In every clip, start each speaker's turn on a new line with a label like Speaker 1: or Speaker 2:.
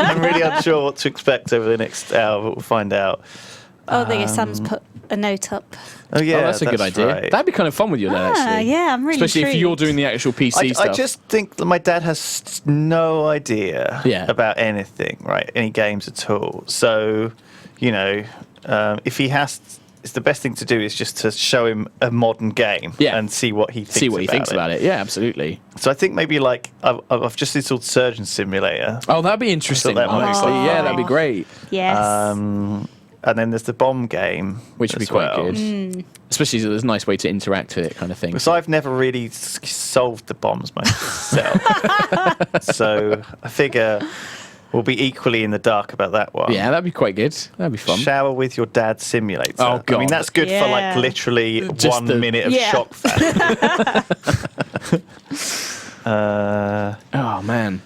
Speaker 1: I'm really unsure what to expect over the next hour, but we'll find out.
Speaker 2: Oh, there you go. Sam's put a note up.
Speaker 1: Oh, yeah,
Speaker 3: that's a good idea.
Speaker 1: Right.
Speaker 3: That'd be kind of fun with your dad, actually.
Speaker 2: Yeah, I'm really
Speaker 3: Especially
Speaker 2: intrigued.
Speaker 3: if you're doing the actual PC stuff.
Speaker 1: I just think that my dad has no idea about anything, right? Any games at all. So, if he has... It's the best thing to do is just to show him a modern game and see what he thinks
Speaker 3: about it. Yeah, absolutely.
Speaker 1: So I think maybe I've just installed Surgeon Simulator.
Speaker 3: Oh, that'd be interesting. That'd be great.
Speaker 2: Yes.
Speaker 1: And then the's the bomb game,
Speaker 3: which would be quite good. Especially as there's a nice way to interact with it, kind of thing.
Speaker 1: Because I've never really solved the bombs myself, so I figure we'll be equally in the dark about that one.
Speaker 3: Yeah, that'd be quite good. That'd be fun.
Speaker 1: Shower with your dad simulator.
Speaker 3: Oh, God.
Speaker 1: I mean, that's good for literally just 1 minute of shock factor. Oh,
Speaker 3: man.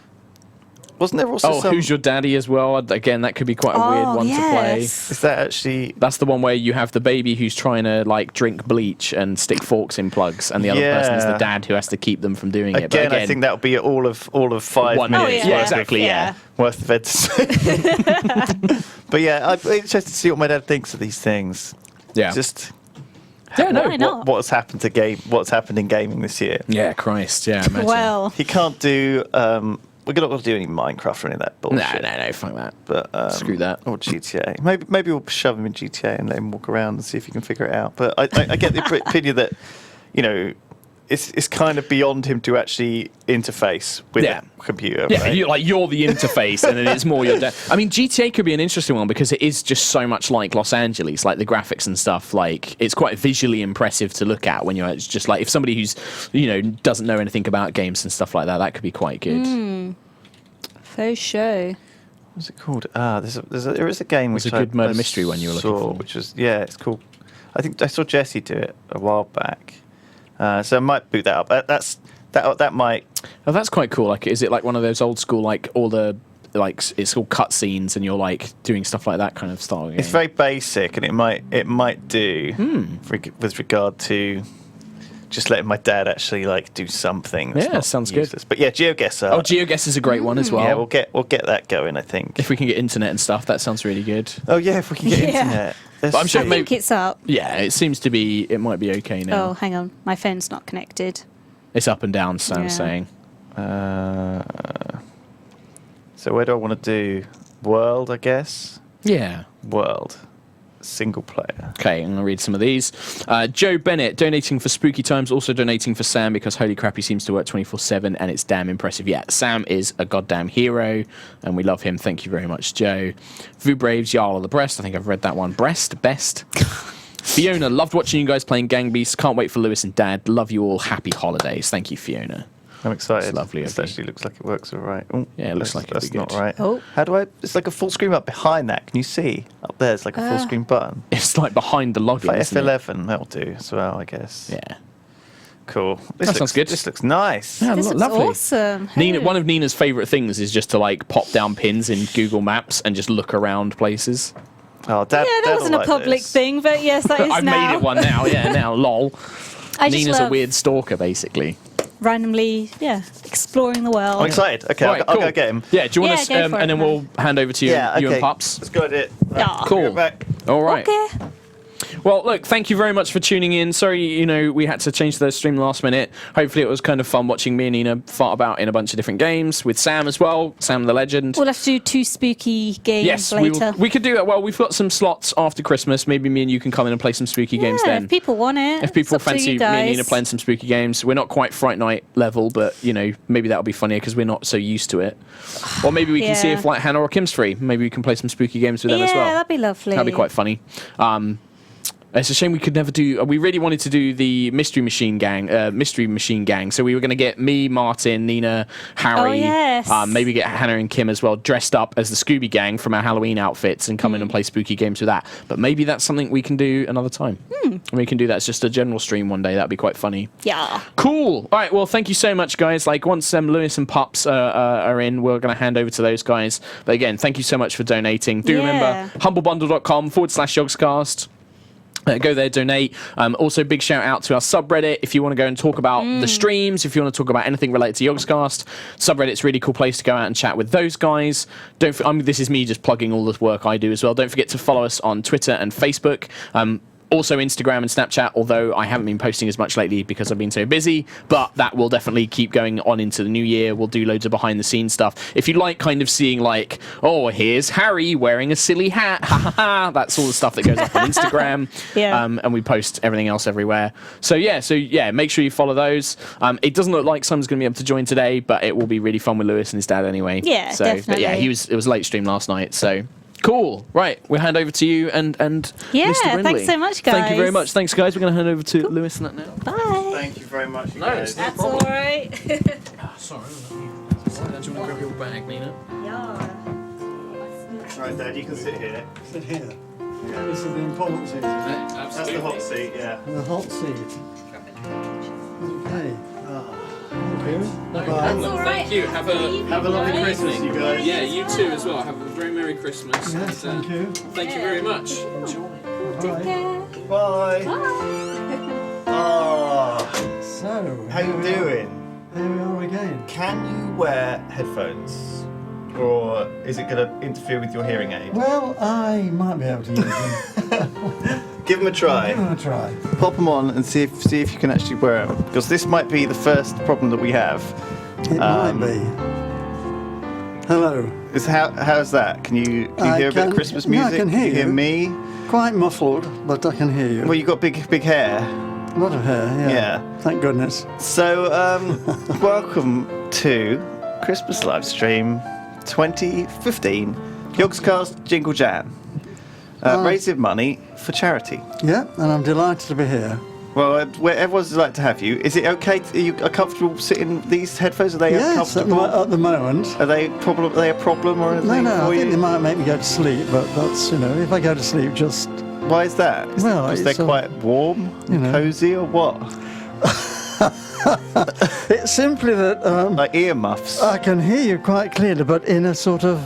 Speaker 1: Wasn't there also some...
Speaker 3: Who's Your Daddy as well? Again, that could be quite a weird one to play.
Speaker 1: Is that actually...
Speaker 3: That's the one where you have the baby who's trying to, drink bleach and stick forks in plugs, and the other person is the dad who has to keep them from doing it. But again,
Speaker 1: I think that would be all of 5 minutes.
Speaker 3: Yeah, exactly,
Speaker 1: worth of entertainment. But yeah, I'm interested to see what my dad thinks of these things.
Speaker 3: Yeah.
Speaker 1: Just...
Speaker 2: What's
Speaker 1: happened to what's happened in gaming this year?
Speaker 3: Yeah, Christ, yeah. Imagine.
Speaker 2: Well,
Speaker 1: he can't do. We're not going to do any Minecraft or any of that bullshit.
Speaker 3: No, fuck that.
Speaker 1: But
Speaker 3: screw that.
Speaker 1: Or GTA. Maybe we'll shove him in GTA and let him walk around and see if he can figure it out. But I get the opinion that it's kind of beyond him to actually interface with a computer.
Speaker 3: Yeah,
Speaker 1: right?
Speaker 3: you're the interface, and then it's more your dad. I mean, GTA could be an interesting one because it is just so much like Los Angeles, like the graphics and stuff. It's quite visually impressive to look at when you're. It's just if somebody who's doesn't know anything about games and stuff like that, that could be quite good.
Speaker 2: For sure.
Speaker 1: What's it called? There is a game which
Speaker 3: was a good murder mystery one you were looking for,
Speaker 1: which was it's called. I think I saw Jesse do it a while back. So I might boot that up. That might.
Speaker 3: Oh, that's quite cool. Is it one of those old school all the it's all cutscenes and you're doing stuff like that kind of style game?
Speaker 1: It's very basic, and it might do with regard to just letting my dad actually do something. That's
Speaker 3: sounds
Speaker 1: useless.
Speaker 3: good.
Speaker 1: But yeah, GeoGuessr.
Speaker 3: Oh, GeoGuessr is a great one as well.
Speaker 1: Yeah, we'll get that going. I think
Speaker 3: if we can get internet and stuff, that sounds really good.
Speaker 1: Oh yeah, if we can get internet.
Speaker 3: But I'm sure
Speaker 2: I think it's up.
Speaker 3: Yeah, it seems to be. It might be okay now.
Speaker 2: Oh, hang on, my phone's not connected.
Speaker 3: It's up and down. Sam's saying.
Speaker 1: So where do I want to do? World, I guess.
Speaker 3: Yeah.
Speaker 1: World. Single player.
Speaker 3: Okay, I'm going to read some of these. Joe Bennett, donating for Spooky Times, also donating for Sam because holy crap, he seems to work 24/7 and it's damn impressive. Yeah, Sam is a goddamn hero and we love him. Thank you very much, Joe. Vu Braves, Jarl of the Breast. I think I've read that one. Best. Fiona, loved watching you guys playing Gang Beasts. Can't wait for Lewis and Dad. Love you all. Happy holidays. Thank you, Fiona.
Speaker 1: I'm excited.
Speaker 3: It's lovely.
Speaker 1: It actually looks like it works all right. Oh,
Speaker 3: yeah, it looks like
Speaker 1: that's
Speaker 3: it'll be
Speaker 1: not
Speaker 3: good.
Speaker 1: right.
Speaker 2: Oh.
Speaker 1: How do I... It's like a full screen up behind that. Can you see? Up there, it's like a full screen button.
Speaker 3: It's behind the login,
Speaker 1: like
Speaker 3: isn't
Speaker 1: F11, that'll do as well, I guess.
Speaker 3: Yeah.
Speaker 1: Cool.
Speaker 3: That sounds good.
Speaker 1: This looks nice.
Speaker 3: Yeah,
Speaker 2: This looks
Speaker 3: lovely.
Speaker 2: awesome.
Speaker 3: Nina, one of Nina's favourite things is just to pop down pins in Google Maps and just look around places.
Speaker 1: Oh, Dad,
Speaker 2: that wasn't a public thing, but yes, that is
Speaker 3: I've
Speaker 2: now.
Speaker 3: made it one now, now, lol.
Speaker 2: I just
Speaker 3: Nina's a
Speaker 2: love
Speaker 3: weird stalker, basically.
Speaker 2: randomly, exploring the world.
Speaker 1: I'm excited. Okay,
Speaker 3: Right,
Speaker 1: I'll
Speaker 3: cool.
Speaker 1: go get him.
Speaker 3: Yeah, do you want to,
Speaker 2: go for it,
Speaker 3: and then
Speaker 2: man.
Speaker 3: we'll hand over to you, you and Pups?
Speaker 1: Let's go at it.
Speaker 2: Yeah.
Speaker 3: Cool.
Speaker 1: Back.
Speaker 3: All right.
Speaker 2: Okay.
Speaker 3: Well, look, thank you very much for tuning in. Sorry, we had to change the stream last minute. Hopefully it was kind of fun watching me and Nina fart about in a bunch of different games with Sam as well, Sam the Legend.
Speaker 2: We'll have to do 2 spooky games later.
Speaker 3: We could do that. Well, we've got some slots after Christmas. Maybe me and you can come in and play some spooky games then.
Speaker 2: If people want it.
Speaker 3: If people
Speaker 2: it's up to
Speaker 3: fancy
Speaker 2: you
Speaker 3: me and
Speaker 2: guys.
Speaker 3: Nina playing some spooky games, we're not quite Fright Night level, but maybe that'll be funnier because we're not so used to it. Or maybe we can see if Hannah or Kim's free. Maybe we can play some spooky games with them as well.
Speaker 2: Yeah, that'd be lovely.
Speaker 3: That'd be quite funny. It's a shame we could never do. We really wanted to do the Mystery Machine Gang. So we were going to get me, Martin, Nina, Harry.
Speaker 2: Oh, yes.
Speaker 3: Maybe get Hannah and Kim as well, dressed up as the Scooby Gang from our Halloween outfits, and come in and play spooky games with that. But maybe that's something we can do another time. We can do that as just a general stream one day. That'd be quite funny.
Speaker 2: Yeah.
Speaker 3: Cool. All right. Well, thank you so much, guys. Once Lewis and Pups are in, we're going to hand over to those guys. But again, thank you so much for donating. Do remember humblebundle.com/Yogscast. Go there, donate. Also, big shout out to our subreddit. If you want to go and talk about the streams, if you want to talk about anything related to Yogscast, subreddit's a really cool place to go out and chat with those guys. This is me just plugging all the work I do as well. Don't forget to follow us on Twitter and Facebook. Also Instagram and Snapchat, although I haven't been posting as much lately because I've been so busy, but that will definitely keep going on into the new year. We'll do loads of behind the scenes stuff. If you like kind of seeing like, oh, here's Harry wearing a silly hat, ha ha ha, that's all the stuff that goes up on Instagram. And we post everything else everywhere. So yeah, make sure you follow those. It doesn't look like someone's going to be able to join today, but it will be really fun with Lewis and his dad anyway.
Speaker 2: Yeah, definitely.
Speaker 3: But yeah, it was a late stream last night, so... Cool. Right, we'll hand over to you and
Speaker 2: yeah,
Speaker 3: Mr. Brindley.
Speaker 2: Thanks so much, guys.
Speaker 3: Thank you very much. Thanks, guys. We're going to hand over to Lewis and that now.
Speaker 2: Bye.
Speaker 1: Thank you very much, you guys.
Speaker 2: That's all right.
Speaker 3: Sorry. Do you want to grab your bag, Nina?
Speaker 2: Yeah.
Speaker 1: Right, Dad, you can sit here.
Speaker 4: Sit here. Yeah. This is the important seat.
Speaker 1: That's the hot seat, yeah.
Speaker 4: The hot seat. Okay. Thank you.
Speaker 2: That's all right.
Speaker 3: Thank you. Have a
Speaker 1: lovely Christmas, you guys.
Speaker 3: Yeah, you too as well. Have a very Merry Christmas.
Speaker 4: Yes, thank you.
Speaker 3: Thank you very much. Enjoy.
Speaker 2: Take care.
Speaker 1: Bye.
Speaker 2: Bye.
Speaker 4: So,
Speaker 1: How you doing?
Speaker 4: Here we are again.
Speaker 1: Can you wear headphones? Or is it going to interfere with your hearing aid?
Speaker 4: Well, I might be able to use them.
Speaker 1: Give them a try.
Speaker 4: Give them a try.
Speaker 1: Pop them on and see if you can actually wear them. Because this might be the first problem that we have.
Speaker 4: It might be. Hello.
Speaker 1: How's that? Can you hear a bit of Christmas music?
Speaker 4: I can hear
Speaker 1: you. Hear me?
Speaker 4: Quite muffled, but I can hear you.
Speaker 1: Well, you got big hair.
Speaker 4: A lot of hair, yeah.
Speaker 1: Yeah.
Speaker 4: Thank goodness.
Speaker 1: So, welcome to Christmas live stream 2015 Yogscast Jingle Jam. Raising money for charity.
Speaker 4: Yeah, and I'm delighted to be here.
Speaker 1: Well, everyone's like to have you. Is it okay? Are you comfortable sitting these headphones? Are they
Speaker 4: Yes,
Speaker 1: uncomfortable?
Speaker 4: at the moment.
Speaker 1: Are they a problem or anything?
Speaker 4: No,
Speaker 1: for
Speaker 4: I think
Speaker 1: you?
Speaker 4: they might make me go to sleep, but that's, if I go to sleep, just...
Speaker 1: Why is that? Because they're quite warm and cosy, or what?
Speaker 4: It's simply that...
Speaker 1: like earmuffs.
Speaker 4: I can hear you quite clearly, but in a sort of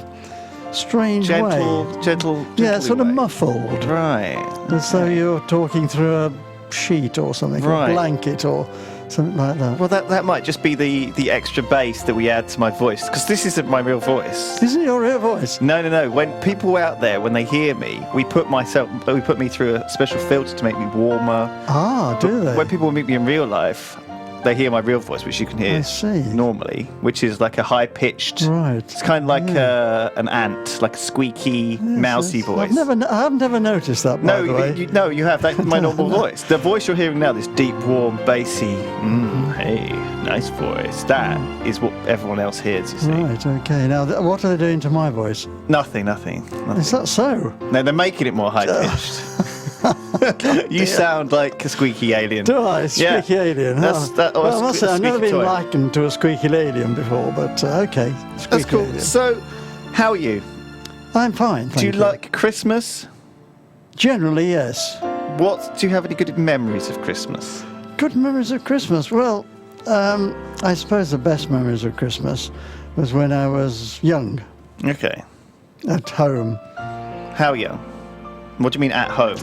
Speaker 4: strange way.
Speaker 1: Gentle
Speaker 4: Yeah, sort of
Speaker 1: way.
Speaker 4: muffled.
Speaker 1: Right.
Speaker 4: As though you're talking through a sheet or something, or a blanket or something like that.
Speaker 1: Well, that might just be the extra bass that we add to my voice, because this isn't my real voice.
Speaker 4: Isn't it your real voice?
Speaker 1: No. When people out there, when they hear me, we put me through a special filter to make me warmer.
Speaker 4: Ah, do they?
Speaker 1: When people meet me in real life, they hear my real voice, which you can hear
Speaker 4: I see.
Speaker 1: normally, which is like a high-pitched.
Speaker 4: Right.
Speaker 1: It's kind of like an ant, like a squeaky, mousy voice.
Speaker 4: I've never noticed that, by the way.
Speaker 1: You have. That's my normal voice. The voice you're hearing now, this deep, warm, bassy, hey, nice voice. That is what everyone else hears, you see.
Speaker 4: Right, okay. Now, what are they doing to my voice?
Speaker 1: Nothing.
Speaker 4: Is that so?
Speaker 1: No, they're making it more high-pitched. You sound like a squeaky alien.
Speaker 4: Do I? Squeaky alien. Well, I must say, I've never been likened to a squeaky alien before, but okay.
Speaker 1: That's cool.
Speaker 4: Alien.
Speaker 1: So, how are you?
Speaker 4: I'm fine, thank you.
Speaker 1: Do you like Christmas?
Speaker 4: Generally, yes.
Speaker 1: Do you have any good memories of Christmas?
Speaker 4: Good memories of Christmas? Well, I suppose the best memories of Christmas was when I was young.
Speaker 1: Okay.
Speaker 4: At home.
Speaker 1: How young? What do you mean at home?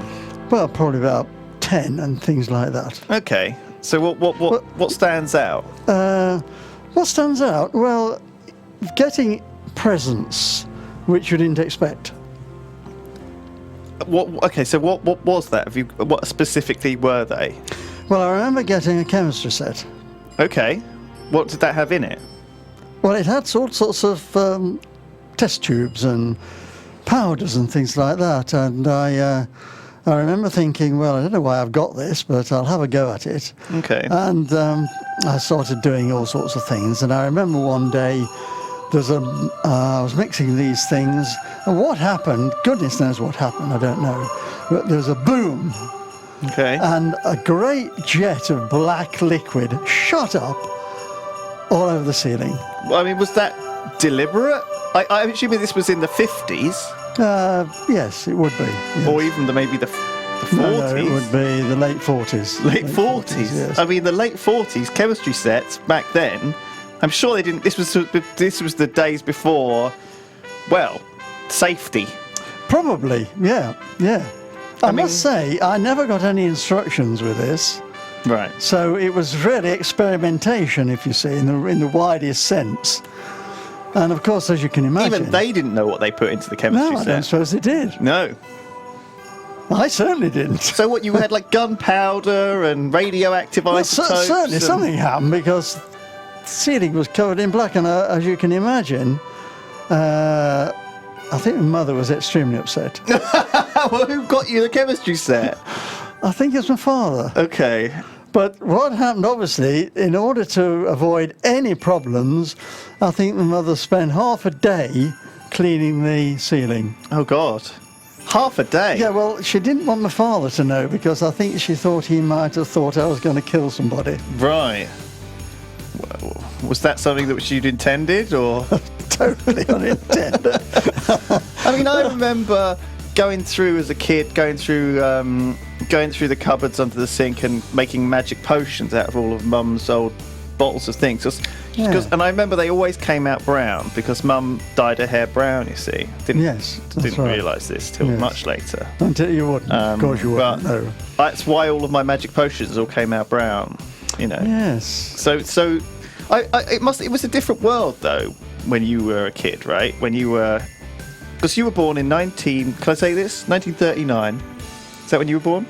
Speaker 4: Well, probably about 10 and things like that.
Speaker 1: Okay. So what stands out?
Speaker 4: What stands out? Well, getting presents which you didn't expect.
Speaker 1: Okay, so what was that? What specifically were they?
Speaker 4: Well, I remember getting a chemistry set.
Speaker 1: Okay. What did that have in it?
Speaker 4: Well, it had all sorts of test tubes and powders and things like that, and I remember thinking, well, I don't know why I've got this, but I'll have a go at it.
Speaker 1: Okay.
Speaker 4: And I started doing all sorts of things, and I remember one day I was mixing these things, and what happened, goodness knows what happened, I don't know, but there was a boom.
Speaker 1: Okay.
Speaker 4: And a great jet of black liquid shot up all over the ceiling.
Speaker 1: Well, I mean, was that deliberate? I'm assuming this was in the 50s.
Speaker 4: Yes, it would be. Yes.
Speaker 1: Or even maybe the 40s.
Speaker 4: No, it would be the late 40s.
Speaker 1: Late 40s?
Speaker 4: Yes.
Speaker 1: I mean, the late 40s chemistry sets back then, I'm sure they didn't... This was the days before, well, safety.
Speaker 4: Probably, yeah. I must say, I never got any instructions with this.
Speaker 1: Right.
Speaker 4: So it was really experimentation, if you see, in the widest sense. And of course, as you can imagine...
Speaker 1: Even they didn't know what they put into the chemistry set.
Speaker 4: No, I don't suppose they did.
Speaker 1: No.
Speaker 4: I certainly didn't.
Speaker 1: So what, you had like gunpowder and radioactive isotopes?
Speaker 4: Certainly something happened, because the ceiling was covered in black, and as you can imagine, I think my mother was extremely upset.
Speaker 1: Well, who got you the chemistry set?
Speaker 4: I think it was my father.
Speaker 1: Okay.
Speaker 4: But what happened, obviously, in order to avoid any problems, I think my mother spent half a day cleaning the ceiling.
Speaker 1: Oh, God. Half a day?
Speaker 4: Yeah, well, she didn't want my father to know, because I think she thought he might have thought I was going to kill somebody.
Speaker 1: Right. Well, was that something that you'd intended, or...?
Speaker 4: Totally unintended.
Speaker 1: I mean, I remember going through as a kid, going through the cupboards under the sink and making magic potions out of all of Mum's old bottles of things. And I remember they always came out brown, because Mum dyed her hair brown, you see. Didn't realise this till much later.
Speaker 4: Until you wouldn't. Of course you wouldn't. No.
Speaker 1: That's why all of my magic potions all came out brown, you know.
Speaker 4: Yes.
Speaker 1: So it was a different world, though, when you were a kid, right? When you were... Because you were born in 1939. Is that when you were born?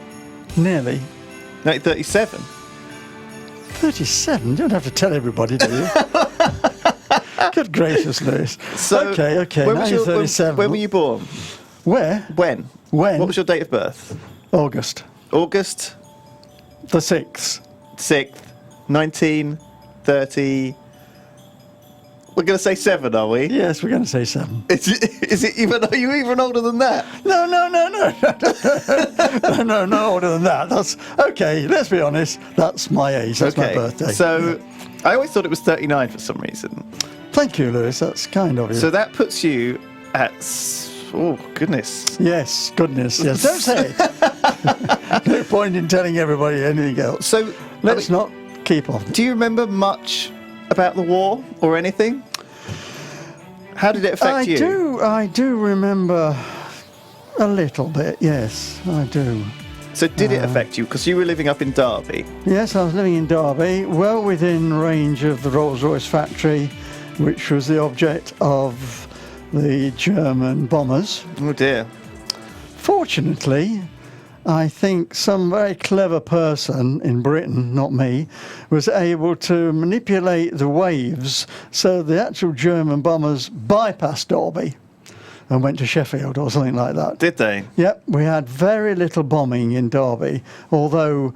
Speaker 4: Nearly.
Speaker 1: 1937.
Speaker 4: 37? You don't have to tell everybody, do you? Good gracious, Lewis.
Speaker 1: So,
Speaker 4: okay. 1937.
Speaker 1: When were you born?
Speaker 4: Where?
Speaker 1: When?
Speaker 4: When?
Speaker 1: What was your date of birth?
Speaker 4: August.
Speaker 1: August?
Speaker 4: The 6th.
Speaker 1: 6th, 1930... We're going to say 7, are we?
Speaker 4: Yes, we're going to say 7.
Speaker 1: Is it even? Are you even older than that?
Speaker 4: No, no older than that. That's okay. Let's be honest. That's my age. That's my birthday.
Speaker 1: So, I always thought it was 39 for some reason.
Speaker 4: Thank you, Lewis. That's kind of you.
Speaker 1: So that puts you at... Oh, goodness.
Speaker 4: Yes, goodness. Yes. Don't say it. No point in telling everybody anything else.
Speaker 1: So
Speaker 4: let's not keep on.
Speaker 1: Do you remember much about the war or anything? How did it affect you?
Speaker 4: I do remember a little bit, yes, I do.
Speaker 1: So did it affect you? Because you were living up in Derby.
Speaker 4: Yes, I was living in Derby, well within range of the Rolls-Royce factory, which was the object of the German bombers.
Speaker 1: Oh dear.
Speaker 4: Fortunately, I think some very clever person in Britain, not me, was able to manipulate the waves so the actual German bombers bypassed Derby and went to Sheffield or something like that.
Speaker 1: Did they?
Speaker 4: Yep, we had very little bombing in Derby, although,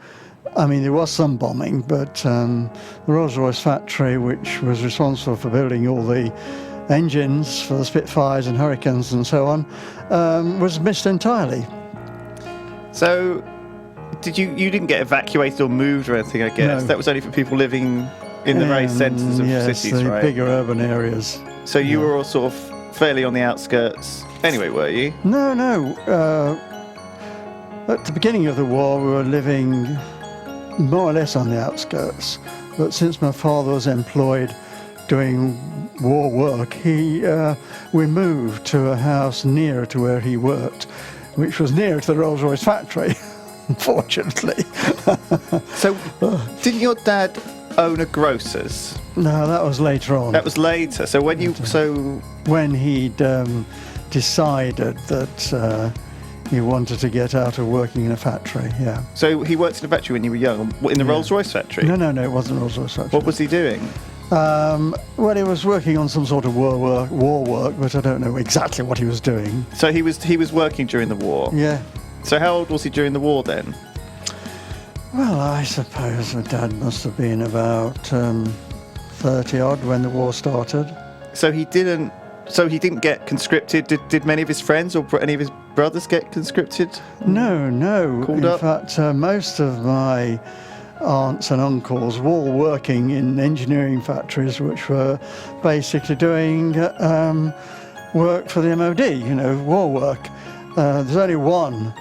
Speaker 4: I mean, there was some bombing, but the Rolls-Royce factory, which was responsible for building all the engines for the Spitfires and Hurricanes and so on, was missed entirely.
Speaker 1: So, you didn't get evacuated or moved or anything, I guess?
Speaker 4: No.
Speaker 1: That was only for people living in the very centres of cities,
Speaker 4: the
Speaker 1: right?
Speaker 4: bigger urban areas.
Speaker 1: So you were all sort of fairly on the outskirts anyway, were you?
Speaker 4: No. At the beginning of the war, we were living more or less on the outskirts. But since my father was employed doing war work, we moved to a house nearer to where he worked, which was near to the Rolls-Royce factory, unfortunately.
Speaker 1: So, didn't your dad own a grocer's?
Speaker 4: No, that was later on.
Speaker 1: That was later. So when
Speaker 4: when he'd decided that he wanted to get out of working in a factory, yeah.
Speaker 1: So he worked in a factory when you were young, in the Rolls-Royce factory?
Speaker 4: No, it wasn't Rolls-Royce factory.
Speaker 1: What was he doing?
Speaker 4: Well, he was working on some sort of war work, but I don't know exactly what he was doing.
Speaker 1: So he was working during the war?
Speaker 4: Yeah.
Speaker 1: So how old was he during the war then?
Speaker 4: Well, I suppose my dad must have been about 30-odd when the war started.
Speaker 1: So he didn't get conscripted? Did many of his friends or any of his brothers get conscripted?
Speaker 4: No.
Speaker 1: Called
Speaker 4: In fact, most of my aunts and uncles were all working in engineering factories, which were basically doing work for the MOD, war work. There's only one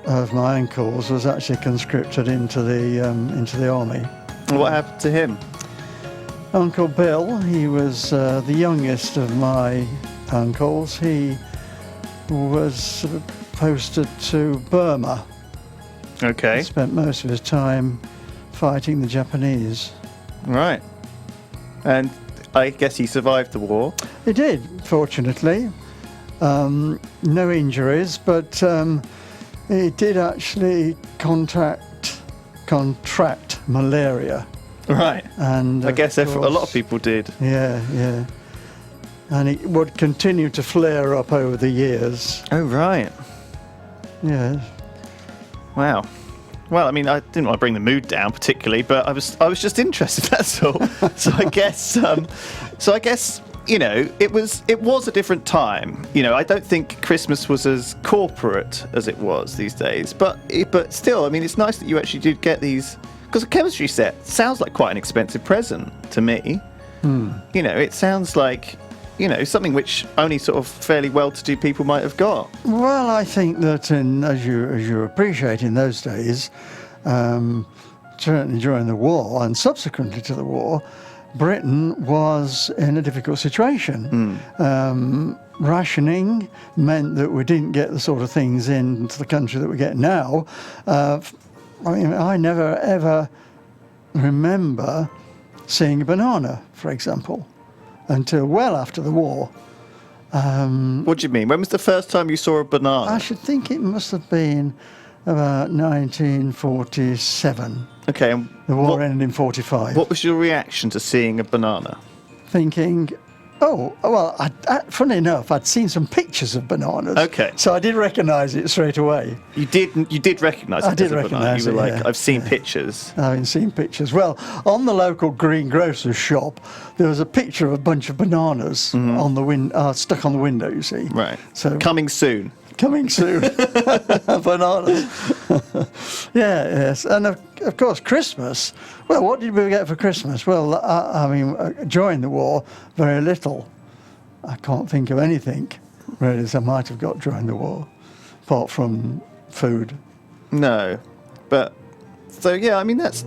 Speaker 4: of my uncles was actually conscripted into the army.
Speaker 1: What happened to him?
Speaker 4: Uncle Bill, he was the youngest of my uncles. He was posted to Burma.
Speaker 1: Okay.
Speaker 4: He spent most of his time fighting the Japanese.
Speaker 1: Right. And I guess he survived the war.
Speaker 4: He did, fortunately. No injuries, but he did actually contract malaria.
Speaker 1: Right.
Speaker 4: And
Speaker 1: I guess a
Speaker 4: course,
Speaker 1: lot of people did.
Speaker 4: Yeah. And it would continue to flare up over the years.
Speaker 1: Oh, right.
Speaker 4: Yeah.
Speaker 1: Wow. Well, I mean, I didn't want to bring the mood down particularly, but I was just interested. That's all. So I guess, you know, it was a different time. You know, I don't think Christmas was as corporate as it was these days, but still, I mean, it's nice that you actually did get these, because a chemistry set sounds like quite an expensive present to me. You know, it sounds like, you know, something which only sort of fairly well-to-do people might have got.
Speaker 4: Well, I think that as you appreciate in those days, certainly during the war and subsequently to the war, Britain was in a difficult situation. Rationing meant that we didn't get the sort of things into the country that we get now. I mean, I never ever remember seeing a banana, for example, until well after the war.
Speaker 1: What do you mean? When was the first time you saw a banana?
Speaker 4: I should think it must have been about 1947.
Speaker 1: Okay. And
Speaker 4: the war ended in 45.
Speaker 1: What was your reaction to seeing a banana?
Speaker 4: Thinking, oh, well, funny enough, I'd seen some pictures of bananas.
Speaker 1: Okay.
Speaker 4: So I did recognise it straight away.
Speaker 1: You did recognise it
Speaker 4: I did
Speaker 1: as a banana.
Speaker 4: recognise
Speaker 1: You were
Speaker 4: it,
Speaker 1: like,
Speaker 4: yeah.
Speaker 1: I've seen pictures.
Speaker 4: I've seen pictures. Well, on the local greengrocer's shop, there was a picture of a bunch of bananas on the stuck on the window, you see.
Speaker 1: Right.
Speaker 4: So
Speaker 1: coming soon.
Speaker 4: Coming soon. Bananas. Yes. And of course, Christmas. Well, what did we get for Christmas? Well, I mean, during the war, very little. I can't think of anything, really, that I might have got during the war, apart from food.
Speaker 1: No. But, so yeah, I mean, that's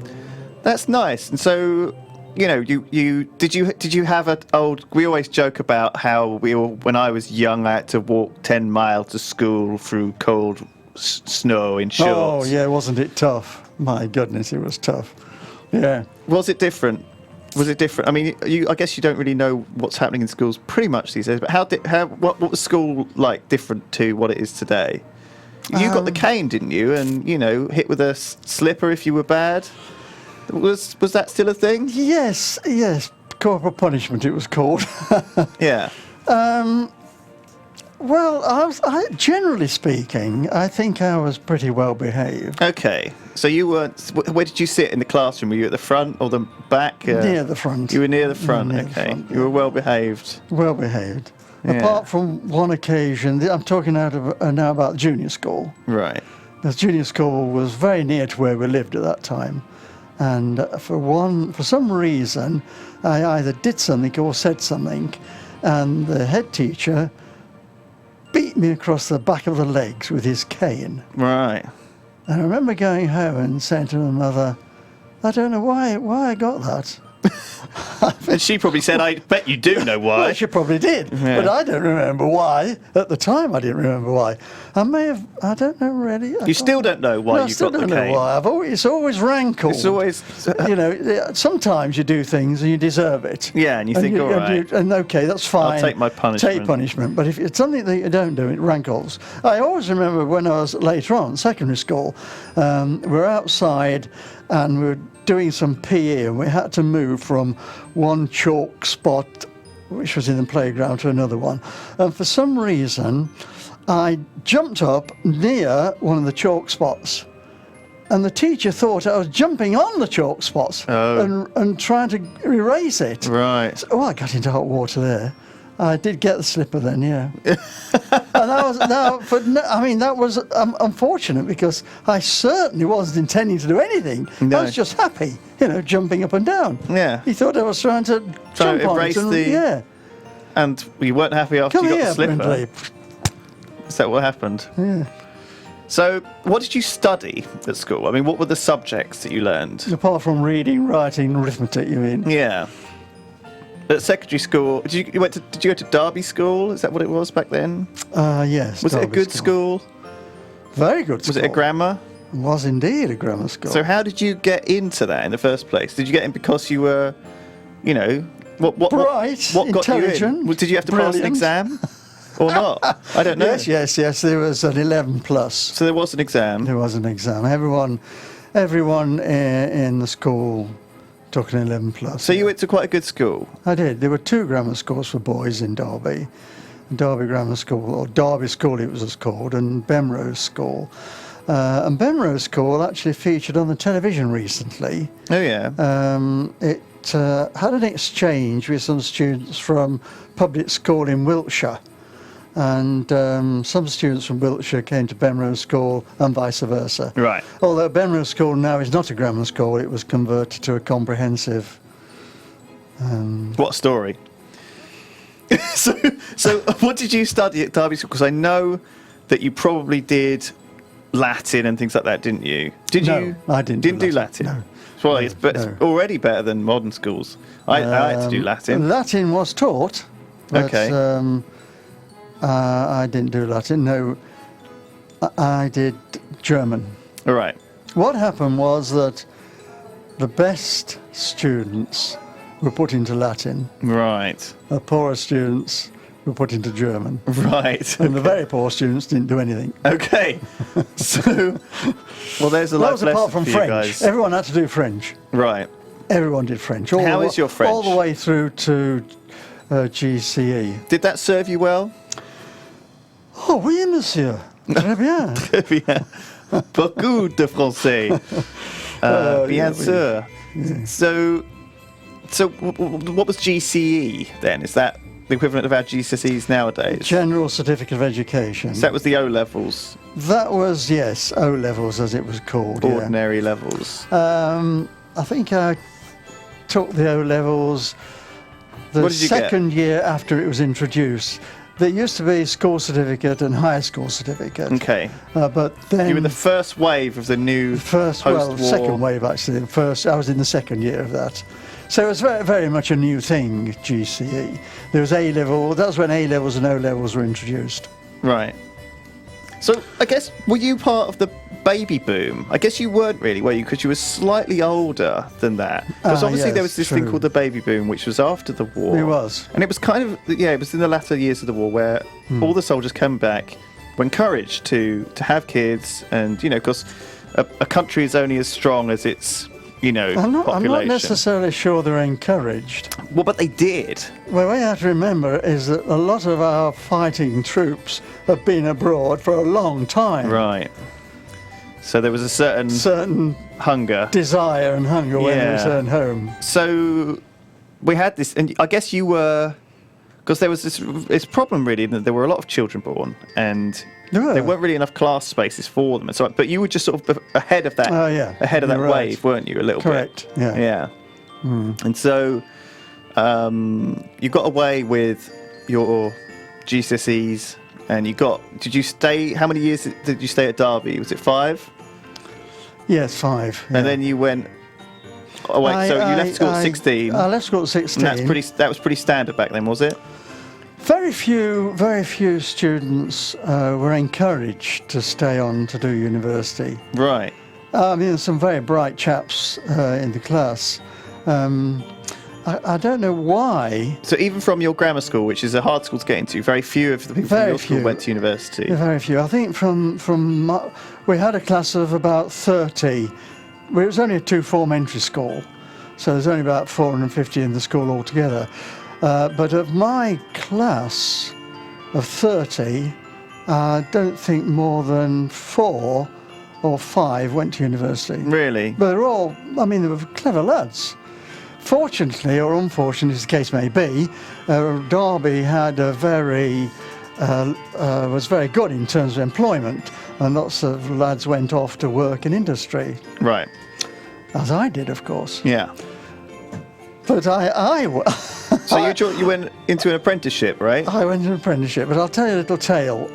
Speaker 1: nice. And so, you know, did you have an old? We always joke about how when I was young, I had to walk 10 miles to school through cold snow in shorts.
Speaker 4: Oh yeah, wasn't it tough? My goodness, it was tough. Yeah.
Speaker 1: Was it different? I mean, I guess you don't really know what's happening in schools pretty much these days. But what was school like different to what it is today? You got the cane, didn't you? And you know, hit with a slipper if you were bad. Was that still a thing?
Speaker 4: Yes. Corporal punishment, it was called.
Speaker 1: Yeah.
Speaker 4: Well, generally speaking, I think I was pretty well behaved.
Speaker 1: Okay. So you weren't. Where did you sit in the classroom? Were you at the front or the back?
Speaker 4: Near the front.
Speaker 1: You were near the front.
Speaker 4: Near
Speaker 1: okay.
Speaker 4: the front, yeah.
Speaker 1: You were well behaved.
Speaker 4: Well behaved.
Speaker 1: Yeah.
Speaker 4: Apart from one occasion, I'm talking now about junior school.
Speaker 1: Right.
Speaker 4: The junior school was very near to where we lived at that time. And for some reason, I either did something or said something, and the head teacher beat me across the back of the legs with his cane.
Speaker 1: Right.
Speaker 4: And I remember going home and saying to my mother, I don't know why I got that.
Speaker 1: And she probably said, I bet you do know why.
Speaker 4: Well, she probably did,
Speaker 1: Yeah.
Speaker 4: but I don't remember why. At the time, I didn't remember why. I don't know really.
Speaker 1: You still don't know why
Speaker 4: No, I
Speaker 1: you
Speaker 4: still
Speaker 1: got the
Speaker 4: don't know
Speaker 1: cane.
Speaker 4: why. It's always rankled.
Speaker 1: It's always.
Speaker 4: You know, sometimes you do things and you deserve it.
Speaker 1: Yeah, and you think, all right.
Speaker 4: And okay, that's fine.
Speaker 1: I'll take my punishment.
Speaker 4: Take punishment. But if it's something that you don't do, it rankles. I always remember when I was later on, secondary school, we're outside and we're doing some PE and we had to move from one chalk spot, which was in the playground, to another one. And for some reason, I jumped up near one of the chalk spots. And the teacher thought I was jumping on the chalk spots and trying to erase it.
Speaker 1: Right.
Speaker 4: So, I got into hot water there. I did get the slipper then, yeah. And that was unfortunate because I certainly wasn't intending to do anything.
Speaker 1: No.
Speaker 4: I was just happy, jumping up and down.
Speaker 1: Yeah.
Speaker 4: He thought I was trying to jump on
Speaker 1: erase
Speaker 4: it.
Speaker 1: yeah. And you weren't happy after
Speaker 4: Come
Speaker 1: you got
Speaker 4: here,
Speaker 1: the slipper.
Speaker 4: Brindley.
Speaker 1: Is that what happened?
Speaker 4: Yeah.
Speaker 1: So, what did you study at school? I mean, what were the subjects that you learned?
Speaker 4: Apart from reading, writing, arithmetic, you mean?
Speaker 1: Yeah. At secondary school, did you go to Derby School? Is that what it was back then?
Speaker 4: Yes.
Speaker 1: Was it a
Speaker 4: Derby
Speaker 1: good school?
Speaker 4: Very good
Speaker 1: Was
Speaker 4: school.
Speaker 1: it a grammar?
Speaker 4: It was indeed a grammar school.
Speaker 1: So how did you get into that in the first place? Did you get in because you were, you know, what
Speaker 4: Bright,
Speaker 1: what got you in?
Speaker 4: intelligent,
Speaker 1: Did you have to pass an
Speaker 4: brilliant.
Speaker 1: exam or not? I don't know.
Speaker 4: Yes. There was an 11 plus.
Speaker 1: So there was an exam.
Speaker 4: There was an exam. Everyone in the school took an 11 plus.
Speaker 1: So you went to quite a good school.
Speaker 4: I did. There were 2 grammar schools for boys in Derby. Derby Grammar School, or Derby School it was called, and Bemrose School. And Bemrose School actually featured on the television recently.
Speaker 1: Oh yeah.
Speaker 4: It had an exchange with some students from public school in Wiltshire. And some students from Wiltshire came to Bemrose School and vice versa.
Speaker 1: Right.
Speaker 4: Although Bemrose School now is not a grammar school, it was converted to a comprehensive.
Speaker 1: What story? so what did you study at Derby School? Because I know that you probably did Latin and things like that, didn't you? Did
Speaker 4: No,
Speaker 1: you?
Speaker 4: I didn't
Speaker 1: do
Speaker 4: do
Speaker 1: Latin.
Speaker 4: Latin. No.
Speaker 1: Well,
Speaker 4: No,
Speaker 1: it's
Speaker 4: no.
Speaker 1: already better than modern schools. I had to do Latin.
Speaker 4: Latin was taught. But,
Speaker 1: Okay.
Speaker 4: I didn't do Latin. No, I did German.
Speaker 1: All right.
Speaker 4: What happened was that the best students were put into Latin.
Speaker 1: Right.
Speaker 4: The poorer students were put into German.
Speaker 1: Right.
Speaker 4: And the very poor students didn't do anything.
Speaker 1: Okay. So, well, there's a
Speaker 4: That
Speaker 1: life
Speaker 4: was apart
Speaker 1: lesson
Speaker 4: from
Speaker 1: for you
Speaker 4: French.
Speaker 1: guys.
Speaker 4: Everyone had to do French.
Speaker 1: Right.
Speaker 4: Everyone did French.
Speaker 1: How is your French?
Speaker 4: All the way through to GCE.
Speaker 1: Did that serve you well?
Speaker 4: Oh oui, monsieur. Très bien.
Speaker 1: Bien. Beaucoup de français. Bien sûr. So what was GCE then? Is that the equivalent of our GCSEs nowadays?
Speaker 4: General Certificate of Education.
Speaker 1: So that was the O levels,
Speaker 4: That was, yes, O levels as it was called.
Speaker 1: ordinary levels.
Speaker 4: Yeah. I think I took the O levels the
Speaker 1: What did you get?
Speaker 4: second year after it was introduced. There used to be school certificate and higher school certificate.
Speaker 1: Okay.
Speaker 4: But then
Speaker 1: You were the first wave of the new post-war.
Speaker 4: second wave actually. The first, I was in the second year of that. So it was very, very much a new thing, GCE. There was A level. That was when A levels and O levels were introduced.
Speaker 1: Right. So I guess, were you part of the baby boom? I guess you weren't really, were you? Because you were slightly older than that. Because obviously there
Speaker 4: yes,
Speaker 1: was this thing
Speaker 4: true.
Speaker 1: called the baby boom, which was after the war.
Speaker 4: It was.
Speaker 1: And it was kind of, it was in the latter years of the war where all the soldiers came back, were encouraged to have kids. And, because a country is only as strong as its,
Speaker 4: I'm
Speaker 1: population.
Speaker 4: not necessarily sure they're encouraged.
Speaker 1: Well, but they did.
Speaker 4: Well, what you have to remember is that a lot of our fighting troops have been abroad for a long time.
Speaker 1: Right. So there was a certain hunger.
Speaker 4: Desire and hunger when they
Speaker 1: Yeah.
Speaker 4: returned home.
Speaker 1: So we had this, and I guess you were, because there was this problem really that there were a lot of children born, and
Speaker 4: Yeah.
Speaker 1: there weren't really enough class spaces for them. And so, but you were just sort of ahead of that,
Speaker 4: Oh, yeah.
Speaker 1: ahead of that
Speaker 4: You're right.
Speaker 1: wave, weren't you? A little
Speaker 4: Correct,
Speaker 1: bit.
Speaker 4: yeah.
Speaker 1: And so you got away with your GCSEs, and did you stay? How many years did you stay at Derby? Was it 5?
Speaker 4: Yes, 5. Yeah.
Speaker 1: And then you went. Oh wait, so you left school at 16.
Speaker 4: I left school at 16.
Speaker 1: And that was pretty standard back then, was it?
Speaker 4: Very few students were encouraged to stay on to do university.
Speaker 1: Right.
Speaker 4: I mean, some very bright chaps in the class. I don't know why.
Speaker 1: So even from your grammar school, which is a hard school to get into, very few of the people from
Speaker 4: Very
Speaker 1: your school
Speaker 4: few.
Speaker 1: went to university.
Speaker 4: Very few. I think we had a class of about 30. It was only a 2-form entry school, so there's only about 450 in the school altogether. But of my class of 30, I don't think more than 4 or 5 went to university.
Speaker 1: Really?
Speaker 4: But they were clever lads. Fortunately, or unfortunately, as the case may be, Derby had was very good in terms of employment, and lots of lads went off to work in industry,
Speaker 1: Right.
Speaker 4: as I did, of course.
Speaker 1: Yeah.
Speaker 4: But
Speaker 1: So you went into an apprenticeship, right?
Speaker 4: I went to an apprenticeship, but I'll tell you a little tale.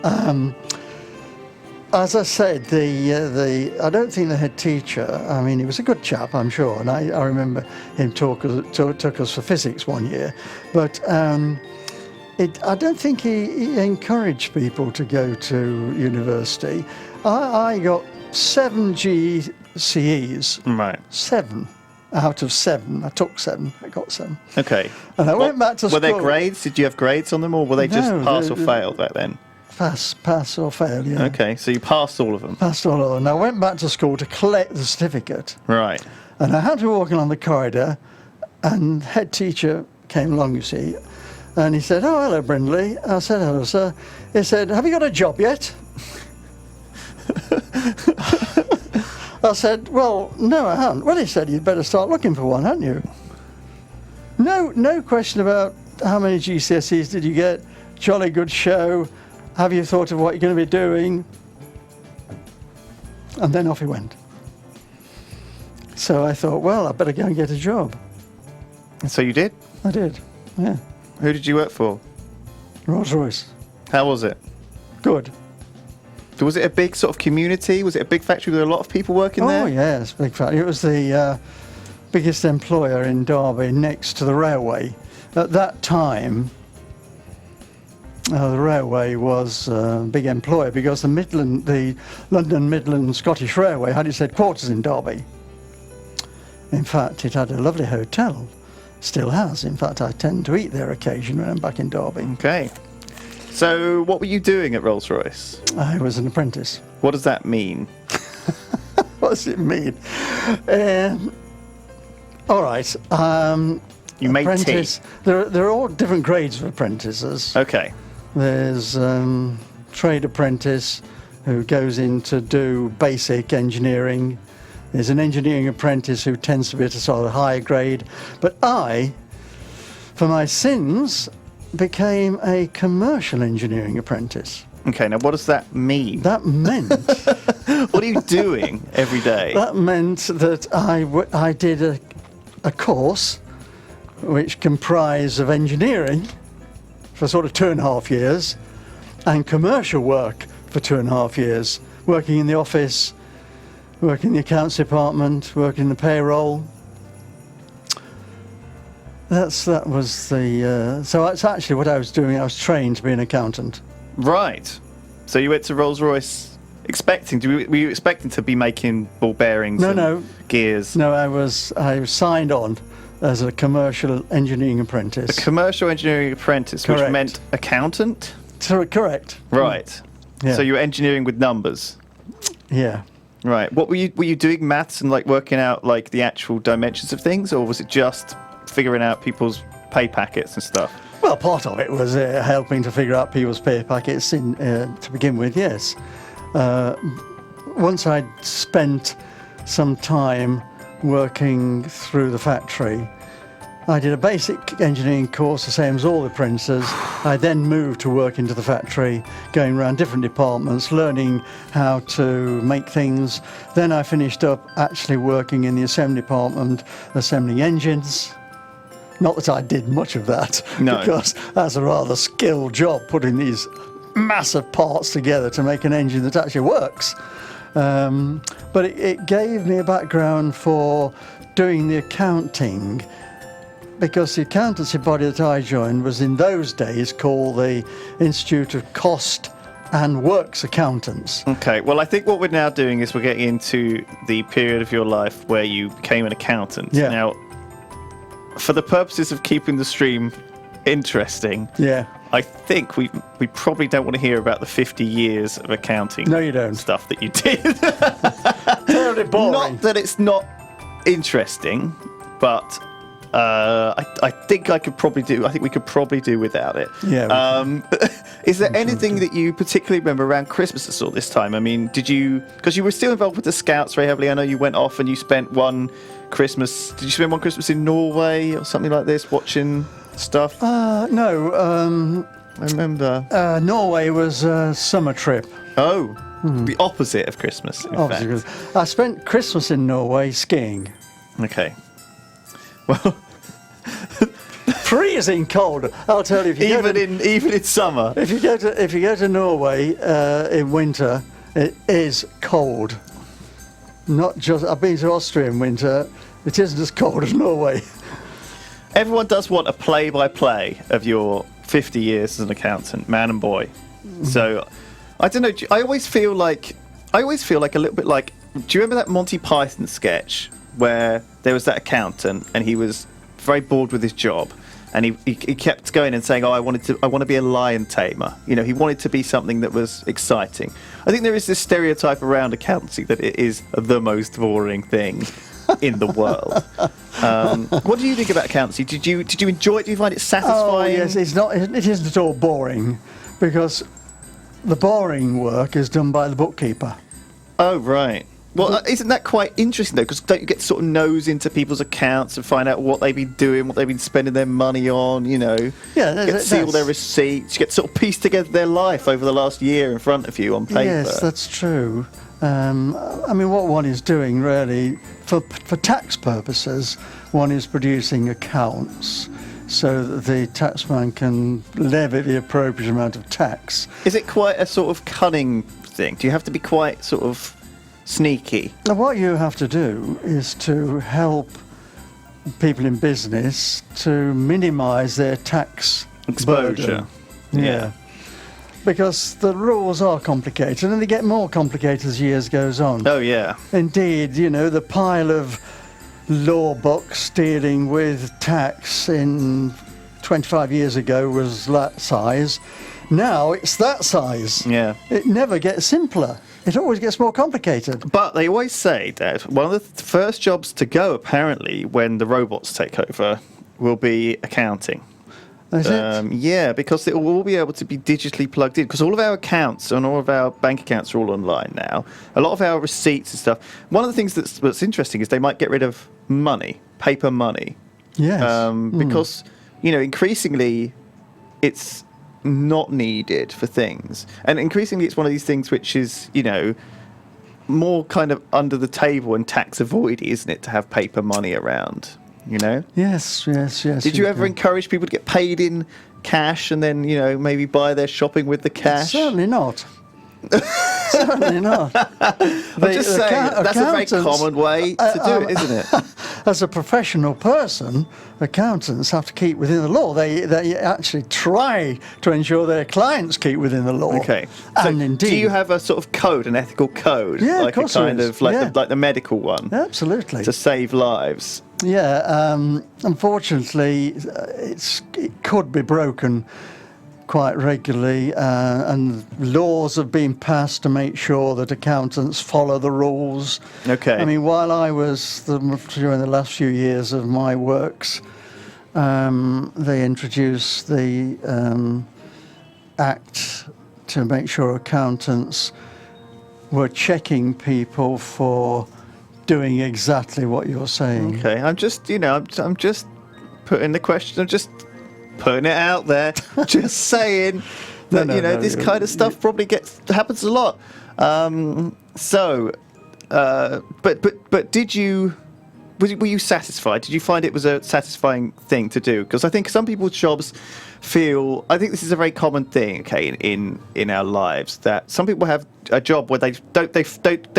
Speaker 4: As I said, I don't think the head teacher, I mean, he was a good chap, I'm sure, and I remember him took us for physics one year, but I don't think he encouraged people to go to university. I got 7 GCEs.
Speaker 1: Right.
Speaker 4: 7 out of 7. I took 7. I got 7.
Speaker 1: Okay.
Speaker 4: And I went back to school.
Speaker 1: Were there grades? Did you have grades on them, or were they just
Speaker 4: No,
Speaker 1: pass or fail back then?
Speaker 4: Pass or fail, yeah.
Speaker 1: Okay, so you passed all of them.
Speaker 4: Passed all of them. And I went back to school to collect the certificate.
Speaker 1: Right.
Speaker 4: And I had to walk along the corridor, and head teacher came along, you see, and he said, "Oh, hello, Brindley." I said, "Hello, sir." He said, "Have you got a job yet?" I said, "Well, no, I haven't." "Well," he said, "you'd better start looking for one, hadn't you?" No question about how many GCSEs did you get. Jolly good show. Have you thought of what you're going to be doing? And then off he went. So I thought, well, I better go and get a job.
Speaker 1: And so you did?
Speaker 4: I did, yeah.
Speaker 1: Who did you work for?
Speaker 4: Rolls-Royce.
Speaker 1: How was it?
Speaker 4: Good.
Speaker 1: Was it a big sort of community? Was it a big factory with a lot of people working there?
Speaker 4: Oh, yes, big factory. It was the biggest employer in Derby next to the railway. At that time, the railway was a big employer because the London Midland Scottish Railway had its headquarters in Derby. In fact, it had a lovely hotel. Still has. In fact, I tend to eat there occasionally when I'm back in Derby.
Speaker 1: Okay. So what were you doing at Rolls-Royce?
Speaker 4: I was an apprentice.
Speaker 1: What does that mean?
Speaker 4: What does it mean? All right.
Speaker 1: You made tea.
Speaker 4: There are all different grades of apprentices.
Speaker 1: Okay.
Speaker 4: There's trade apprentice who goes in to do basic engineering. There's an engineering apprentice who tends to be at a sort of higher grade. But I, for my sins, became a commercial engineering apprentice.
Speaker 1: Okay, now what does that mean?
Speaker 4: That meant...
Speaker 1: What are you doing every day?
Speaker 4: That meant that I did a course which comprised of engineering for sort of 2.5 years and commercial work for 2.5 years, working in the office, working in the accounts department, working in the payroll. That was the... so that's actually what I was doing. I was trained to be an accountant.
Speaker 1: Right. So you went to Rolls-Royce expecting... Were you expecting to be making ball bearings and gears?
Speaker 4: No, I was signed on as a commercial engineering apprentice.
Speaker 1: A commercial engineering apprentice,
Speaker 4: Correct.
Speaker 1: Which meant accountant?
Speaker 4: Correct.
Speaker 1: Right.
Speaker 4: Yeah.
Speaker 1: So you were engineering with numbers?
Speaker 4: Yeah.
Speaker 1: Right. What were you doing maths and like working out like the actual dimensions of things, or was it just figuring out people's pay packets and stuff?
Speaker 4: Well, part of it was helping to figure out people's pay packets to begin with, yes. Once I'd spent some time working through the factory, I did a basic engineering course, the same as all the apprentices. I then moved to work into the factory, going around different departments, learning how to make things. Then I finished up actually working in the assembly department, assembling engines. Not that I did much of that,
Speaker 1: no.
Speaker 4: Because that's a rather skilled job, putting these massive parts together to make an engine that actually works. But it gave me a background for doing the accounting, because the accountancy body that I joined was in those days called the Institute of Cost and Works Accountants.
Speaker 1: Okay, well I think what we're now doing is we're getting into the period of your life where you became an accountant.
Speaker 4: Yeah.
Speaker 1: Now, for the purposes of keeping the stream interesting,
Speaker 4: Yeah.
Speaker 1: I think we probably don't want to hear about the 50 years of accounting
Speaker 4: No, you don't.
Speaker 1: stuff that you did.
Speaker 4: Terribly boring.
Speaker 1: Not that it's not interesting, but I think I could probably do. I think we could probably do without it.
Speaker 4: Yeah.
Speaker 1: Is there anything that you particularly remember around Christmas at all this time? I mean, did you? Because you were still involved with the Scouts very heavily. I know you went off and you spent one Christmas. Did you spend one Christmas in Norway or something like this, watching stuff?
Speaker 4: No.
Speaker 1: I remember.
Speaker 4: Norway was a summer trip.
Speaker 1: Oh, the opposite of Christmas. In
Speaker 4: Obviously,
Speaker 1: fact.
Speaker 4: I spent Christmas in Norway skiing.
Speaker 1: Okay. Well,
Speaker 4: Freezing cold. I'll tell you. If you
Speaker 1: even in summer.
Speaker 4: If you go to Norway in winter, it is cold. Not just. I've been to Austria in winter. It isn't as cold as Norway.
Speaker 1: Everyone does want a play-by-play of your 50 years as an accountant, man and boy. So, I don't know. I always feel like a little bit like. Do you remember that Monty Python sketch where there was that accountant and he was very bored with his job, and he kept going and saying, "Oh, I want to be a lion tamer." You know, he wanted to be something that was exciting. I think there is this stereotype around accountancy that it is the most boring thing in the world. What do you think about accountancy? Did you enjoy it? Do you find it satisfying?
Speaker 4: Oh yes, it's not. It isn't at all boring, because the boring work is done by the bookkeeper.
Speaker 1: Oh right. Well, isn't that quite interesting though? Because don't you get to sort of nose into people's accounts and find out what they've been doing, what they've been spending their money on? You know,
Speaker 4: yeah,
Speaker 1: get to see all their receipts. You get to sort of piece together their life over the last year in front of you on paper.
Speaker 4: Yes, that's true. I mean, what one is doing really for tax purposes, one is producing accounts so that the taxman can levy the appropriate amount of tax.
Speaker 1: Is it quite a sort of cunning thing? Do you have to be quite sort of sneaky?
Speaker 4: Now, what you have to do is to help people in business to minimise their tax
Speaker 1: Exposure.
Speaker 4: burden. Yeah. Because the rules are complicated, and they get more complicated as years goes on.
Speaker 1: Oh yeah.
Speaker 4: Indeed, you know, the pile of law books dealing with tax in 25 years ago was that size. Now it's that size.
Speaker 1: Yeah.
Speaker 4: It never gets simpler. It always gets more complicated.
Speaker 1: But they always say that one of the first jobs to go, apparently, when the robots take over, will be accounting.
Speaker 4: Is it?
Speaker 1: Yeah, because it will all be able to be digitally plugged in. Because all of our accounts and all of our bank accounts are all online now. A lot of our receipts and stuff. One of the things that's interesting is they might get rid of money, paper money.
Speaker 4: Yes.
Speaker 1: Because, you know, increasingly it's not needed for things. And increasingly it's one of these things which is, you know, more kind of under the table and tax avoidy, isn't it, to have paper money around? You know?
Speaker 4: Yes.
Speaker 1: Did you ever encourage people to get paid in cash and then, you know, maybe buy their shopping with the cash?
Speaker 4: Certainly not. Certainly not.
Speaker 1: I'm just saying, that's a very common way to do it, isn't it?
Speaker 4: As a professional person, accountants have to keep within the law. They actually try to ensure their clients keep within the law.
Speaker 1: Okay. So
Speaker 4: And indeed,
Speaker 1: do you have a sort of code, an ethical code?
Speaker 4: Yeah,
Speaker 1: like
Speaker 4: of course
Speaker 1: a kind
Speaker 4: there is.
Speaker 1: of like
Speaker 4: Yeah.
Speaker 1: the medical one
Speaker 4: Absolutely.
Speaker 1: to save lives.
Speaker 4: Yeah. Unfortunately, it could be broken quite regularly, and laws have been passed to make sure that accountants follow the rules.
Speaker 1: Okay.
Speaker 4: I mean, while I was during the last few years of my works, they introduced the Act to make sure accountants were checking people for doing exactly what you're saying.
Speaker 1: Okay. I'm just, you know, I'm just putting the question. I'm just putting it out there. Just saying that this kind of stuff probably happens a lot. But did you? Were you satisfied? Did you find it was a satisfying thing to do? Because I think some people's jobs feel. I think this is a very common thing, okay, in our lives, that some people have a job where they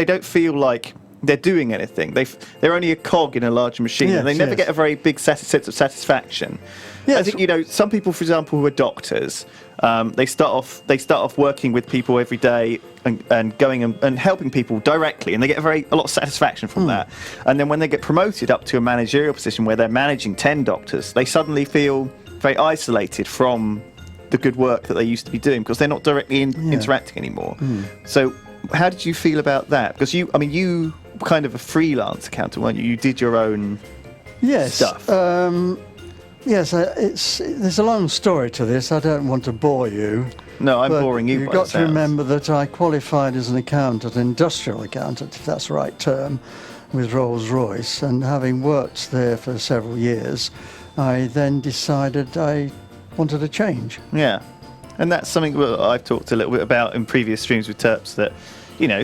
Speaker 1: don't feel like they're doing anything. They're only a cog in a larger machine, and they never get a very big sense of satisfaction. Yes. I think, you know, some people, for example, who are doctors, they start off working with people every day and going and helping people directly, and they get a lot of satisfaction from that. And then when they get promoted up to a managerial position where they're managing 10 doctors, they suddenly feel very isolated from the good work that they used to be doing because they're not directly interacting anymore. So how did you feel about that? Because you were kind of a freelance accountant, weren't you? You did your own stuff.
Speaker 4: Yes, there's a long story to this. I don't want to bore you.
Speaker 1: No, I'm boring you.
Speaker 4: You've got to remember that I qualified as an accountant, industrial accountant, if that's the right term, with Rolls-Royce. And having worked there for several years, I then decided I wanted a change.
Speaker 1: Yeah, and that's something that I've talked a little bit about in previous streams with Terps, that, you know,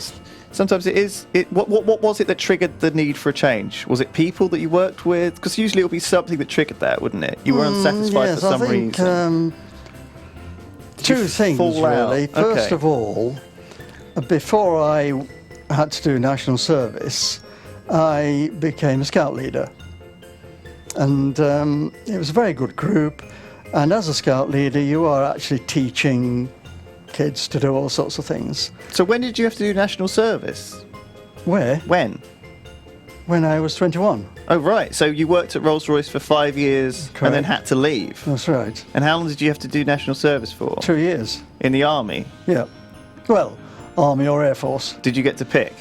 Speaker 1: sometimes it is. What was it that triggered the need for a change? Was it people that you worked with? Because usually it would be something that triggered that, wouldn't it? You were unsatisfied for some reason.
Speaker 4: Two things, really. First of all, before I had to do national service, I became a scout leader. And it was a very good group. And as a scout leader, you are actually teaching kids to do all sorts of things.
Speaker 1: So when did you have to do national service?
Speaker 4: Where?
Speaker 1: When?
Speaker 4: When I was 21.
Speaker 1: Oh, right. So you worked at Rolls-Royce for 5 years and then had to leave.
Speaker 4: That's right.
Speaker 1: And how long did you have to do national service for?
Speaker 4: 2 years.
Speaker 1: In the army?
Speaker 4: Yeah. Well, Army or Air Force.
Speaker 1: Did you get to pick?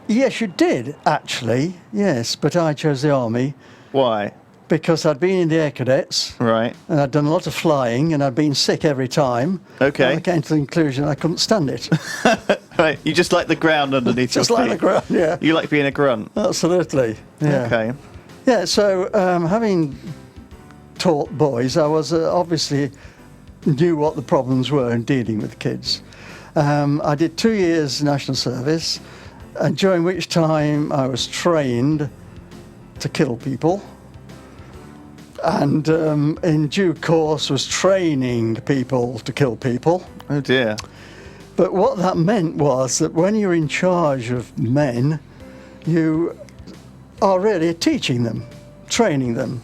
Speaker 4: Yes, you did, actually. Yes, but I chose the Army.
Speaker 1: Why?
Speaker 4: Because I'd been in the Air Cadets.
Speaker 1: Right.
Speaker 4: And I'd done a lot of flying, and I'd been sick every time.
Speaker 1: Okay.
Speaker 4: And I came to the conclusion I couldn't stand it.
Speaker 1: Right. You just like the ground underneath your feet.
Speaker 4: Just like the ground, yeah.
Speaker 1: You like being a grunt.
Speaker 4: Absolutely. Yeah.
Speaker 1: Okay.
Speaker 4: Yeah, so having taught boys, I was obviously knew what the problems were in dealing with kids. I did 2 years national service, and during which time I was trained to kill people, and in due course was training people to kill people.
Speaker 1: Oh dear.
Speaker 4: But what that meant was that when you're in charge of men, you are really teaching them, training them.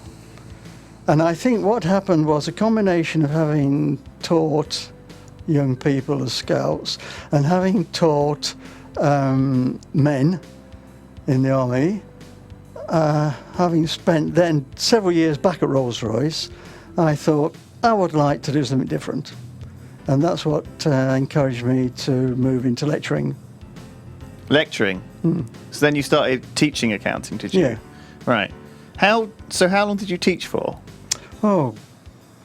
Speaker 4: And I think what happened was a combination of having taught young people as scouts and having taught men in the army, having spent then several years back at Rolls-Royce, I thought I would like to do something different. And that's what encouraged me to move into lecturing.
Speaker 1: Lecturing? So then you started teaching accounting, did you?
Speaker 4: Yeah.
Speaker 1: Right. How long did you teach for?
Speaker 4: Oh,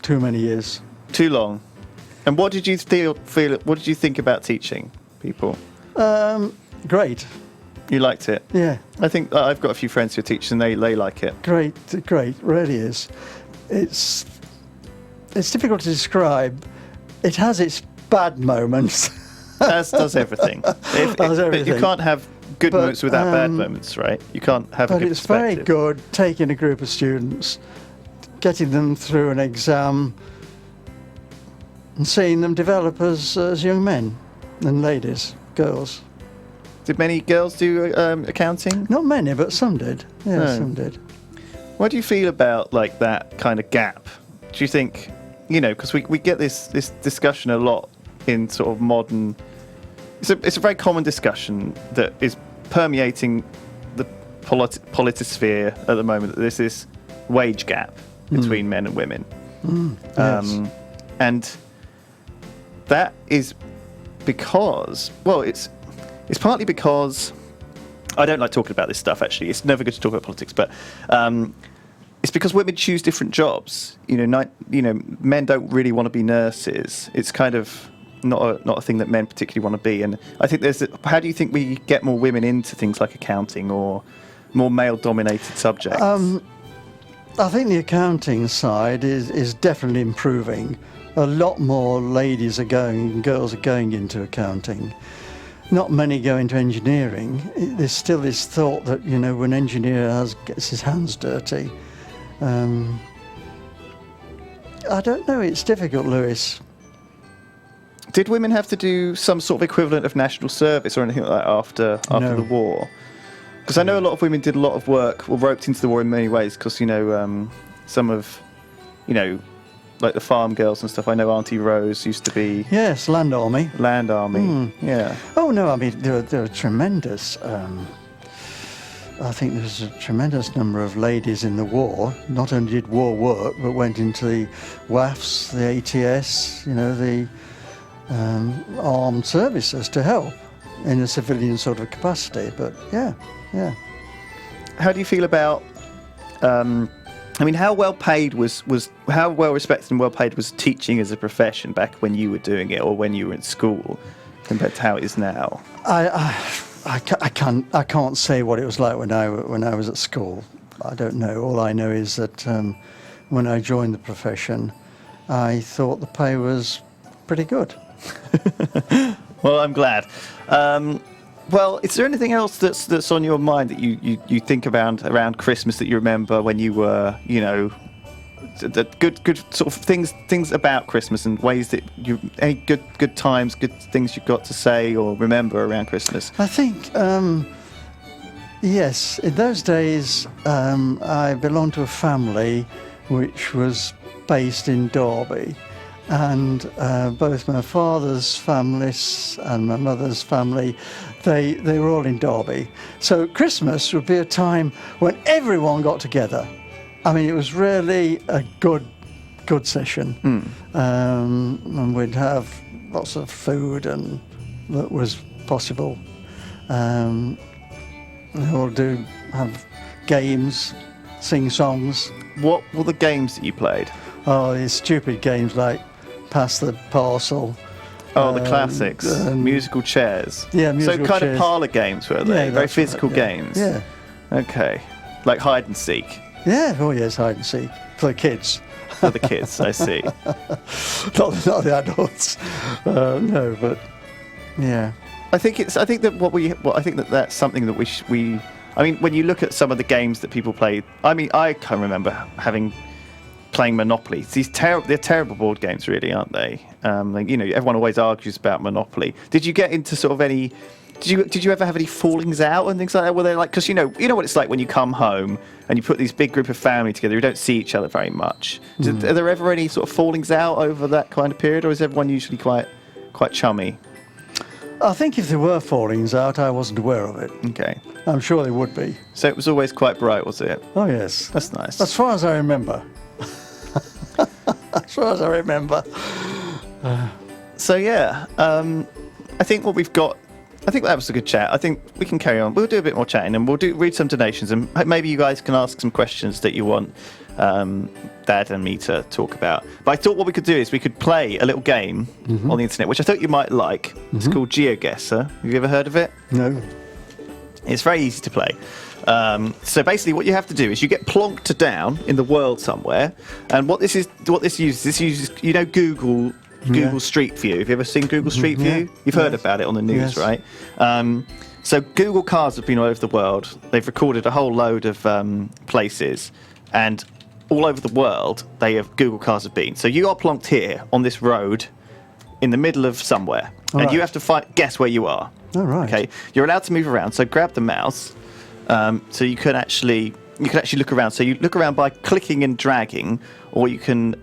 Speaker 4: too many years.
Speaker 1: Too long. And what did you feel? What did you think about teaching people?
Speaker 4: Great.
Speaker 1: You liked it?
Speaker 4: Yeah.
Speaker 1: I think I've got a few friends who are teachers and they like it.
Speaker 4: Great, really is. It's difficult to describe. It has its bad moments.
Speaker 1: As does everything. But you can't have good moments without bad moments, right? You can't have a good
Speaker 4: But it's very
Speaker 1: perspective.
Speaker 4: good taking a group of students, getting them through an exam, and seeing them develop as young men and ladies, girls.
Speaker 1: Did many girls do accounting?
Speaker 4: Not many, but some did. Yeah,
Speaker 1: No.
Speaker 4: some did.
Speaker 1: What do you feel about like that kind of gap? Do you think, because we get this discussion a lot in sort of modern. It's a very common discussion that is permeating the politisphere at the moment. That there's this wage gap between men and women,
Speaker 4: Yes.
Speaker 1: and that is because, well, it's partly because I don't like talking about this stuff. Actually, it's never good to talk about politics, but it's because women choose different jobs. Men don't really want to be nurses. It's kind of not a thing that men particularly want to be. And I think how do you think we get more women into things like accounting or more male-dominated subjects?
Speaker 4: I think the accounting side is definitely improving. A lot more ladies girls are going into accounting. Not many go into engineering. There's still this thought that, when an engineer gets his hands dirty. I don't know, it's difficult, Lewis.
Speaker 1: Did women have to do some sort of equivalent of national service or anything like that after
Speaker 4: No.
Speaker 1: the war? Because I know a lot of women did a lot of work, were roped into the war in many ways, because, some of, like the farm girls and stuff. I know Auntie Rose used to be...
Speaker 4: Yes, Land Army.
Speaker 1: Land Army, yeah.
Speaker 4: Oh, no, I mean, there are tremendous... I think there's a tremendous number of ladies in the war. Not only did war work, but went into the WAFs, the ATS, the armed services to help in a civilian sort of capacity. But yeah.
Speaker 1: How do you feel about... how well paid how well respected and well paid was teaching as a profession back when you were doing it or when you were in school compared to how it is now?
Speaker 4: I can't say what it was like when I was at school. I don't know. All I know is that when I joined the profession, I thought the pay was pretty good.
Speaker 1: Well, I'm glad. Well, is there anything else that's on your mind that you think about around Christmas that you remember when you were, the good sort of things about Christmas and ways that any good times, good things you've got to say or remember around Christmas?
Speaker 4: I think, yes, in those days I belonged to a family which was based in Derby, and both my father's families and my mother's family, they were all in Derby. So Christmas would be a time when everyone got together. I mean, it was really a good session. And we'd have lots of food and that was possible. We'll have games, sing songs.
Speaker 1: What were the games that you played?
Speaker 4: Oh, these stupid games like Pass the Parcel.
Speaker 1: Oh, the classics. Musical chairs.
Speaker 4: Yeah, musical
Speaker 1: So kind
Speaker 4: chairs.
Speaker 1: of parlour games, were they?
Speaker 4: Yeah,
Speaker 1: Very
Speaker 4: that's
Speaker 1: physical
Speaker 4: right, yeah.
Speaker 1: games.
Speaker 4: Yeah.
Speaker 1: Okay. Like hide and seek
Speaker 4: Yeah, oh yes, hide and seek. For the kids.
Speaker 1: for the kids, I see.
Speaker 4: not the adults. No, but yeah.
Speaker 1: I think that's something that we I mean, when you look at some of the games that people play, I mean, I can remember playing Monopoly. They're terrible board games, really, aren't they? Everyone always argues about Monopoly. Did you get into sort of any? Did you ever have any fallings out and things like that? Were they like, because you know what it's like when you come home and you put these big group of family together who don't see each other very much. Are there ever any sort of fallings out over that kind of period, or is everyone usually quite chummy?
Speaker 4: I think if there were fallings out, I wasn't aware of it.
Speaker 1: Okay.
Speaker 4: I'm sure there would be.
Speaker 1: So it was always quite bright, was it?
Speaker 4: Oh yes.
Speaker 1: That's nice.
Speaker 4: As far as I remember. As far as I remember.
Speaker 1: So yeah, I think what we've got. I think that was a good chat. I think we can carry on. We'll do a bit more chatting, and we'll read some donations, and maybe you guys can ask some questions that you want Dad and me to talk about. But I thought what we could do is we could play a little game on the internet, which I thought you might like. It's called GeoGuessr. Have you ever heard of it?
Speaker 4: No.
Speaker 1: It's very easy to play. So basically, what you have to do is you get plonked down in the world somewhere, and what this uses Google Street View. Have you ever seen Google Street View? You've heard about it on the news, right? So Google cars have been all over the world. They've recorded a whole load of places, and all over the world, Google cars have been. So you are plonked here on this road in the middle of somewhere, and you have to guess where you are.
Speaker 4: Oh, right.
Speaker 1: Okay. You're allowed to move around. So grab the mouse. So you can actually look around. So you look around by clicking and dragging, or you can.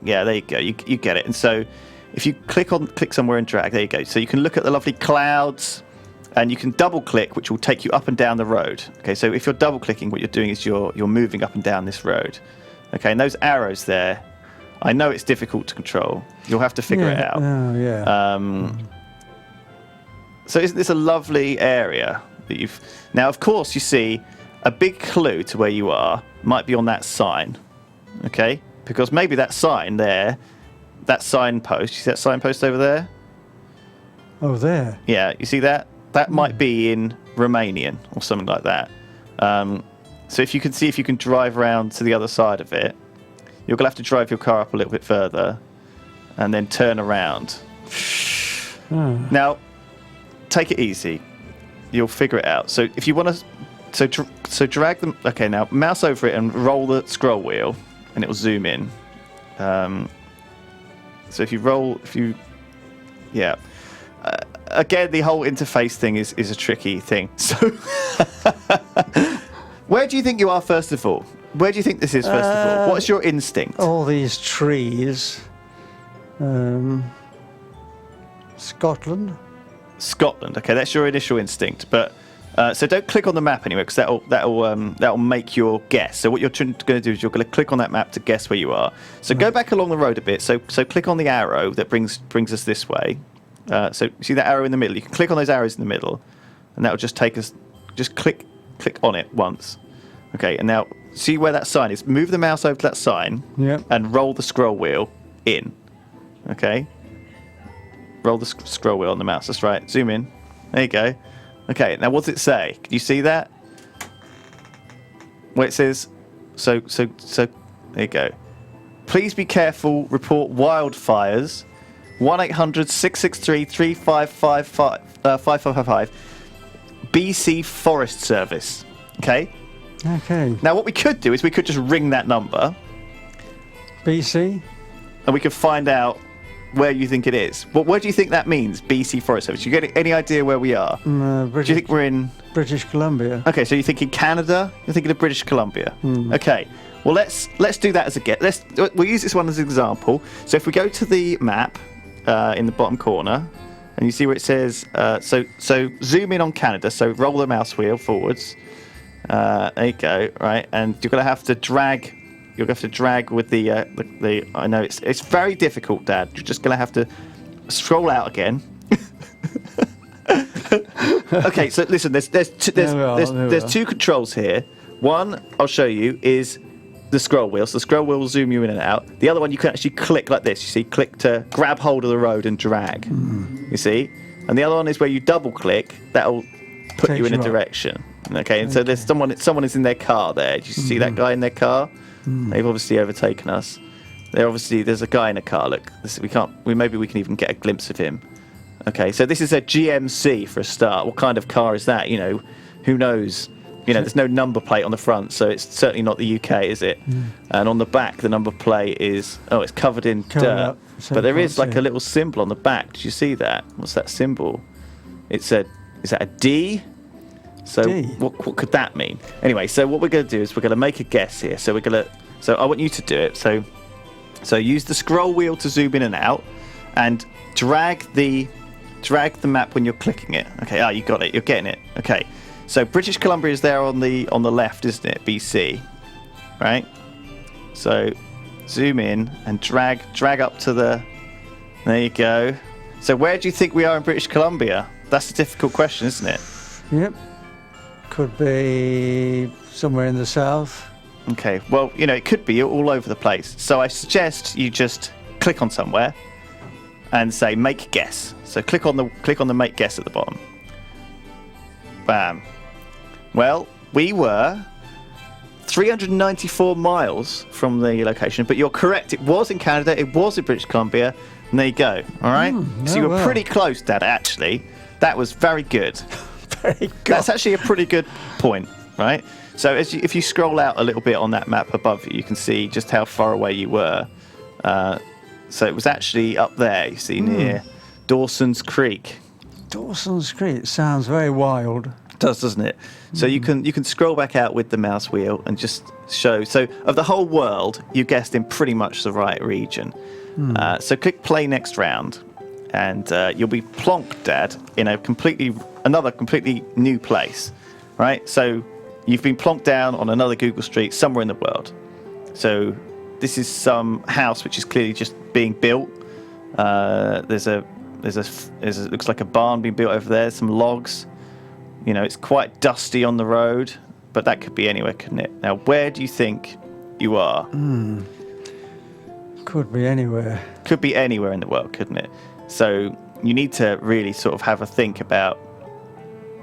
Speaker 1: Yeah, there you go. You get it. And so if you click somewhere and drag, there you go. So you can look at the lovely clouds, and you can double click, which will take you up and down the road. Okay, so if you're double clicking, what you're doing is you're moving up and down this road. Okay, and those arrows there, I know it's difficult to control. You'll have to figure it out.
Speaker 4: Oh, yeah.
Speaker 1: So isn't this a lovely area that you've... Now, of course, you see a big clue to where you are might be on that sign. Okay? Because maybe that sign there, that signpost, you see that signpost over there?
Speaker 4: Oh, there.
Speaker 1: Yeah, you see that? That might be in Romanian or something like that. So if you can drive around to the other side of it, you're going to have to drive your car up a little bit further and then turn around. Now, take it easy. You'll figure it out. So if you want to... So drag them... Okay, now mouse over it and roll the scroll wheel, and it will zoom in. So if you... Yeah. Again, the whole interface thing is a tricky thing. So... Where do you think you are, first of all? Where do you think this is, first of all? What's your instinct?
Speaker 4: All these trees. Scotland.
Speaker 1: Scotland. Okay, that's your initial instinct. But so don't click on the map anyway, because that'll make your guess. So what you're going to do is you're going to click on that map to guess where you are. So go back along the road a bit. So click on the arrow that brings us this way. So you see that arrow in the middle? You can click on those arrows in the middle, and that will just take us. Just click on it once. Okay, and now see where that sign is. Move the mouse over to that sign.
Speaker 4: Yep.
Speaker 1: And roll the scroll wheel in. Okay. Roll the scroll wheel on the mouse. That's right. Zoom in. There you go. Okay. Now, what does it say? Can you see that? Where it says, so. There you go. Please be careful. Report wildfires. 1-800-663-3555. BC Forest Service. Okay.
Speaker 4: Okay.
Speaker 1: Now, what we could do is we could just ring that number.
Speaker 4: BC.
Speaker 1: And we could find out where you think it is. But where do you think that means, BC Forest Service? Do you get any idea where we are? Do you think we're in...
Speaker 4: British Columbia.
Speaker 1: Okay, so you're thinking Canada? You're thinking of British Columbia. Okay. Well, let's do that as a guess. We'll use this one as an example. So if we go to the map in the bottom corner, and you see where it says, so zoom in on Canada. So roll the mouse wheel forwards. There you go. Right, and you're gonna have to drag. You're gonna have to drag with the. I know it's very difficult, Dad. You're just gonna have to scroll out again. Okay, so listen. There's two controls here. One I'll show you is the scroll wheel. So the scroll wheel will zoom you in and out. The other one you can actually click like this. You see, click to grab hold of the road and drag. You see, and the other one is where you double click. That'll put you in a direction. Okay, and so there's someone is in their car there. Do you see that guy in their car? They've obviously overtaken us. There's a guy in a car. Look, maybe we can even get a glimpse of him. Okay, so this is a GMC for a start. What kind of car is that? Who knows? There's no number plate on the front, so it's certainly not the UK, is it? And on the back, the number plate is it's covered in dirt. But there is like a little symbol on the back. Did you see that? What's that symbol? Is that a D? So what could that mean? Anyway, so what we're going to do is we're going to make a guess here. So I want you to do it. So use the scroll wheel to zoom in and out, and drag the map when you're clicking it. Okay, you got it. You're getting it. Okay. So British Columbia is there on the left, isn't it? BC, right? So zoom in and drag up to the. There you go. So where do you think we are in British Columbia? That's a difficult question, isn't it?
Speaker 4: Yep. Could be somewhere in the south.
Speaker 1: Okay. Well, it could be all over the place. So I suggest you just click on somewhere and say make guess. So click on the make guess at the bottom. Bam. Well, we were 394 miles from the location, but you're correct. It was in Canada. It was in British Columbia. And there you go. All right. So you were pretty close, Dad. Actually, that was very good.
Speaker 4: Very good.
Speaker 1: That's actually a pretty good point, right? So if you scroll out a little bit on that map above you can see just how far away you were. So it was actually up there. You see near Dawson's Creek.
Speaker 4: Dawson's Creek sounds very wild.
Speaker 1: It does, doesn't it? So you can scroll back out with the mouse wheel and just show. So of the whole world, you guessed in pretty much the right region. So click play next round, and you'll be plonked, Dad, in another completely new place, right? So you've been plonked down on another Google Street somewhere in the world. So this is some house which is clearly just being built. There's it looks like a barn being built over there. Some logs. It's quite dusty on the road, but that could be anywhere, couldn't it? Now, where do you think you are?
Speaker 4: Could be anywhere.
Speaker 1: Could be anywhere in the world, couldn't it? So you need to really sort of have a think about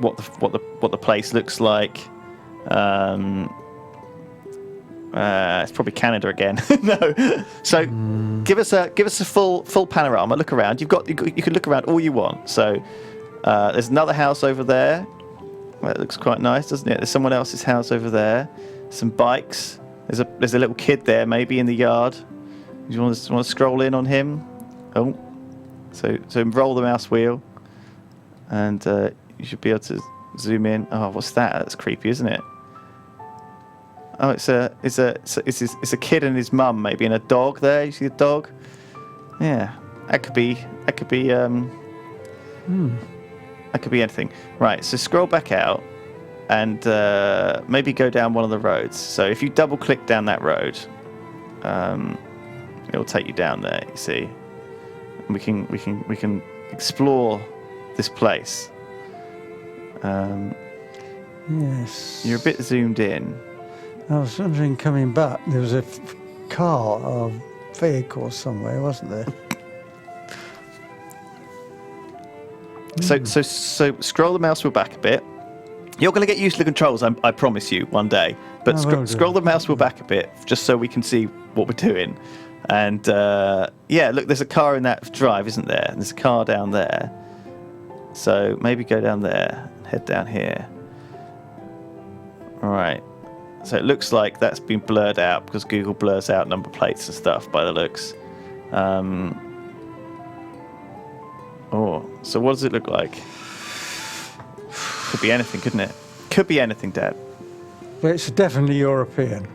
Speaker 1: what the place looks like. It's probably Canada again. No. So give us a full panorama. Look around. You can look around all you want. So there's another house over there. Well, it looks quite nice, doesn't it? There's someone else's house over there. Some bikes. There's a little kid there, maybe in the yard. You want to scroll in on him? Oh, so roll the mouse wheel, and you should be able to zoom in. Oh, what's that? That's creepy, isn't it? Oh, it's a kid and his mum, maybe, and a dog there. You see the dog? Yeah, that could be anything. Right, so scroll back out and maybe go down one of the roads. So if you double click down that road, it'll take you down there, you see. And we can explore this place.
Speaker 4: Yes.
Speaker 1: You're a bit zoomed in.
Speaker 4: I was wondering, coming back, there was a car or vehicle somewhere, wasn't there?
Speaker 1: So scroll the mouse wheel back a bit. You're going to get used to the controls, I promise you, one day. But scroll the mouse wheel back a bit, just so we can see what we're doing. And look, there's a car in that drive, isn't there? And there's a car down there. So maybe go down there, head down here. All right. So it looks like that's been blurred out because Google blurs out number plates and stuff by the looks. So what does it look like? Could be anything, couldn't it? Could be anything, Dad.
Speaker 4: But it's definitely European.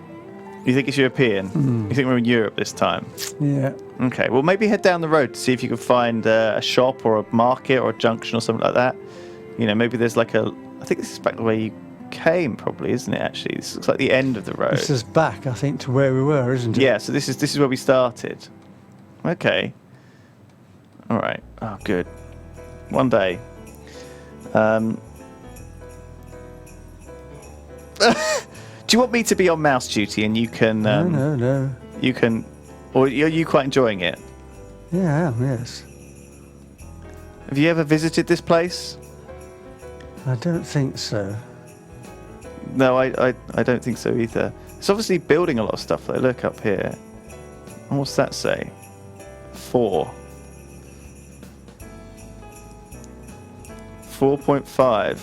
Speaker 1: You think it's European? You think we're in Europe this time?
Speaker 4: Yeah.
Speaker 1: Okay, well, maybe head down the road to see if you can find a shop or a market or a junction or something like that. You know, maybe there's like a... I think this is back the way you came, probably, isn't it, actually? This looks like the end of the road.
Speaker 4: This is back, I think, to where we were, isn't it?
Speaker 1: Yeah, so this is where we started. Okay. All right. Oh, good. One day. Do you want me to be on mouse duty and you can...
Speaker 4: No.
Speaker 1: You can... Or are you quite enjoying it?
Speaker 4: Yeah, I am, yes.
Speaker 1: Have you ever visited this place?
Speaker 4: I don't think so.
Speaker 1: No, I don't think so either. It's obviously building a lot of stuff, though. Look up here. And what's that say? 4. 4.5.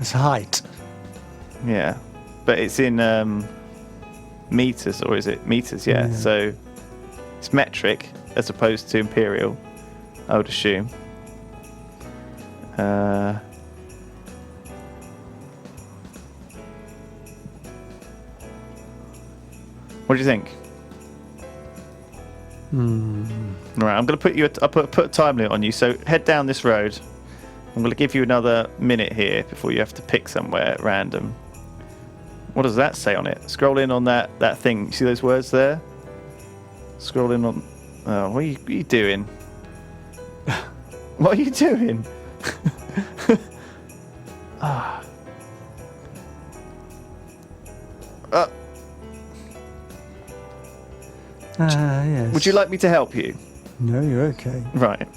Speaker 4: It's height.
Speaker 1: Yeah. But it's in meters, or is it meters? Yeah. So it's metric as opposed to imperial, I would assume. What do you think? Right, I'm going to put a time limit on you. So head down this road. I'm going to give you another minute here before you have to pick somewhere at random. What does that say on it? Scroll in on that thing. You see those words there? Scroll in on... Oh, what are you doing? What are you doing?
Speaker 4: Yes.
Speaker 1: Would you like me to help you?
Speaker 4: No, you're okay.
Speaker 1: Right.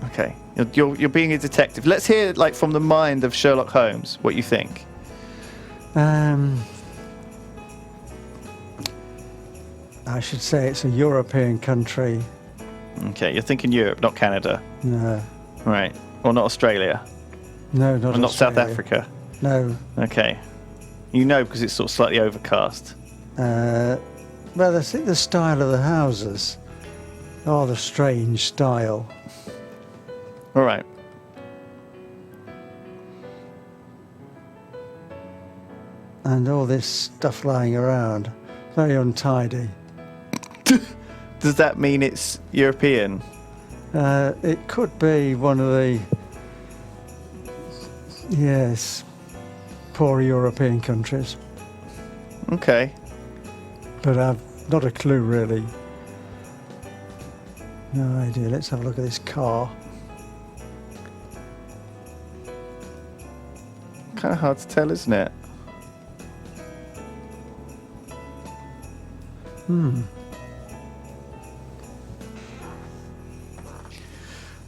Speaker 1: Okay. You're being a detective. Let's hear, like, from the mind of Sherlock Holmes, what you think.
Speaker 4: I should say it's a European country.
Speaker 1: Okay, you're thinking Europe, not Canada.
Speaker 4: No.
Speaker 1: Right. Or not Australia.
Speaker 4: No, not
Speaker 1: Or not South
Speaker 4: Australia.
Speaker 1: Africa.
Speaker 4: No.
Speaker 1: Okay. You know because it's sort of slightly overcast.
Speaker 4: Well, I think the style of the houses. Oh, the strange style.
Speaker 1: All right.
Speaker 4: And all this stuff lying around. Very untidy.
Speaker 1: Does that mean it's European?
Speaker 4: It could be one of the... Yes. Poor European countries.
Speaker 1: Okay.
Speaker 4: But I've not a clue, really. No idea. Let's have a look at this car.
Speaker 1: Kind of hard to tell, isn't it?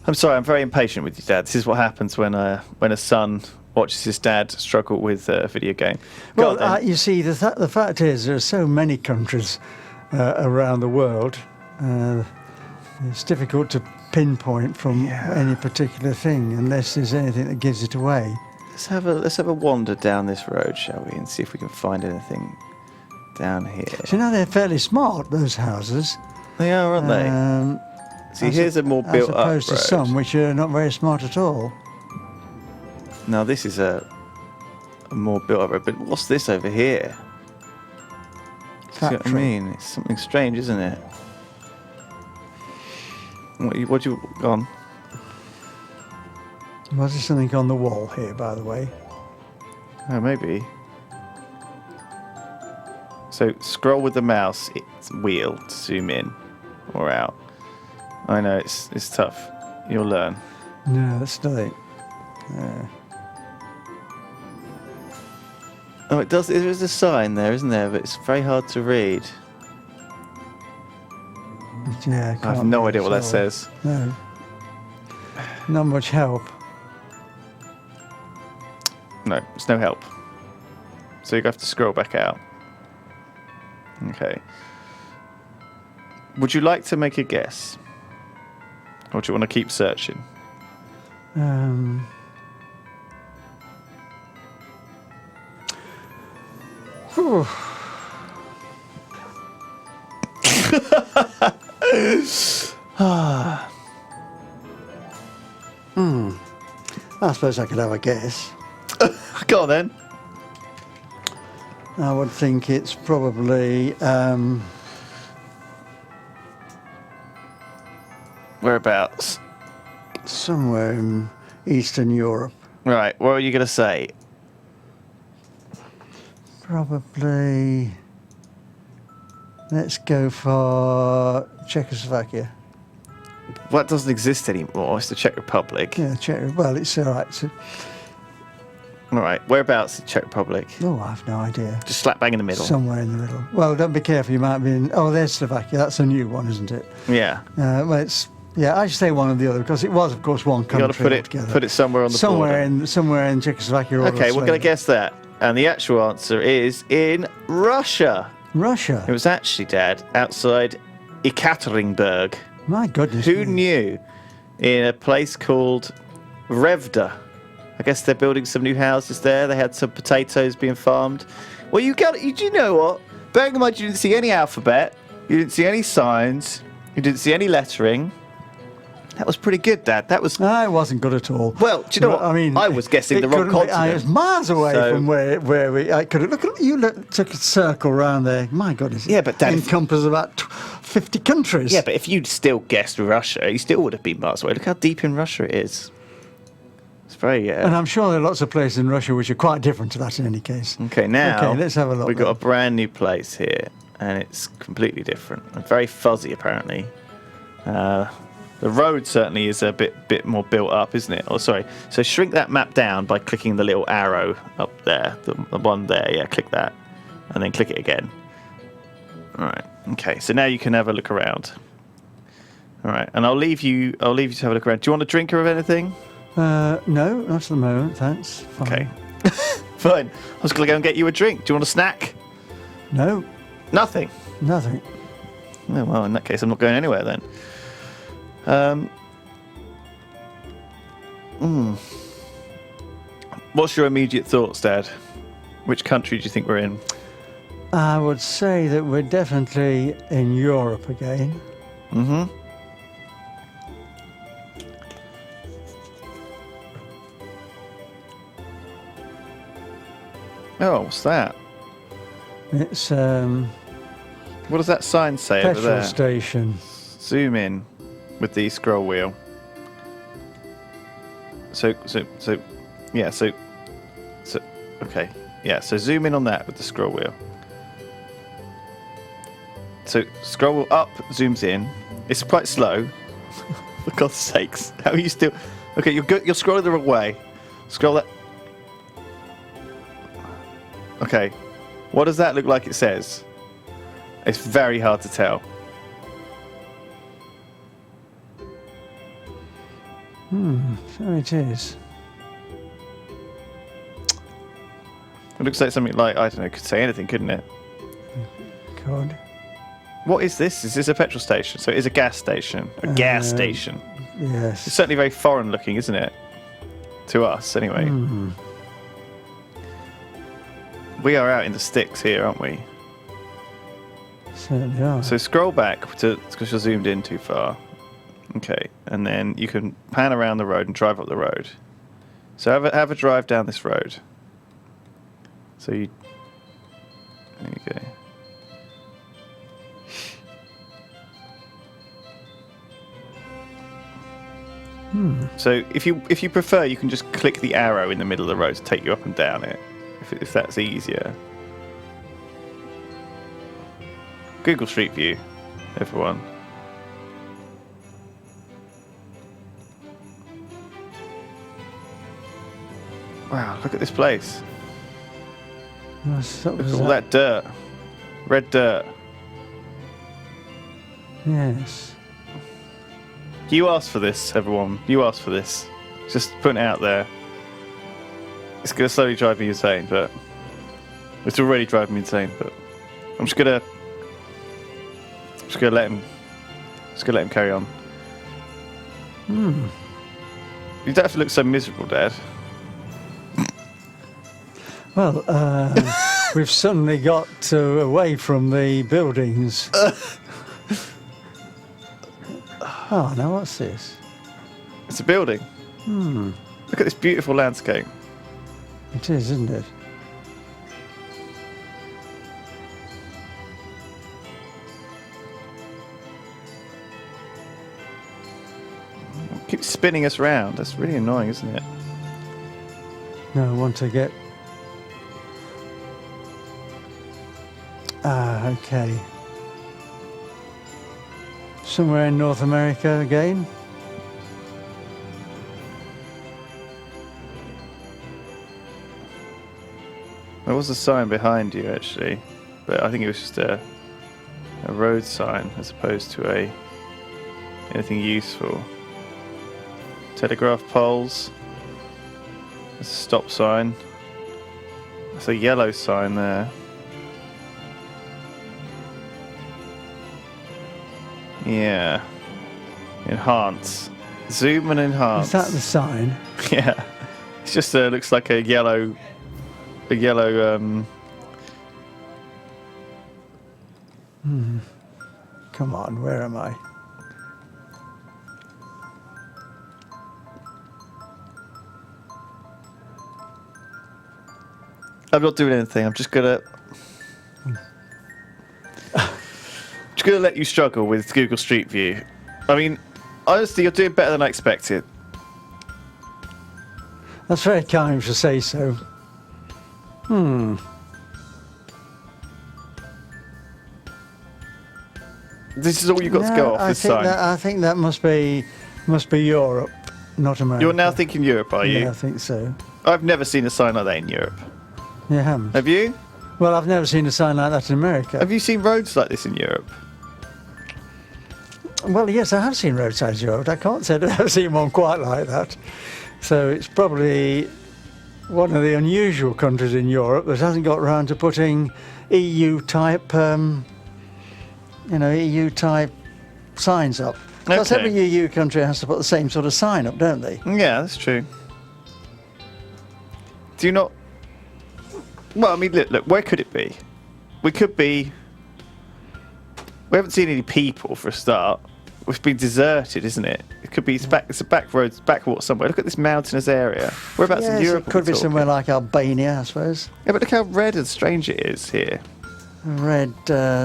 Speaker 1: I'm sorry, I'm very impatient with you, Dad. This is what happens when a son watches his dad struggle with a video game.
Speaker 4: Well, you see, the fact is there are so many countries around the world. It's difficult to pinpoint from any particular thing unless there's anything that gives it away.
Speaker 1: Let's have a wander down this road, shall we, and see if we can find anything down here.
Speaker 4: So now they're fairly smart, those houses.
Speaker 1: They are, aren't they? See, here's a more built-up road.
Speaker 4: As opposed to some which are not very smart at all.
Speaker 1: Now this is a more built-up road, but what's this over here? See what I mean? It's something strange, isn't it? What do you... Go on.
Speaker 4: Was there something on the wall here, by the way?
Speaker 1: Oh, maybe. So scroll with the mouse wheel to zoom in or out. I know it's tough. You'll learn.
Speaker 4: No, that's not it.
Speaker 1: Oh, it does. There is a sign there, isn't there? But it's very hard to read.
Speaker 4: Yeah,
Speaker 1: I have no idea what that says.
Speaker 4: No. Not much help.
Speaker 1: No, it's no help. So you have to scroll back out. Okay. Would you like to make a guess? Or do you want to keep searching?
Speaker 4: I suppose I could have a guess.
Speaker 1: Go on then.
Speaker 4: I would think it's probably
Speaker 1: Whereabouts?
Speaker 4: somewhere in Eastern Europe.
Speaker 1: Right, what are you going to say?
Speaker 4: Probably. Let's go for Czechoslovakia.
Speaker 1: Well, that doesn't exist anymore. It's the Czech Republic.
Speaker 4: Yeah, Czech. Well, it's all right. So,
Speaker 1: All right, whereabouts in the Czech Republic?
Speaker 4: oh, I have no idea.
Speaker 1: Just slap bang in the middle.
Speaker 4: Somewhere in the middle. Well, don't be careful. You might be in. Oh, there's Slovakia. That's a new one, isn't it?
Speaker 1: Yeah.
Speaker 4: Well, it's. Yeah, I should say one or the other because it was, of course, one
Speaker 1: You
Speaker 4: country
Speaker 1: got to put
Speaker 4: altogether.
Speaker 1: it somewhere on the border.
Speaker 4: Somewhere in Czechoslovakia. Or
Speaker 1: Okay, we're going to guess that. And the actual answer is in Russia.
Speaker 4: Russia.
Speaker 1: It was actually, Dad, outside Ekaterinburg.
Speaker 4: My goodness.
Speaker 1: Who knew? In a place called Revda. I guess they're building some new houses there. They had some potatoes being farmed. Well, you know what? Bearing in mind you didn't see any alphabet, you didn't see any signs, you didn't see any lettering. That was pretty good, Dad. That was.
Speaker 4: No, it wasn't good at all.
Speaker 1: Well, do you know what?
Speaker 4: I mean,
Speaker 1: I was guessing
Speaker 4: it
Speaker 1: the wrong
Speaker 4: couldn't be-
Speaker 1: continent.
Speaker 4: I was miles away
Speaker 1: So-
Speaker 4: from where we. I could have. Took a circle around there. My goodness.
Speaker 1: Yeah, but Dad,
Speaker 4: encompasses about 50 countries.
Speaker 1: Yeah, but if you'd still guessed Russia, you still would have been miles away. Look how deep in Russia it is. It's very.
Speaker 4: And I'm sure there are lots of places in Russia which are quite different to that in any case.
Speaker 1: Okay, now
Speaker 4: Okay, let's have a look.
Speaker 1: we've got a
Speaker 4: then.
Speaker 1: brand new place here, and it's completely different. And very fuzzy, apparently. The road certainly is a bit more built up, isn't it? Oh, sorry. So shrink that map down by clicking the little arrow up there, the one there. Yeah, click that, and then click it again. All right. Okay. So now you can have a look around. All right, and I'll leave you to have a look around. Do you want a drink or anything?
Speaker 4: No, not at the moment. Thanks. Fine.
Speaker 1: Okay. Fine. I was going to go and get you a drink. Do you want a snack?
Speaker 4: No,
Speaker 1: Nothing.
Speaker 4: nothing.
Speaker 1: Oh, well, in that case, I'm not going anywhere then. What's your immediate thoughts, Dad? Which country do you think we're in?
Speaker 4: I would say that we're definitely in Europe again.
Speaker 1: Mm-hmm. Oh, what's that?
Speaker 4: It's
Speaker 1: What does that sign say over
Speaker 4: petrol
Speaker 1: there?
Speaker 4: station.
Speaker 1: Zoom in with the scroll wheel. So, okay. Yeah, so zoom in on that with the scroll wheel. So scroll up, zooms in. It's quite slow. For God's sakes. How are you still... Okay, you're scrolling the wrong way. Scroll that... Okay. What does that look like it says? It's very hard to tell.
Speaker 4: So it is.
Speaker 1: It looks like something like, I don't know, could say anything, couldn't it?
Speaker 4: God.
Speaker 1: What is this? Is this a petrol station? So it is a gas station. A gas station. It's
Speaker 4: Yes.
Speaker 1: certainly very foreign looking, isn't it? To us, anyway. We are out in the sticks here, aren't we?
Speaker 4: Certainly are.
Speaker 1: So scroll back because you're zoomed in too far. Okay, and then you can pan around the road and drive up the road. So have a drive down this road. So there you go. So if you prefer, you can just click the arrow in the middle of the road to take you up and down it, if that's easier. Google Street View, everyone. Wow, look at this place.
Speaker 4: What
Speaker 1: Look
Speaker 4: was
Speaker 1: at all that dirt. Red dirt.
Speaker 4: Yes.
Speaker 1: You asked for this, everyone. You asked for this. Just putting it out there. It's going to slowly drive me insane, but... It's already driving me insane, but... I'm just going to let him carry on. You don't have to look so miserable, Dad.
Speaker 4: Well, we've suddenly got away from the buildings. Oh, now what's this?
Speaker 1: It's a building. Look at this beautiful landscape.
Speaker 4: It is, isn't it?
Speaker 1: keeps spinning us round. That's really annoying, isn't it?
Speaker 4: No, I want to get... Okay. Somewhere in North America again.
Speaker 1: There was a sign behind you, actually, but I think it was just a road sign as opposed to anything useful. Telegraph poles. There's a stop sign. There's a yellow sign there. Yeah. Enhance. Zoom and enhance.
Speaker 4: Is that the sign?
Speaker 1: Yeah. It's just looks like a yellow
Speaker 4: Come on, where am I?
Speaker 1: I'm not doing anything. I'm just gonna let you struggle with Google Street View. I mean, honestly, you're doing better than I expected.
Speaker 4: That's very kind of you to say so.
Speaker 1: This is all you've got to go off this sign.
Speaker 4: I think that must be Europe, not America.
Speaker 1: You're now thinking Europe, are you?
Speaker 4: Yeah, I think so.
Speaker 1: I've never seen a sign like that in Europe.
Speaker 4: You haven't?
Speaker 1: Have you?
Speaker 4: Well, I've never seen a sign like that in America.
Speaker 1: Have you seen roads like this in Europe?
Speaker 4: Well, yes, I have seen roadsides in Europe. I can't say that I've seen one quite like that. So it's probably one of the unusual countries in Europe that hasn't got round to putting EU-type, EU-type signs up. Because every EU country has to put the same sort of sign up, don't they?
Speaker 1: Yeah, that's true. Do you not... Well, I mean, look, where could it be? We could be... We haven't seen any people, for a start. It's been deserted, isn't it? It could be... It's a back road, backwater somewhere. Look at this mountainous area. Whereabouts in Europe
Speaker 4: it could be somewhere like Albania, I suppose.
Speaker 1: Yeah, but look how red and strange it is here.
Speaker 4: Red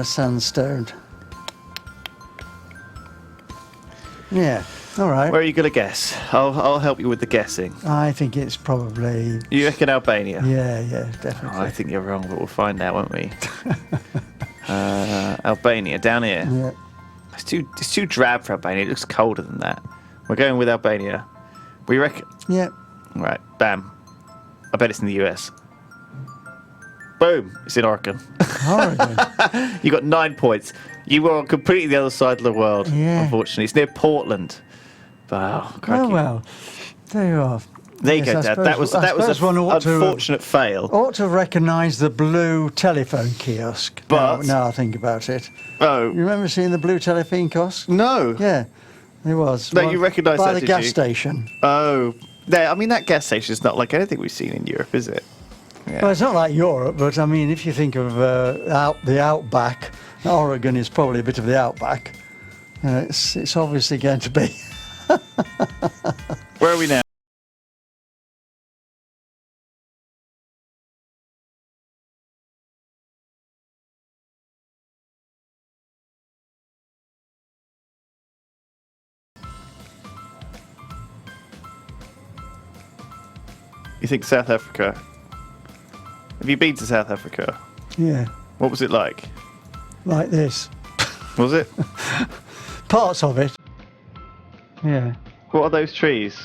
Speaker 4: sandstone. Yeah, all right.
Speaker 1: Where are you going to guess? I'll help you with the guessing.
Speaker 4: I think it's probably...
Speaker 1: You reckon Albania?
Speaker 4: Yeah, definitely.
Speaker 1: Oh, I think you're wrong, but we'll find out, won't we? Albania, down here.
Speaker 4: Yeah.
Speaker 1: It's too drab for Albania. It looks colder than that. We're going with Albania. We reckon...
Speaker 4: Yeah.
Speaker 1: Right, bam. I bet it's in the US. Boom, it's in Oregon.
Speaker 4: Oregon.
Speaker 1: You got 9 points. You were on completely the other side of the world, unfortunately. It's near Portland. Wow, crikey.
Speaker 4: Oh, well, there you are.
Speaker 1: There you go, Dad. That was an unfortunate fail.
Speaker 4: Ought to recognise the blue telephone kiosk.
Speaker 1: But
Speaker 4: now I think about it.
Speaker 1: Oh,
Speaker 4: you remember seeing the blue telephone kiosk?
Speaker 1: No.
Speaker 4: Yeah, it was.
Speaker 1: No, you recognise that,
Speaker 4: by the gas station.
Speaker 1: Oh, there. I mean, that gas station is not like anything we've seen in Europe, is it? Yeah.
Speaker 4: Well, it's not like Europe, but I mean, if you think of the outback, Oregon is probably a bit of the outback. It's obviously going to be.
Speaker 1: Where are we now? You think South Africa? Have you been to South Africa?
Speaker 4: Yeah.
Speaker 1: What was it like?
Speaker 4: Like this.
Speaker 1: Was it?
Speaker 4: Parts of it. Yeah.
Speaker 1: What are those trees?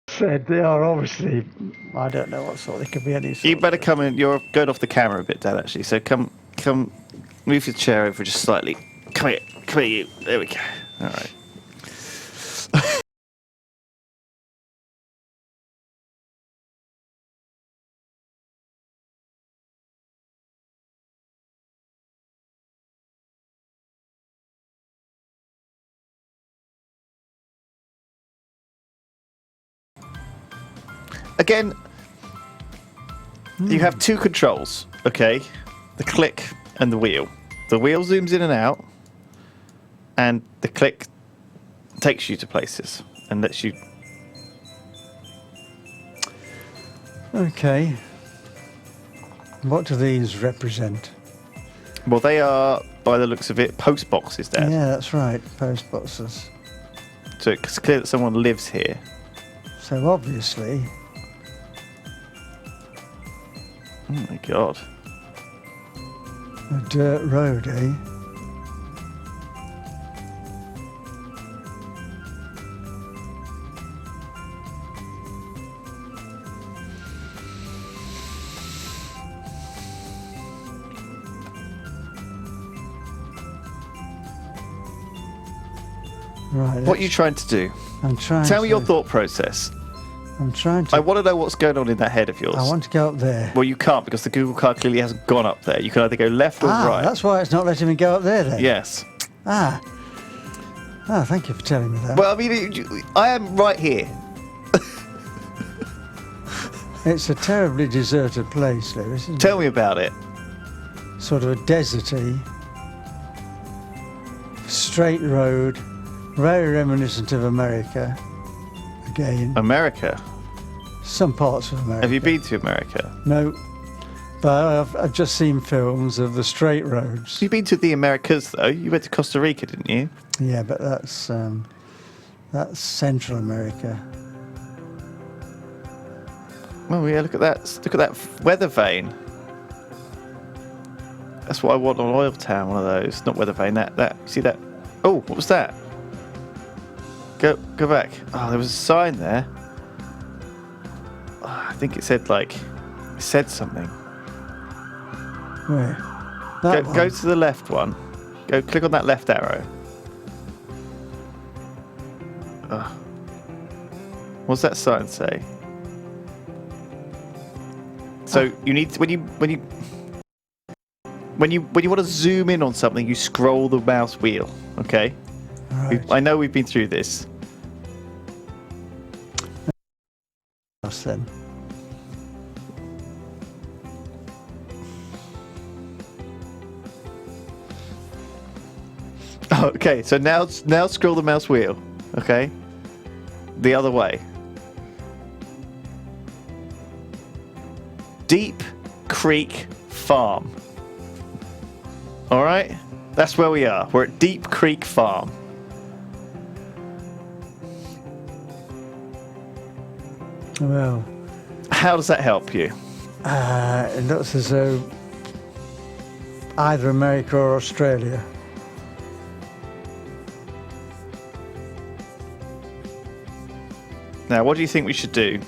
Speaker 4: Said they are obviously, I don't know what sort. They could be any sort.
Speaker 1: You better come in. You're going off the camera a bit, Dad. Actually, so come, move your chair over just slightly. Come here, you. There we go. All right. Again, you have two controls, okay? The click and the wheel. The wheel zooms in and out, and the click takes you to places and lets you.
Speaker 4: Okay. What do these represent?
Speaker 1: Well, they are, by the looks of it, post boxes, Dad.
Speaker 4: Yeah, that's right. Post boxes.
Speaker 1: So it's clear that someone lives here.
Speaker 4: So obviously.
Speaker 1: Oh my God.
Speaker 4: A dirt road, eh? Right.
Speaker 1: What are you trying to do?
Speaker 4: I'm trying.
Speaker 1: Tell me your thought process.
Speaker 4: I'm trying to.
Speaker 1: I want to know what's going on in that head of yours.
Speaker 4: I want to go up there.
Speaker 1: Well, you can't because the Google car clearly hasn't gone up there. You can either go left or right.
Speaker 4: That's why it's not letting me go up there then.
Speaker 1: Yes.
Speaker 4: Ah, thank you for telling me that.
Speaker 1: Well, I mean, I am right here.
Speaker 4: It's a terribly deserted place, Lewis, isn't
Speaker 1: Tell me about it.
Speaker 4: it? Sort of a deserty, straight road, very reminiscent of America. Again,
Speaker 1: America?
Speaker 4: some parts of America.
Speaker 1: Have you been to America?
Speaker 4: No, but I've just seen films of the straight roads.
Speaker 1: You've been to the Americas, though. You went to Costa Rica, didn't you?
Speaker 4: Yeah, but that's Central America.
Speaker 1: Oh, yeah, look at that. Look at that weather vane. That's what I want on Oil Town, one of those. Not weather vane, that. See that? Oh, what was that? Go back. Oh, there was a sign there. Oh, I think it said, something.
Speaker 4: Where?
Speaker 1: Go to the left one. Go click on that left arrow. What's that sign say? So you need to, when you want to zoom in on something, you scroll the mouse wheel. Okay.
Speaker 4: Right.
Speaker 1: I know we've been through this.
Speaker 4: Then.
Speaker 1: Okay, so now scroll the mouse wheel. Okay, the other way. Deep Creek Farm. All right, that's where we are. We're at Deep Creek Farm.
Speaker 4: Well,
Speaker 1: how does that help you?
Speaker 4: It looks as though either America or Australia.
Speaker 1: Now, what do you think we should do?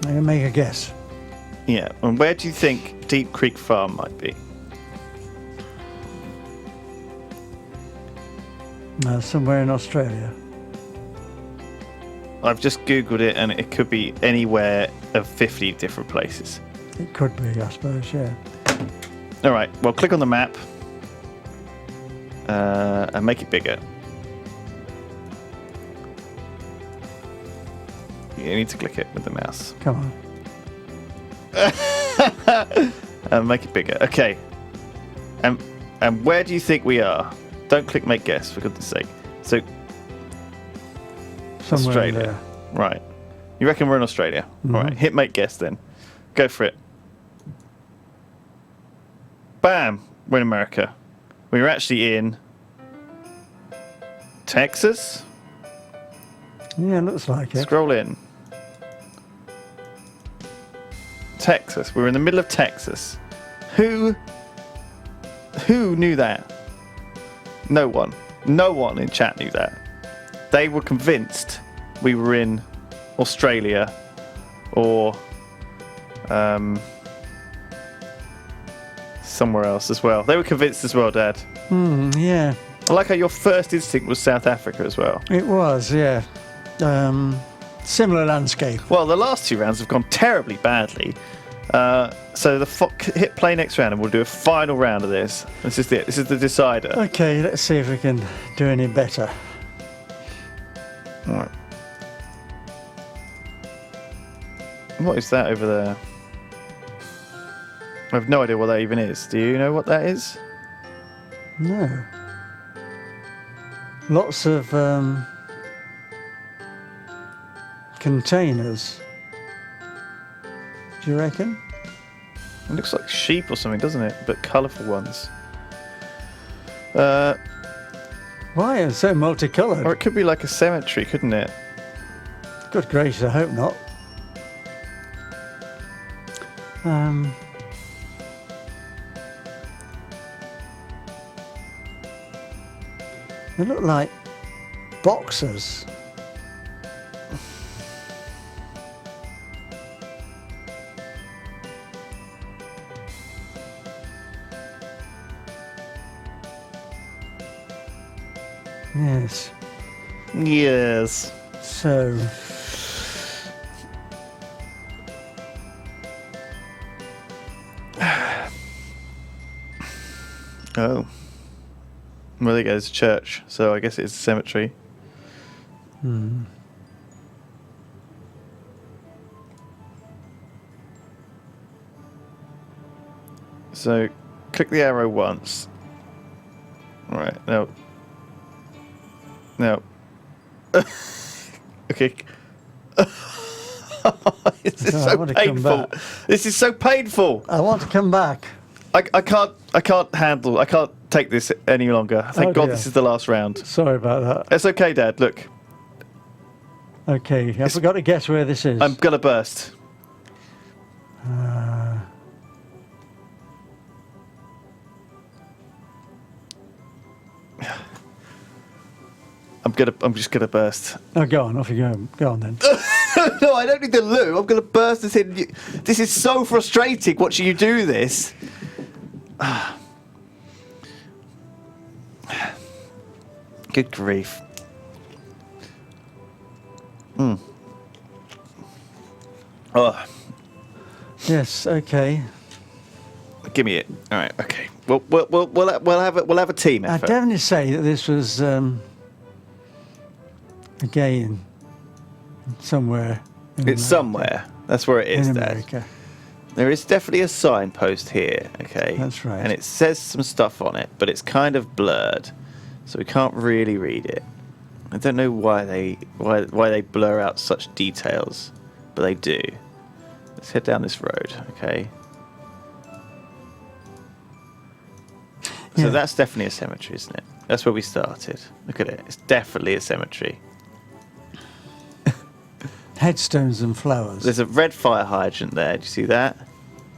Speaker 4: I can make a guess.
Speaker 1: Yeah, and where do you think Deep Creek Farm might be?
Speaker 4: Somewhere in Australia.
Speaker 1: I've just Googled it, and it could be anywhere of 50 different places.
Speaker 4: It could be, I suppose, yeah.
Speaker 1: All right, well, click on the map and make it bigger. You need to click it with the mouse.
Speaker 4: Come
Speaker 1: on. And make it bigger. Okay. And where do you think we are? Don't click make guess, for goodness sake. So,
Speaker 4: somewhere
Speaker 1: Australia.
Speaker 4: there.
Speaker 1: Right. You reckon we're in Australia?
Speaker 4: Mm-hmm.
Speaker 1: All right. Hit make guess then. Go for it. Bam. We're in America. We were actually in Texas.
Speaker 4: Yeah, looks like it.
Speaker 1: Scroll in. Texas. We were in the middle of Texas. Who knew that? No one. No one in chat knew that. They were convinced we were in Australia or somewhere else as well. They were convinced as well, Dad.
Speaker 4: Yeah.
Speaker 1: I like how your first instinct was South Africa as well.
Speaker 4: It was, yeah. Similar landscape.
Speaker 1: Well, the last two rounds have gone terribly badly. So hit play next round and we'll do a final round of this. This is it. This is the decider.
Speaker 4: Okay, let's see if we can do any better.
Speaker 1: All right. What is that over there? I have no idea what that even is. Do you know what that is?
Speaker 4: No. Lots of containers. Do you reckon?
Speaker 1: It looks like sheep or something, doesn't it? But colourful ones.
Speaker 4: Why? It's so multicoloured.
Speaker 1: Or it could be like a cemetery, couldn't it?
Speaker 4: Good gracious, I hope not. They look like boxes. Yes.
Speaker 1: Yes.
Speaker 4: So.
Speaker 1: Oh. Well, there goes church, so I guess it's a cemetery. So, click the arrow once. Right, no. No. Okay. This is so painful. This is so painful.
Speaker 4: I want to come back.
Speaker 1: I can't take this any longer. Thank God this is the last round.
Speaker 4: Sorry about that.
Speaker 1: It's okay, Dad. Look.
Speaker 4: Okay, I forgot to guess where this is.
Speaker 1: I'm gonna burst. I'm just gonna burst.
Speaker 4: Oh, go on, off you go. Go on then.
Speaker 1: No, I don't need the loo. I'm gonna burst this in. This is so frustrating watching you do this. Good grief. Oh.
Speaker 4: Yes. Okay.
Speaker 1: Give me it. All right. Okay. We'll have a team
Speaker 4: I
Speaker 1: effort.
Speaker 4: definitely say that this was again somewhere.
Speaker 1: It's somewhere. That's where it is,
Speaker 4: in
Speaker 1: Dad.
Speaker 4: America.
Speaker 1: There is definitely a signpost here. Okay.
Speaker 4: That's right.
Speaker 1: And it says some stuff on it, but it's kind of blurred, so we can't really read it. I don't know why they blur out such details, but they do. Let's head down this road. Okay. So
Speaker 4: Yeah.
Speaker 1: that's definitely a cemetery, isn't it? That's where we started. Look at it. It's definitely a cemetery.
Speaker 4: Headstones and flowers.
Speaker 1: There's a red fire hydrant there. Do you see that?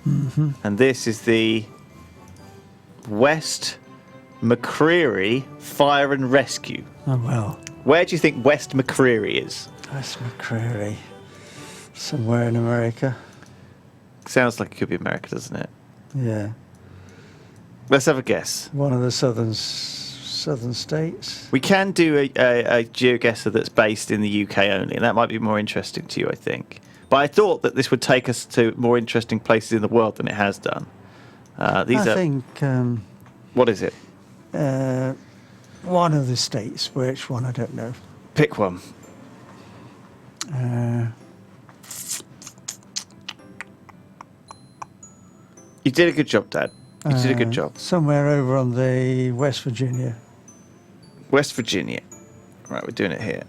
Speaker 4: Mm-hmm.
Speaker 1: And this is the West McCreary Fire and Rescue.
Speaker 4: Oh well.
Speaker 1: Where do you think West McCreary is?
Speaker 4: West McCreary. Somewhere in America.
Speaker 1: Sounds like it could be America, doesn't it?
Speaker 4: Yeah.
Speaker 1: Let's have a guess.
Speaker 4: One of the southern states.
Speaker 1: We can do a GeoGuessr that's based in the UK only, and that might be more interesting to you, I think. But I thought that this would take us to more interesting places in the world than it has done.
Speaker 4: I think.
Speaker 1: What is it?
Speaker 4: One of the states. Which one? I don't know.
Speaker 1: Pick one. You did a good job, Dad. You did a good job.
Speaker 4: Somewhere over on the West Virginia.
Speaker 1: West Virginia. Right, we're doing it here.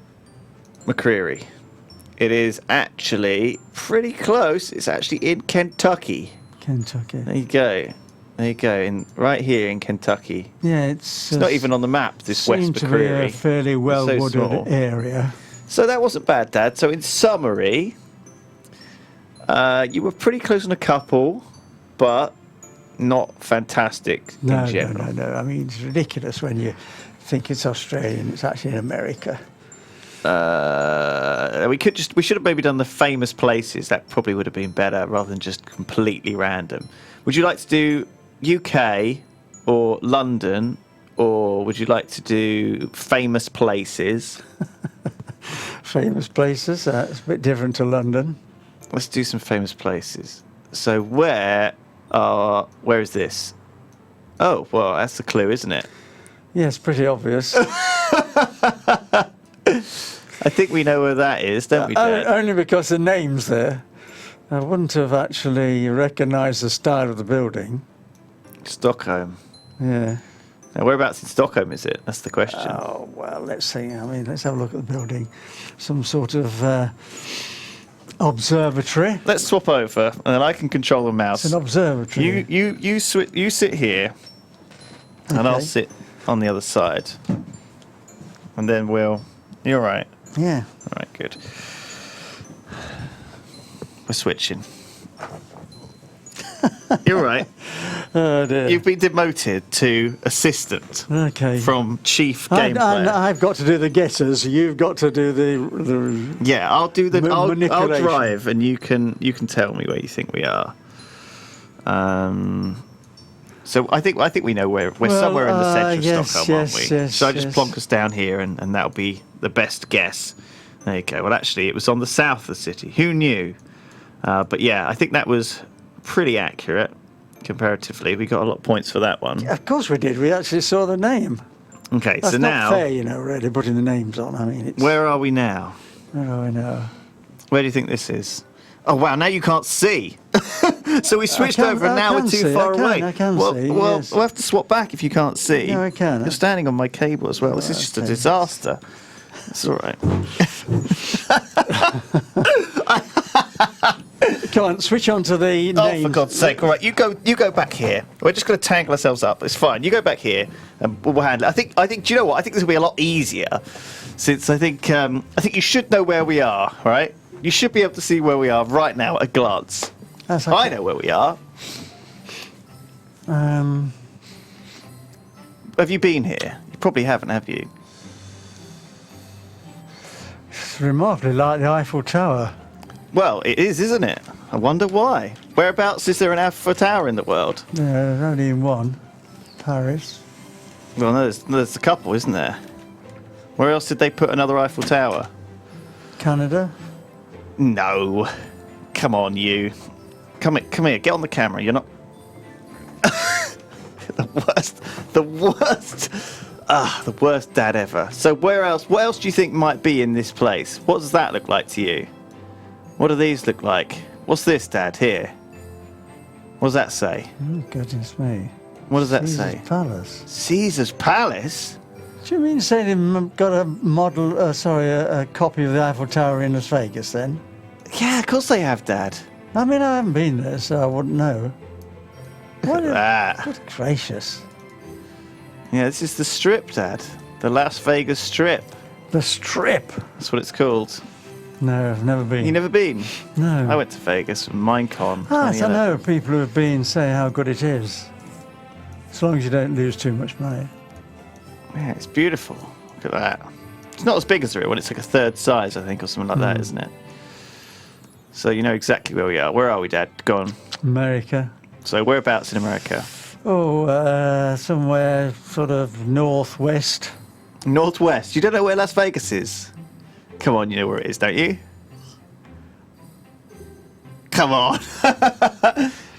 Speaker 1: McCreary. It is actually pretty close. It's actually in Kentucky.
Speaker 4: Kentucky.
Speaker 1: There you go. There you go. Right here in Kentucky.
Speaker 4: Yeah,
Speaker 1: it's not even on the map, this West
Speaker 4: seemed to be
Speaker 1: McCreary.
Speaker 4: a fairly well-wooded
Speaker 1: small.
Speaker 4: area.
Speaker 1: So that wasn't bad, Dad. So in summary, you were pretty close on a couple, but not fantastic in general.
Speaker 4: No. I mean, it's ridiculous when you think it's Australian. It's actually in America.
Speaker 1: We should have maybe done the famous places. That probably would have been better rather than just completely random. Would you like to do UK or London, or would you like to do famous places?
Speaker 4: Famous places. It's a bit different to London.
Speaker 1: Let's do some famous places. So where is this? Oh, well, that's the clue, isn't it?
Speaker 4: Yeah, it's pretty obvious.
Speaker 1: I think we know where that is, don't we, Dad?
Speaker 4: Only because the name's there. I wouldn't have actually recognised the style of the building.
Speaker 1: Stockholm.
Speaker 4: Yeah.
Speaker 1: Now, whereabouts in Stockholm is it? That's the question.
Speaker 4: Oh, well, let's see. I mean, let's have a look at the building. Some sort of observatory.
Speaker 1: Let's swap over, and then I can control the mouse.
Speaker 4: It's an observatory.
Speaker 1: You sit here, and I'll sit on the other side, and then You're right.
Speaker 4: Yeah.
Speaker 1: All right, good. We're switching. You're right.
Speaker 4: Oh, dear.
Speaker 1: You've been demoted to assistant.
Speaker 4: Okay.
Speaker 1: From chief game player.
Speaker 4: I've got to do the guesses. You've got to do the
Speaker 1: Yeah, I'll do the. I'll
Speaker 4: manipulation.
Speaker 1: drive, and you can tell me where you think we are. So I think we know we're somewhere in the centre of Stockholm, aren't we?
Speaker 4: Yes,
Speaker 1: so I just plonk us down here, and that'll be the best guess. There you go. Well, actually, it was on the south of the city. Who knew? But yeah, I think that was pretty accurate comparatively. We got a lot of points for that one.
Speaker 4: Yeah, of course we did. We actually saw the name.
Speaker 1: Okay,
Speaker 4: That's
Speaker 1: so now
Speaker 4: not fair, really, putting the names on. I mean, it's...
Speaker 1: Where are we now?
Speaker 4: Where are we now?
Speaker 1: Where do you think this is? Oh wow! Now you can't see. So we switched over, and now we're too far away.
Speaker 4: I can see.
Speaker 1: Well,
Speaker 4: yes.
Speaker 1: we'll have to swap back if you can't see.
Speaker 4: No, I can.
Speaker 1: You're standing on my cable as well. This is just a disaster. It's all right.
Speaker 4: Come on, switch on to the names.
Speaker 1: Oh, for God's sake! All right, you go back here. We're just going to tangle ourselves up. It's fine. You go back here, and we'll handle it. I think. Do you know what? I think this will be a lot easier, since I think you should know where we are. Right? You should be able to see where we are right now at a glance.
Speaker 4: That's okay.
Speaker 1: I know where we are. Have you been here? You probably haven't, have you?
Speaker 4: It's remarkably like the Eiffel Tower.
Speaker 1: Well, it is, isn't it? I wonder why. Whereabouts is there an Eiffel Tower in the world?
Speaker 4: There's only in one. Paris.
Speaker 1: Well, no, there's a couple, isn't there? Where else did they put another Eiffel Tower?
Speaker 4: Canada.
Speaker 1: No. Come on, you. Come here. Get on the camera. You're not... The worst dad ever. So where else? What else do you think might be in this place? What does that look like to you? What do these look like? What's this, Dad? Here. What does that say?
Speaker 4: Oh, goodness me.
Speaker 1: What does that
Speaker 4: Caesar's
Speaker 1: say?
Speaker 4: Palace.
Speaker 1: Caesar's Palace?
Speaker 4: Do you mean say they've got a model, a copy of the Eiffel Tower in Las Vegas then?
Speaker 1: Yeah, of course they have, Dad.
Speaker 4: I mean, I haven't been there, so I wouldn't know.
Speaker 1: Look at that.
Speaker 4: Good gracious.
Speaker 1: Yeah, this is the Strip, Dad. The Las Vegas Strip.
Speaker 4: The Strip?
Speaker 1: That's what it's called.
Speaker 4: No, I've never been.
Speaker 1: You never been?
Speaker 4: No.
Speaker 1: I went to Vegas for Minecon.
Speaker 4: I
Speaker 1: 2011.
Speaker 4: know people who have been say how good it is. As long as you don't lose too much money.
Speaker 1: Yeah, it's beautiful. Look at that. It's not as big as the real one. It's like a third size, I think, or something like that, isn't it? So you know exactly where we are. Where are we, Dad? Go on.
Speaker 4: America.
Speaker 1: So whereabouts in America?
Speaker 4: Oh, somewhere sort of northwest.
Speaker 1: Northwest. You don't know where Las Vegas is? Come on, you know where it is, don't you? Come on.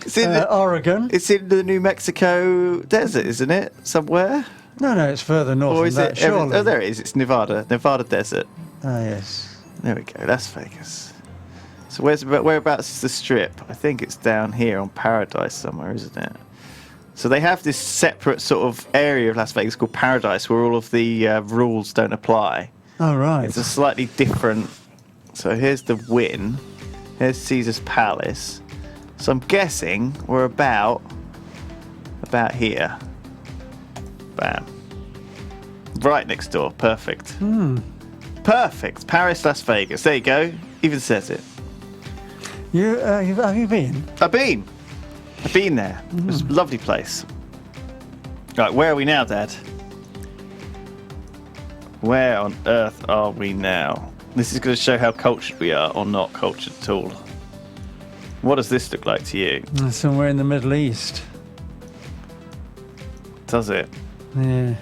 Speaker 1: It's in
Speaker 4: Oregon.
Speaker 1: It's in the New Mexico desert, isn't it? Somewhere?
Speaker 4: No, it's further north
Speaker 1: Or
Speaker 4: than
Speaker 1: is
Speaker 4: that,
Speaker 1: it?
Speaker 4: surely.
Speaker 1: Oh, there it is. It's Nevada. Nevada desert.
Speaker 4: Ah, yes.
Speaker 1: There we go. Las Vegas. So whereabouts is the Strip? I think it's down here on Paradise somewhere, isn't it? So they have this separate sort of area of Las Vegas called Paradise where all of the rules don't apply.
Speaker 4: Oh, right.
Speaker 1: It's a slightly different... So here's the Wynn. Here's Caesar's Palace. So I'm guessing we're about here. Bam. Right next door. Perfect. Perfect. Paris, Las Vegas. There you go. Even says it.
Speaker 4: Have you been?
Speaker 1: I've been there. It's a lovely place. Right, where are we now, Dad? Where on earth are we now? This is going to show how cultured we are, or not cultured at all. What does this look like to you?
Speaker 4: Somewhere in the Middle East.
Speaker 1: Does it?
Speaker 4: Yeah.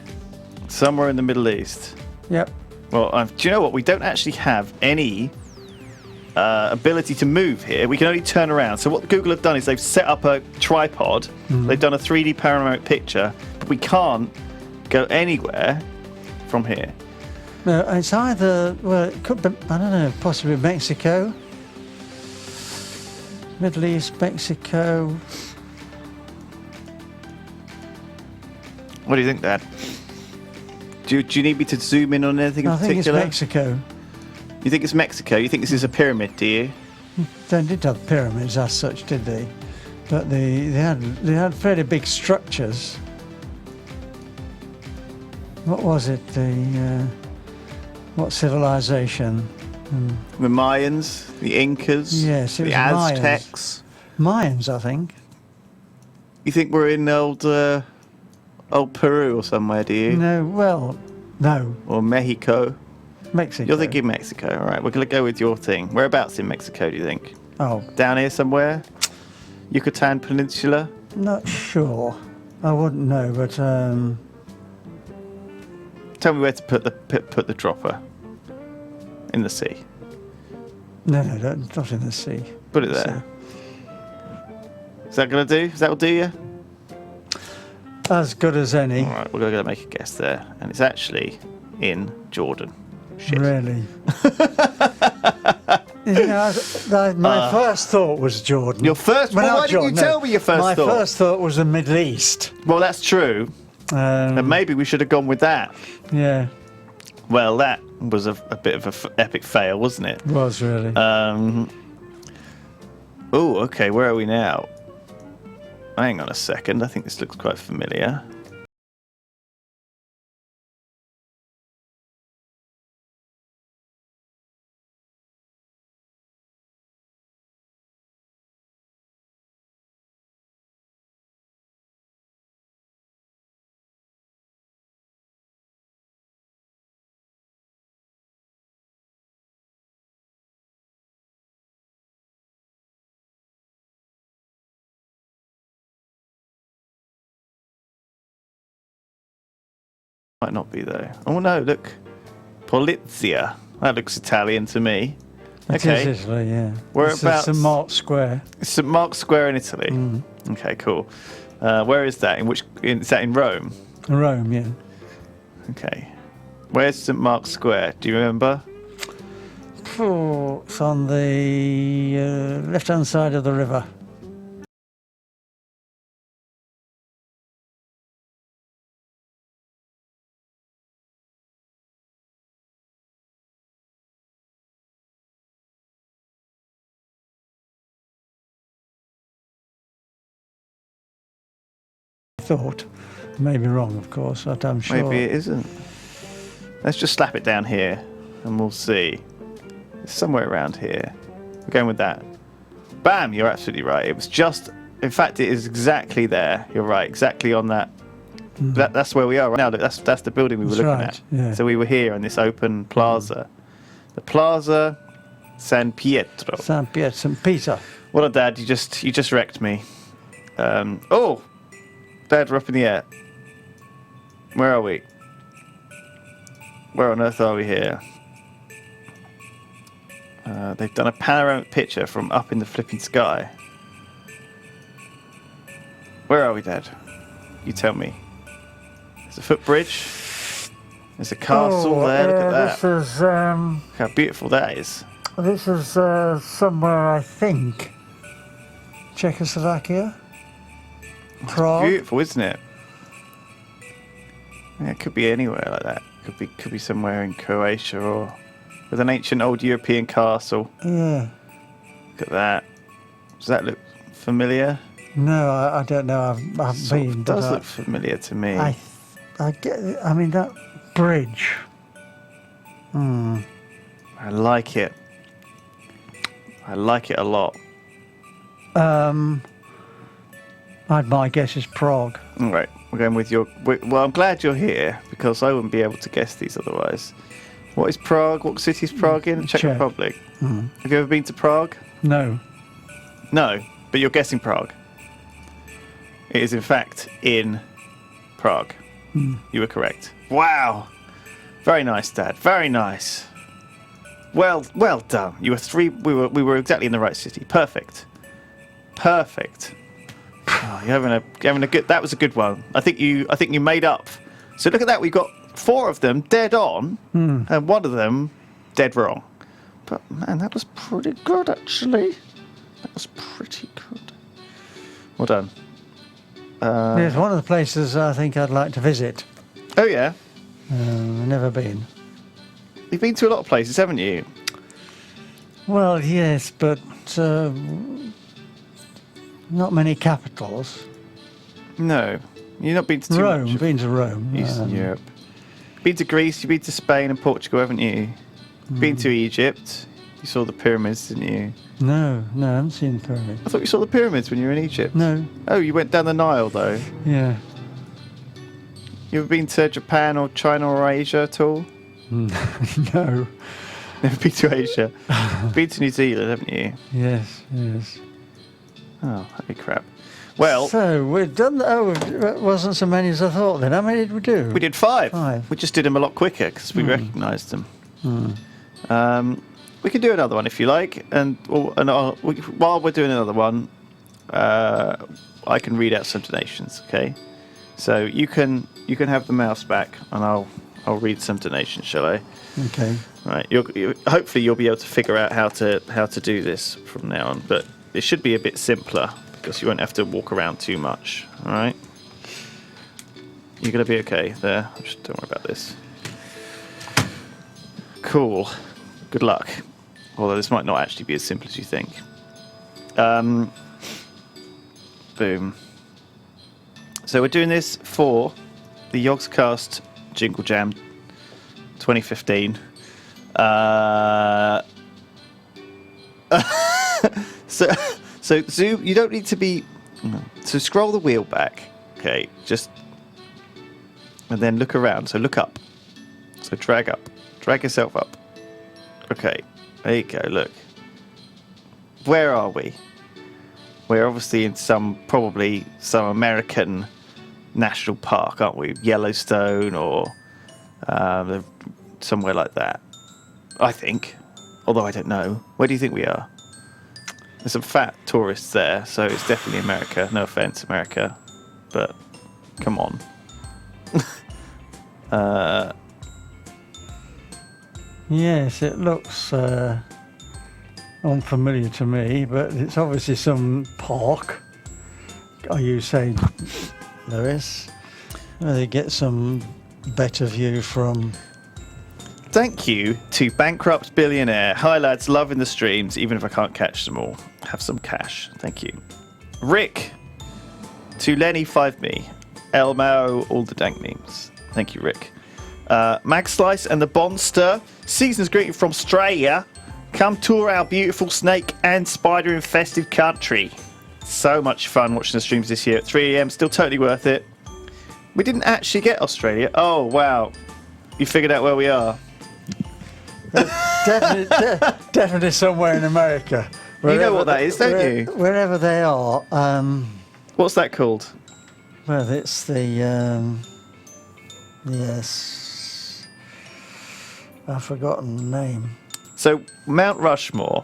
Speaker 1: Somewhere in the Middle East.
Speaker 4: Yep.
Speaker 1: Well, do you know what? We don't actually have any ability to move here. We can only turn around. So what Google have done is they've set up a tripod. They've done a 3D panoramic picture, but we can't go anywhere from here.
Speaker 4: No, it's either, well, it could be, I don't know, possibly Mexico. Middle East, Mexico.
Speaker 1: What do you think, Dad? Do you need me to zoom in on anything in particular?
Speaker 4: I think it's Mexico.
Speaker 1: You think it's Mexico? You think this is a pyramid, do you?
Speaker 4: They didn't have pyramids as such, did they? But they had fairly big structures. What was it? What civilization?
Speaker 1: The Mayans, the Incas,
Speaker 4: Yes, it
Speaker 1: the
Speaker 4: was
Speaker 1: Aztecs.
Speaker 4: Mayans, I think.
Speaker 1: You think we're in old Peru or somewhere, do you?
Speaker 4: No,
Speaker 1: Or Mexico?
Speaker 4: Mexico.
Speaker 1: You're thinking Mexico, all right. We're going to go with your thing. Whereabouts in Mexico, do you think?
Speaker 4: Oh,
Speaker 1: Down here somewhere? Yucatan Peninsula?
Speaker 4: not sure. I wouldn't know, but
Speaker 1: Tell me where to put the dropper. In the sea.
Speaker 4: no, not in the sea.
Speaker 1: Put it there. Is that going to do? Is that will do you?
Speaker 4: As good as any.
Speaker 1: All right, we're going to make a guess there. And it's actually in Jordan. Shit.
Speaker 4: Really. My first thought was Jordan.
Speaker 1: Your first? Well, why didn't you tell me your first thought?
Speaker 4: My first thought was the Middle East.
Speaker 1: Well, that's true. And maybe we should have gone with that.
Speaker 4: Yeah.
Speaker 1: Well, that was a bit of an epic fail, wasn't it?
Speaker 4: It was really.
Speaker 1: Oh, okay. Where are we now? Hang on a second. I think this looks quite familiar. Might not be though. Oh no, look. Polizia. That looks Italian to me. Okay.
Speaker 4: It is Italy, yeah.
Speaker 1: Whereabouts?
Speaker 4: St. Mark's Square.
Speaker 1: St. Mark's Square in Italy. Okay, cool. Where is that? Is that in Rome?
Speaker 4: Rome, yeah.
Speaker 1: Okay. Where's St. Mark's Square? Do you remember?
Speaker 4: Oh, it's on the left-hand side of the river. Thought. May be wrong, of course, but I'm sure.
Speaker 1: Maybe it isn't. Let's just slap it down here and we'll see. It's somewhere around here. We're going with that. Bam! You're absolutely right. It was just... In fact, it is exactly there. You're right. Exactly on that. That's where we are right now. That's the building we were looking at.
Speaker 4: Yeah.
Speaker 1: So we were here in this open plaza. The Plaza San Pietro.
Speaker 4: St. Peter.
Speaker 1: What a dad! You just wrecked me. Oh, Dad, we're up in the air. Where are we? Where on earth are we here? They've done a panoramic picture from up in the flipping sky. Where are we, Dad? You tell me. There's a footbridge. There's a castle there. Look at that.
Speaker 4: This is
Speaker 1: Look how beautiful that is.
Speaker 4: this is somewhere, I think, Czechoslovakia. Prague.
Speaker 1: Beautiful, isn't it? Yeah, it could be anywhere like that. Could be somewhere in Croatia or with an ancient old European castle.
Speaker 4: Yeah.
Speaker 1: Look at that. Does that look familiar?
Speaker 4: No, I don't know. I haven't
Speaker 1: Sort of
Speaker 4: been.
Speaker 1: does
Speaker 4: but
Speaker 1: look familiar to me.
Speaker 4: I get. I mean that bridge.
Speaker 1: I like it. I like it a lot.
Speaker 4: My guess is Prague.
Speaker 1: All right, we're going with your... Well, I'm glad you're here, because I wouldn't be able to guess these otherwise. What is Prague? What city is Prague in? Czech Republic. Have you ever been to Prague?
Speaker 4: No.
Speaker 1: No, but you're guessing Prague. It is, in fact, in Prague. You were correct. Wow! Very nice, Dad. Very nice. Well done. You were three... We were exactly in the right city. Perfect. Perfect. Oh, you're having a good. That was a good one. I think you made up. So look at that. We got 4 of them dead on, and 1 of them dead wrong. But man, that was pretty good actually. That was pretty good. Well done.
Speaker 4: It's one of the places I think I'd like to visit.
Speaker 1: Oh, yeah?
Speaker 4: I've never been.
Speaker 1: You've been to a lot of places, haven't you?
Speaker 4: Well, yes, but not many capitals.
Speaker 1: No. You've not been to too
Speaker 4: Rome,
Speaker 1: much of
Speaker 4: been to Rome.
Speaker 1: Eastern Europe. Been to Greece, you've been to Spain and Portugal, haven't you? Been to Egypt. You saw the pyramids, didn't you?
Speaker 4: No, I haven't seen the pyramids.
Speaker 1: I thought you saw the pyramids when you were in Egypt.
Speaker 4: No.
Speaker 1: Oh, you went down the Nile, though.
Speaker 4: Yeah.
Speaker 1: You ever been to Japan or China or Asia at all?
Speaker 4: No.
Speaker 1: Never been to Asia. Been to New Zealand, haven't you?
Speaker 4: Yes.
Speaker 1: Oh, that'd be crap. Well,
Speaker 4: so we've done. It wasn't so many as I thought. Then how many did we do?
Speaker 1: we did 5.
Speaker 4: 5.
Speaker 1: We just did them a lot quicker because we recognised them. We can do another one if you like, and while we're doing another one, I can read out some donations. Okay, so you can have the mouse back, and I'll read some donations, shall I?
Speaker 4: Okay.
Speaker 1: Right. Hopefully you'll be able to figure out how to do this from now on, but it should be a bit simpler because you won't have to walk around too much. All right. You're gonna be okay there. Just don't worry about this. Cool. Good luck. Although this might not actually be as simple as you think. Boom. So we're doing this for the Yogscast Jingle Jam 2015. So zoom. You don't need to be. So scroll the wheel back. Okay, just and then look around. So look up. So drag up. Drag yourself up. Okay, there you go. Look. Where are we? We're obviously in probably some American national park, aren't we? Yellowstone or somewhere like that. I think. Although I don't know. Where do you think we are? There's some fat tourists there, so it's definitely America. No offense, America. But come on.
Speaker 4: Yes, it looks unfamiliar to me, but it's obviously some park. Are you saying, Lewis? Where they get some better view from.
Speaker 1: Thank you to Bankrupt Billionaire. Hi lads, loving the streams, even if I can't catch them all. Have some cash. Thank you. Rick. To Lenny 5me. Elmo, all the dank memes. Thank you, Rick. Mag Slice and the Bonster. Season's greeting from Australia. Come tour our beautiful snake and spider infested country. So much fun watching the streams this year at 3 AM. Still totally worth it. We didn't actually get Australia. Oh, wow. You figured out where we are.
Speaker 4: Definitely somewhere in America.
Speaker 1: You know what that is, don't you?
Speaker 4: Wherever they are.
Speaker 1: What's that called?
Speaker 4: Well, it's the yes, I've forgotten the name.
Speaker 1: So Mount Rushmore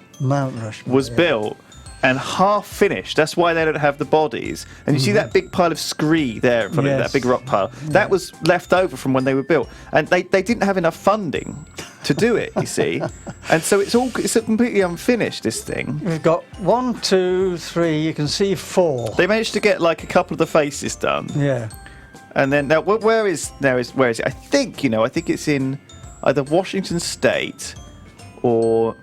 Speaker 1: was built and half finished. That's why they don't have the bodies. And you see that big pile of scree there in front of that big rock pile. That was left over from when they were built, and they didn't have enough funding to do it. You see, and so it's completely unfinished. This thing.
Speaker 4: We've got 1, 2, 3. You can see 4.
Speaker 1: They managed to get like a couple of the faces done.
Speaker 4: Yeah.
Speaker 1: And then now, where is it? I think it's in either Washington State or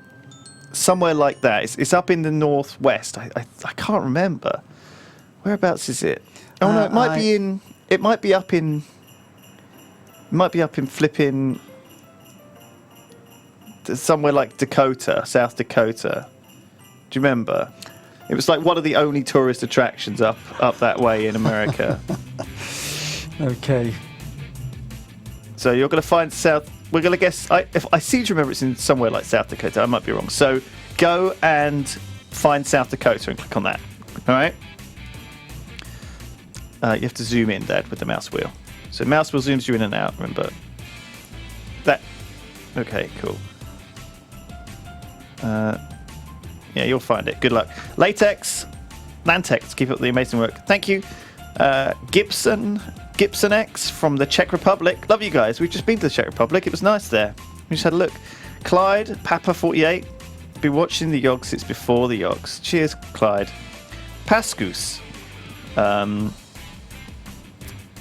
Speaker 1: somewhere like that. It's up in the northwest. I can't remember. Whereabouts is it? Oh no, it might be in. It might be up in. It might be up in flipping. Somewhere like Dakota, South Dakota. Do you remember? It was like one of the only tourist attractions up that way in America.
Speaker 4: Okay.
Speaker 1: So you're going to find South. We're going to guess. If I seem to remember, it's in somewhere like South Dakota. I might be wrong. So go and find South Dakota and click on that. All right. You have to zoom in, Dad, with the mouse wheel. So mouse wheel zooms you in and out. Remember that. Okay, cool. Yeah, you'll find it. Good luck. Latex, Lantex, keep up the amazing work. Thank you. Gibson X from the Czech Republic. Love you guys. We've just been to the Czech Republic. It was nice there. We just had a look. Clyde, Papa48. Been watching the Yogs since before the Yogs. Cheers, Clyde. Pascus.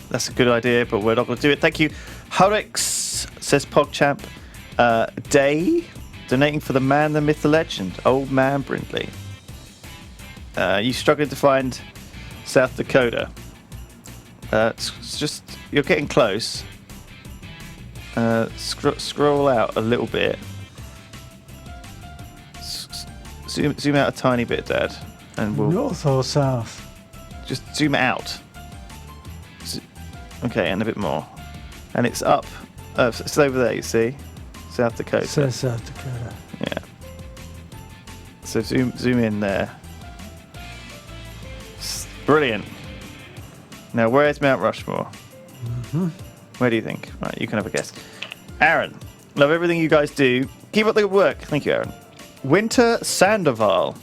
Speaker 1: That's a good idea, but we're not going to do it. Thank you. Hurrix, says PogChamp. Day, donating for the man, the myth, the legend, Old Man Brindley. You struggling to find South Dakota? It's just, you're getting close. Scroll out a little bit. Zoom out a tiny bit, Dad, and we'll
Speaker 4: North or south?
Speaker 1: just zoom out. Okay, and a bit more, and it's up. It's over there. You see, South Dakota.
Speaker 4: Says South Dakota.
Speaker 1: Yeah. So zoom in there. Brilliant. Now, where's Mount Rushmore? Where do you think? Right, you can have a guess. Aaron, love everything you guys do. Keep up the good work. Thank you, Aaron. Winter Sandoval.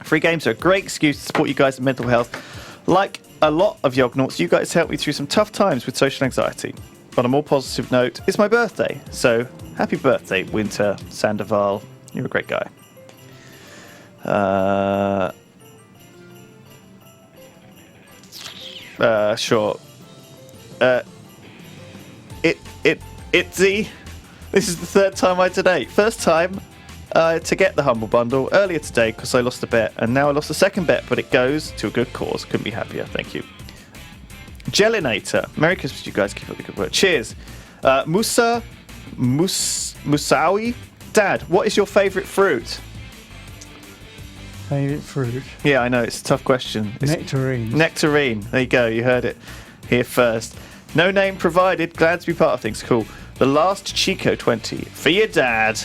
Speaker 1: Free games are a great excuse to support you guys in mental health. Like a lot of Yognauts, you guys helped me through some tough times with social anxiety. On a more positive note, it's my birthday. So, happy birthday, Winter Sandoval. You're a great guy. Sure. Itzy. This is the third time I donate. First time to get the Humble Bundle earlier today because I lost a bet, and now I lost a second bet, but it goes to a good cause. Couldn't be happier. Thank you. Gelinator. Merry Christmas, you guys. Keep up the good work. Cheers. Musawi. Dad, what is your favourite fruit?
Speaker 4: Favourite fruit?
Speaker 1: Yeah, I know. It's a tough question.
Speaker 4: Nectarine.
Speaker 1: Nectarine. There you go. You heard it here first. No name provided. Glad to be part of things. Cool. The Last Chico 20. For your dad.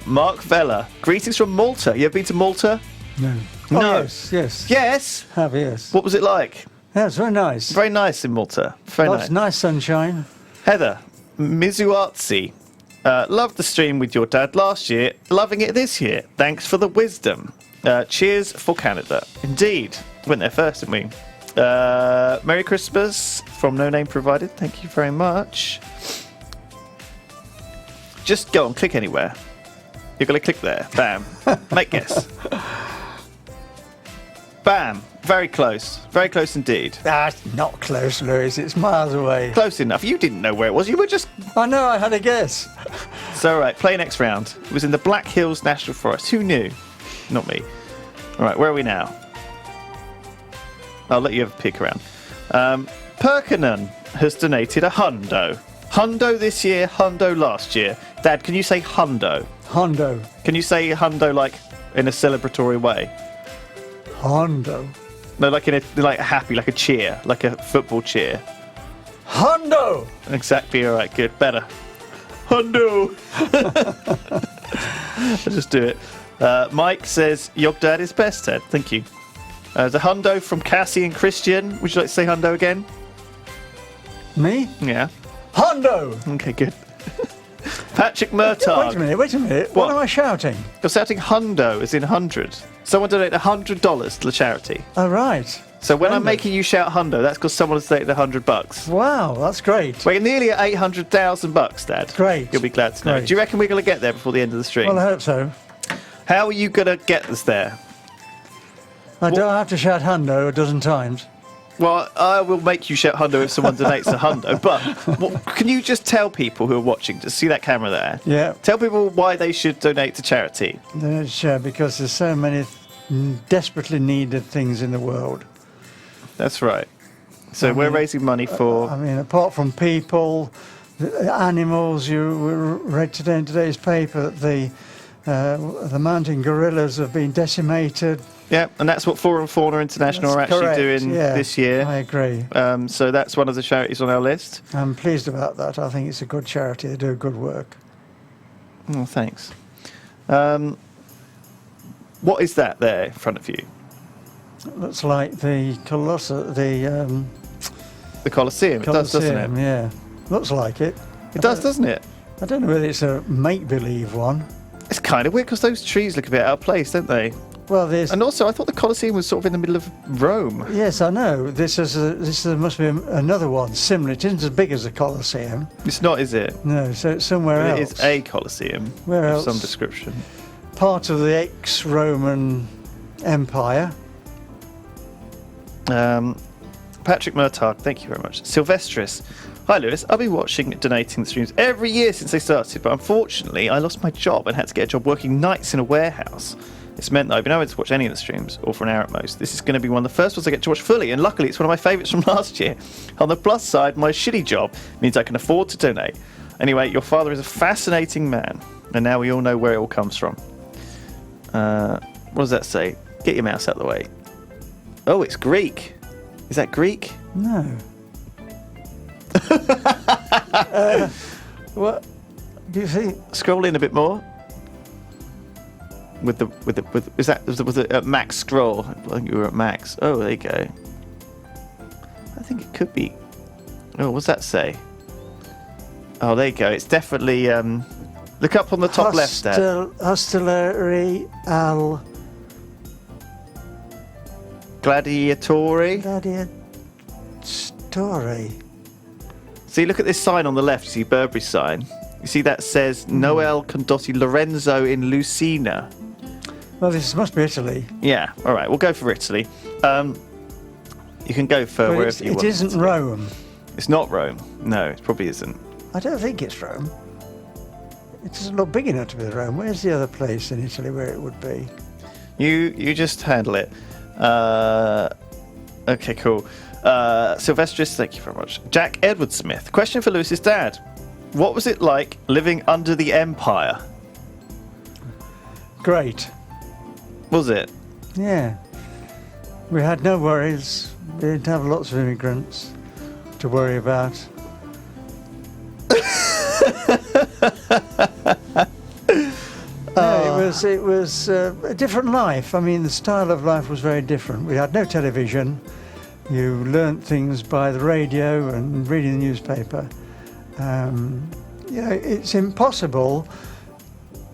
Speaker 1: Mark Vella. Greetings from Malta. You ever been to Malta?
Speaker 4: No.
Speaker 1: No.
Speaker 4: Oh, yes.
Speaker 1: Yes?
Speaker 4: Have, yes.
Speaker 1: What was it like?
Speaker 4: Yeah, it's very nice.
Speaker 1: Very nice in Malta. Very
Speaker 4: Lots
Speaker 1: nice.
Speaker 4: nice sunshine.
Speaker 1: Heather. Mizuatsi. Loved the stream with your dad last year. Loving it this year. Thanks for the wisdom. Cheers for Canada. Indeed. Went there first, didn't we? Merry Christmas from No Name Provided. Thank you very much. Just go on, click anywhere. You're going to click there. Bam. Make guess. Bam. Very close. Very close indeed.
Speaker 4: That's not close, Lewis. It's miles away.
Speaker 1: Close enough. You didn't know where it was. You were just...
Speaker 4: I know, I had a guess.
Speaker 1: So, all right. Play next round. It was in the Black Hills National Forest. Who knew? Not me. All right. Where are we now? I'll let you have a peek around. Perkinen has donated a hundo. Hundo this year, hundo last year. Dad, can you say hundo?
Speaker 4: Hondo.
Speaker 1: Can you say hundo like in a celebratory way?
Speaker 4: Hondo.
Speaker 1: No, like in a happy, like a cheer, like a football cheer.
Speaker 4: Hondo!
Speaker 1: Exactly. All right. Good. Better. Hundo. I'll just do it. Mike says Yog Dad is best. Ted. Thank you. There's a hundo from Cassie and Christian. Would you like to say hundo again?
Speaker 4: Me?
Speaker 1: Yeah.
Speaker 4: Hondo!
Speaker 1: Okay, good. Patrick Murtagh.
Speaker 4: Wait a minute. What am I shouting?
Speaker 1: You're shouting hundo as in 100. Someone donated $100 to the charity.
Speaker 4: Oh, right.
Speaker 1: So when I'm
Speaker 4: Splendid.
Speaker 1: making you shout hundo, that's because someone has donated $100.
Speaker 4: Wow, that's great.
Speaker 1: We're nearly at $800,000, Dad.
Speaker 4: Great.
Speaker 1: You'll be glad to know.
Speaker 4: Great.
Speaker 1: Do you reckon we're going to get there before the end of the stream?
Speaker 4: Well, I hope so.
Speaker 1: How are you going to get us there?
Speaker 4: I don't have to shout hundo a dozen times.
Speaker 1: Well, I will make you shout hundo if someone donates a hundo. But can you just tell people who are watching, just see that camera there?
Speaker 4: Yeah.
Speaker 1: Tell people why they should donate to charity.
Speaker 4: Because there's so many desperately needed things in the world.
Speaker 1: That's right. So we're raising money for...
Speaker 4: I mean, apart from people, the animals, you read today in today's paper that the mountain gorillas have been decimated.
Speaker 1: Yeah, and that's what Flora and Fauna International are actually doing this year.
Speaker 4: I agree.
Speaker 1: So that's one of the charities on our list.
Speaker 4: I'm pleased about that. I think it's a good charity. They do good work.
Speaker 1: Oh, thanks. What is that there in front of you?
Speaker 4: Looks like the Colosseum.
Speaker 1: The Colosseum. It does, doesn't it?
Speaker 4: Yeah, looks like it.
Speaker 1: It does, doesn't it?
Speaker 4: I don't know whether it's a make-believe one.
Speaker 1: It's kind of weird because those trees look a bit out of place, don't they?
Speaker 4: Well, there's...
Speaker 1: And also, I thought the Colosseum was sort of in the middle of Rome.
Speaker 4: Yes, I know. This must be another one similar. It isn't as big as the Colosseum.
Speaker 1: It's not, is it?
Speaker 4: No, so it's somewhere else.
Speaker 1: It is a Colosseum
Speaker 4: Where
Speaker 1: of
Speaker 4: else?
Speaker 1: some description.
Speaker 4: Part of the ex-Roman Empire.
Speaker 1: Patrick Murtagh, thank you very much. Sylvestris, hi Lewis. I've been watching and donating the streams every year since they started, but unfortunately I lost my job and had to get a job working nights in a warehouse. It's meant that I've been able to watch any of the streams, or for an hour at most. This is going to be one of the first ones I get to watch fully, and luckily it's one of my favourites from last year. On the plus side, my shitty job means I can afford to donate. Anyway, your father is a fascinating man, and now we all know where it all comes from. What does that say? Get your mouse out of the way. Oh, it's Greek. Is that Greek?
Speaker 4: No. What do you think?
Speaker 1: Scroll in a bit more. Was it at max scroll? I think you were at max. Oh, there you go. I think it could be. Oh, what's that say? Oh, there you go. It's definitely. Look up on the top left there.
Speaker 4: Hostelry al
Speaker 1: Gladiatori.
Speaker 4: Gladiatori.
Speaker 1: See, look at this sign on the left. You see Burberry sign. You see that says Noel Condotti Lorenzo in Lucina.
Speaker 4: Well, this must be Italy.
Speaker 1: Yeah. All right. We'll go for Italy. You can go for
Speaker 4: But
Speaker 1: wherever you want.
Speaker 4: It isn't Rome.
Speaker 1: It's not Rome. No, it probably isn't.
Speaker 4: I don't think it's Rome. It doesn't look big enough to be Rome. Where's the other place in Italy where it would be?
Speaker 1: You just handle it. Okay, cool. Sylvestris, thank you very much. Jack Edward Smith. Question for Lewis's dad. What was it like living under the Empire?
Speaker 4: Great.
Speaker 1: Was it?
Speaker 4: Yeah. We had no worries. We didn't have lots of immigrants to worry about. No, it was a different life. I mean, the style of life was very different. We had no television. You learnt things by the radio and reading the newspaper. It's impossible,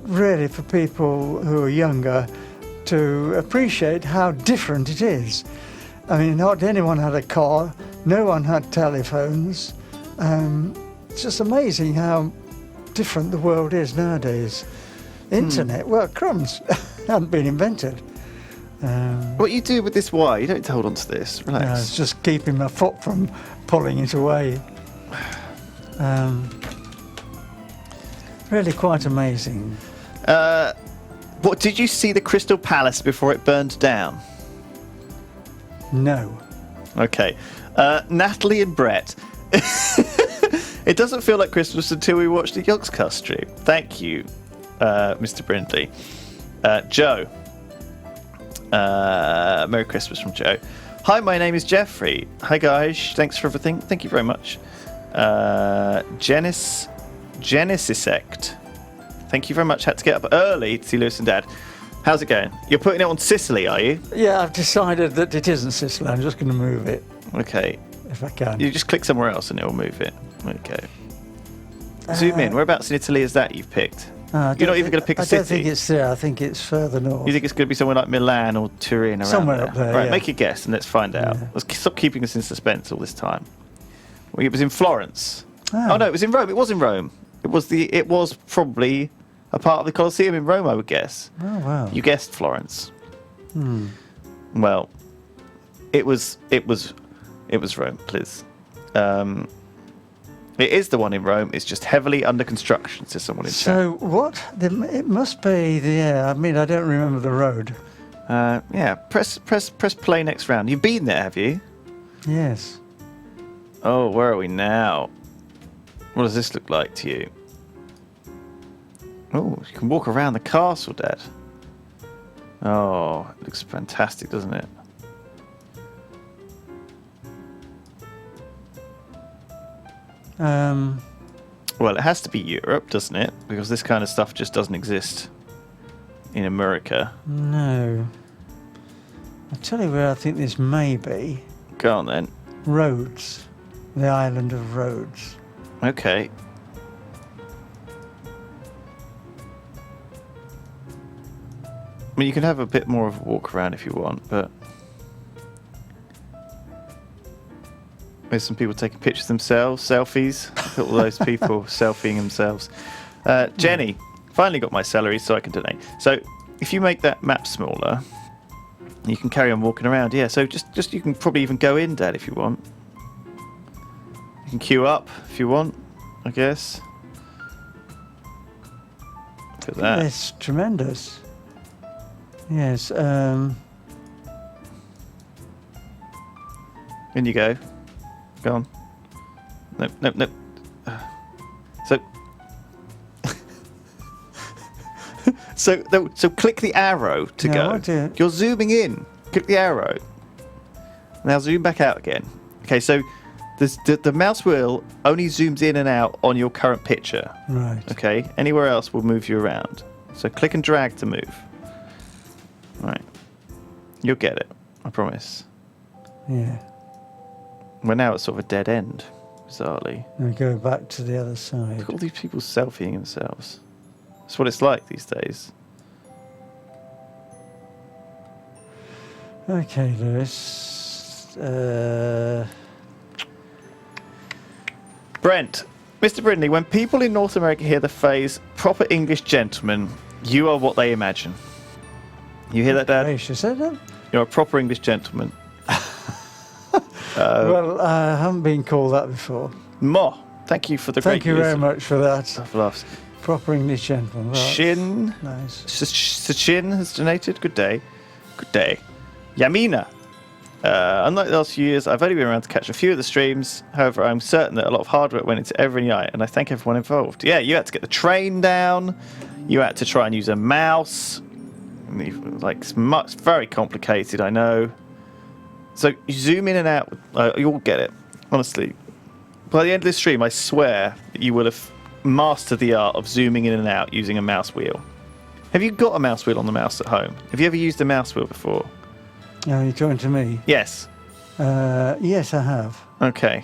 Speaker 4: really, for people who are younger to appreciate how different it is. I mean, not anyone had a car. No one had telephones. It's just amazing how different the world is nowadays. Internet, well, crumbs, hadn't been invented.
Speaker 1: What you do with this wire? You don't hold on to this. Relax.
Speaker 4: No, it's just keeping my foot from pulling it away. Really quite amazing.
Speaker 1: What did you see the Crystal Palace before it burned down?
Speaker 4: No.
Speaker 1: Okay. Natalie and Brett. It doesn't feel like Christmas until we watch the Yogscast stream. Thank you, Mr. Brindley. Joe. Merry Christmas from Joe. Hi, my name is Jeffrey. Hi, guys. Thanks for everything. Thank you very much. Genesisect. Thank you very much. Had to get up early to see Lewis and Dad. How's it going? You're putting it on Sicily, are you?
Speaker 4: Yeah, I've decided that it isn't Sicily. I'm just going to move it.
Speaker 1: Okay.
Speaker 4: If I can.
Speaker 1: You just click somewhere else and it will move it. Okay. Zoom in. Whereabouts in Italy is that you've picked? You're not even going to pick a city?
Speaker 4: I don't think it's there. I think it's further north.
Speaker 1: You think it's going to be somewhere like Milan or Turin around
Speaker 4: somewhere
Speaker 1: there?
Speaker 4: up there,
Speaker 1: Right,
Speaker 4: yeah.
Speaker 1: make a guess and let's find out.
Speaker 4: Yeah.
Speaker 1: Let's stop keeping us in suspense all this time. Well, it was in Florence.
Speaker 4: Oh.
Speaker 1: Oh, no, it was in Rome. It was in Rome. It was probably a part of the Colosseum in Rome, I would guess.
Speaker 4: Oh, wow.
Speaker 1: You guessed Florence. Well, it was Rome, please. It is the one in Rome. It's just heavily under construction, says someone in chat.
Speaker 4: So what? It must be I mean, I don't remember the road.
Speaker 1: Yeah, press play next round. You've been there, have you?
Speaker 4: Yes.
Speaker 1: Oh, where are we now? What does this look like to you? Oh, you can walk around the castle, Dad. Oh, it looks fantastic, doesn't it? Well, it has to be Europe, doesn't it? Because this kind of stuff just doesn't exist in America.
Speaker 4: No. I'll tell you where I think this may be.
Speaker 1: Go on, then.
Speaker 4: Rhodes. The island of Rhodes.
Speaker 1: Okay. I mean, you can have a bit more of a walk around if you want, but there's some people taking pictures themselves, selfies. Look at all those people selfieing themselves. Jenny, finally got my salary so I can donate. So if you make that map smaller, You can carry on walking around. Yeah, so just you can probably even go in, Dad, if you want. You can queue up if you want, I guess. Look at that.
Speaker 4: It's tremendous. Yes.
Speaker 1: In you go. Go on. Nope. So click the arrow to go. You're zooming in. Click the arrow. Now zoom back out again. Okay, so the mouse wheel only zooms in and out on your current picture.
Speaker 4: Right.
Speaker 1: Okay, anywhere else will move you around. So click and drag to move. Right. You'll get it. I promise.
Speaker 4: Yeah.
Speaker 1: We're now at sort of a dead end, bizarrely.
Speaker 4: And go back to the other side.
Speaker 1: Look at all these people selfieing themselves. That's what it's like these days.
Speaker 4: Okay, Lewis.
Speaker 1: Brent, Mr. Brindley, when people in North America hear the phrase proper English gentleman, you are what they imagine. You hear that, Dad?
Speaker 4: Hey, she said that?
Speaker 1: You're a proper English gentleman.
Speaker 4: Well, I haven't been called that before.
Speaker 1: Mo, thank you for the
Speaker 4: Thank
Speaker 1: great
Speaker 4: you
Speaker 1: use
Speaker 4: very
Speaker 1: of
Speaker 4: much for that.
Speaker 1: laughs.
Speaker 4: Proper English gentleman. Right.
Speaker 1: Shin.
Speaker 4: Nice.
Speaker 1: Sachin has donated. Good day. Good day. Yamina. Unlike the last few years, I've only been around to catch a few of the streams. However, I'm certain that a lot of hard work went into every night, and I thank everyone involved. Yeah, you had to get the train down. You had to try and use a mouse. Like, it's very complicated, I know. So you zoom in and out. You'll get it, honestly. By the end of this stream, I swear that you will have mastered the art of zooming in and out using a mouse wheel. Have you got a mouse wheel on the mouse at home? Have you ever used a mouse wheel before?
Speaker 4: Are you talking to me?
Speaker 1: Yes.
Speaker 4: Yes, I have.
Speaker 1: Okay.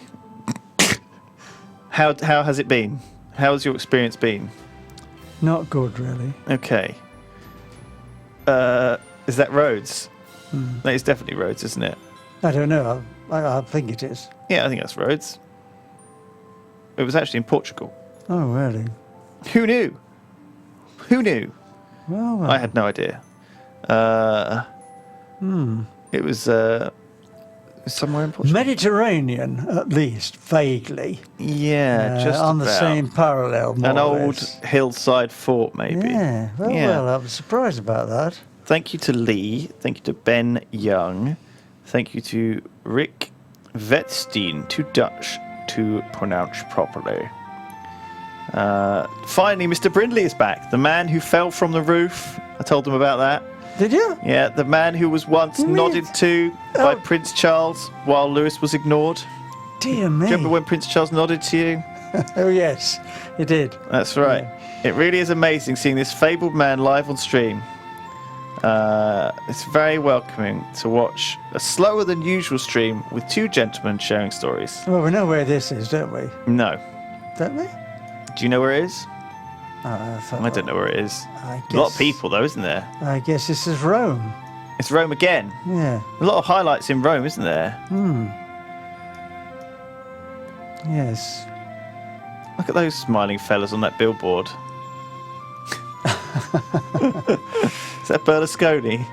Speaker 1: How has it been? How has your experience been?
Speaker 4: Not good, really.
Speaker 1: Okay. Is that Rhodes? That is definitely Rhodes, isn't it?
Speaker 4: I don't know. I think it is.
Speaker 1: Yeah, I think that's Rhodes. It was actually in Portugal.
Speaker 4: Oh, really?
Speaker 1: Who knew? Who knew?
Speaker 4: Well.
Speaker 1: I had no idea. It was somewhere in Portugal.
Speaker 4: Mediterranean, at least, vaguely.
Speaker 1: Yeah, just
Speaker 4: on the
Speaker 1: about.
Speaker 4: same parallel, more
Speaker 1: An
Speaker 4: or
Speaker 1: old
Speaker 4: less.
Speaker 1: hillside fort, maybe.
Speaker 4: Yeah. Well, I was surprised about that.
Speaker 1: Thank you to Lee. Thank you to Ben Young. Thank you to Rick Vetstein, too Dutch to pronounce properly. Finally, Mr. Brindley is back. The man who fell from the roof. I told them about that.
Speaker 4: Did you?
Speaker 1: Yeah, the man who was once nodded to by Prince Charles while Lewis was ignored.
Speaker 4: Dear me.
Speaker 1: Do you remember when Prince Charles nodded to you?
Speaker 4: Oh, yes, he did.
Speaker 1: That's right. Yeah. It really is amazing seeing this fabled man live on stream. It's very welcoming to watch a slower than usual stream with two gentlemen sharing stories.
Speaker 4: Well, we know where this is, don't we?
Speaker 1: No.
Speaker 4: Don't we?
Speaker 1: Do you know where it is?
Speaker 4: I
Speaker 1: don't know where it is.
Speaker 4: I
Speaker 1: A lot of
Speaker 4: guess-
Speaker 1: people, though, isn't there?
Speaker 4: I guess this is Rome.
Speaker 1: It's Rome again.
Speaker 4: Yeah.
Speaker 1: A lot of highlights in Rome, isn't there?
Speaker 4: Yes.
Speaker 1: Look at those smiling fellas on that billboard. Is that Berlusconi?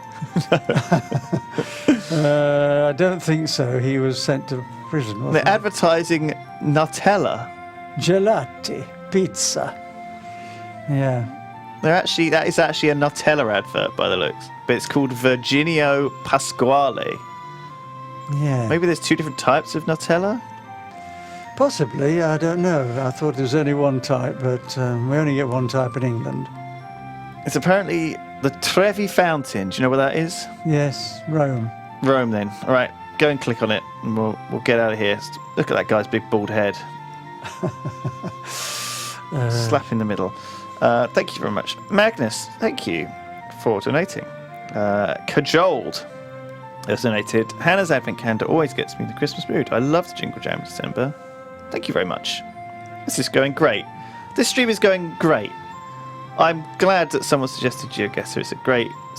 Speaker 4: I don't think so. He was sent to prison, wasn't
Speaker 1: They're advertising Nutella.
Speaker 4: he? Gelati, pizza. Yeah.
Speaker 1: That is actually a Nutella advert by the looks. But it's called Virginio Pasquale.
Speaker 4: Yeah.
Speaker 1: Maybe there's two different types of Nutella?
Speaker 4: Possibly, I don't know. I thought there was only one type, but we only get one type in England.
Speaker 1: It's apparently the Trevi Fountain. Do you know where that is?
Speaker 4: Yes, Rome.
Speaker 1: Rome, then. All right, go and click on it, and we'll get out of here. Look at that guy's big bald head. Slap in the middle. Thank you very much. Magnus, thank you for donating. Cajoled has donated. Hannah's Advent Calendar always gets me in the Christmas mood. I love the Jingle Jam in December. Thank you very much. This is going great. This stream is going great. I'm glad that someone suggested GeoGuessr. It's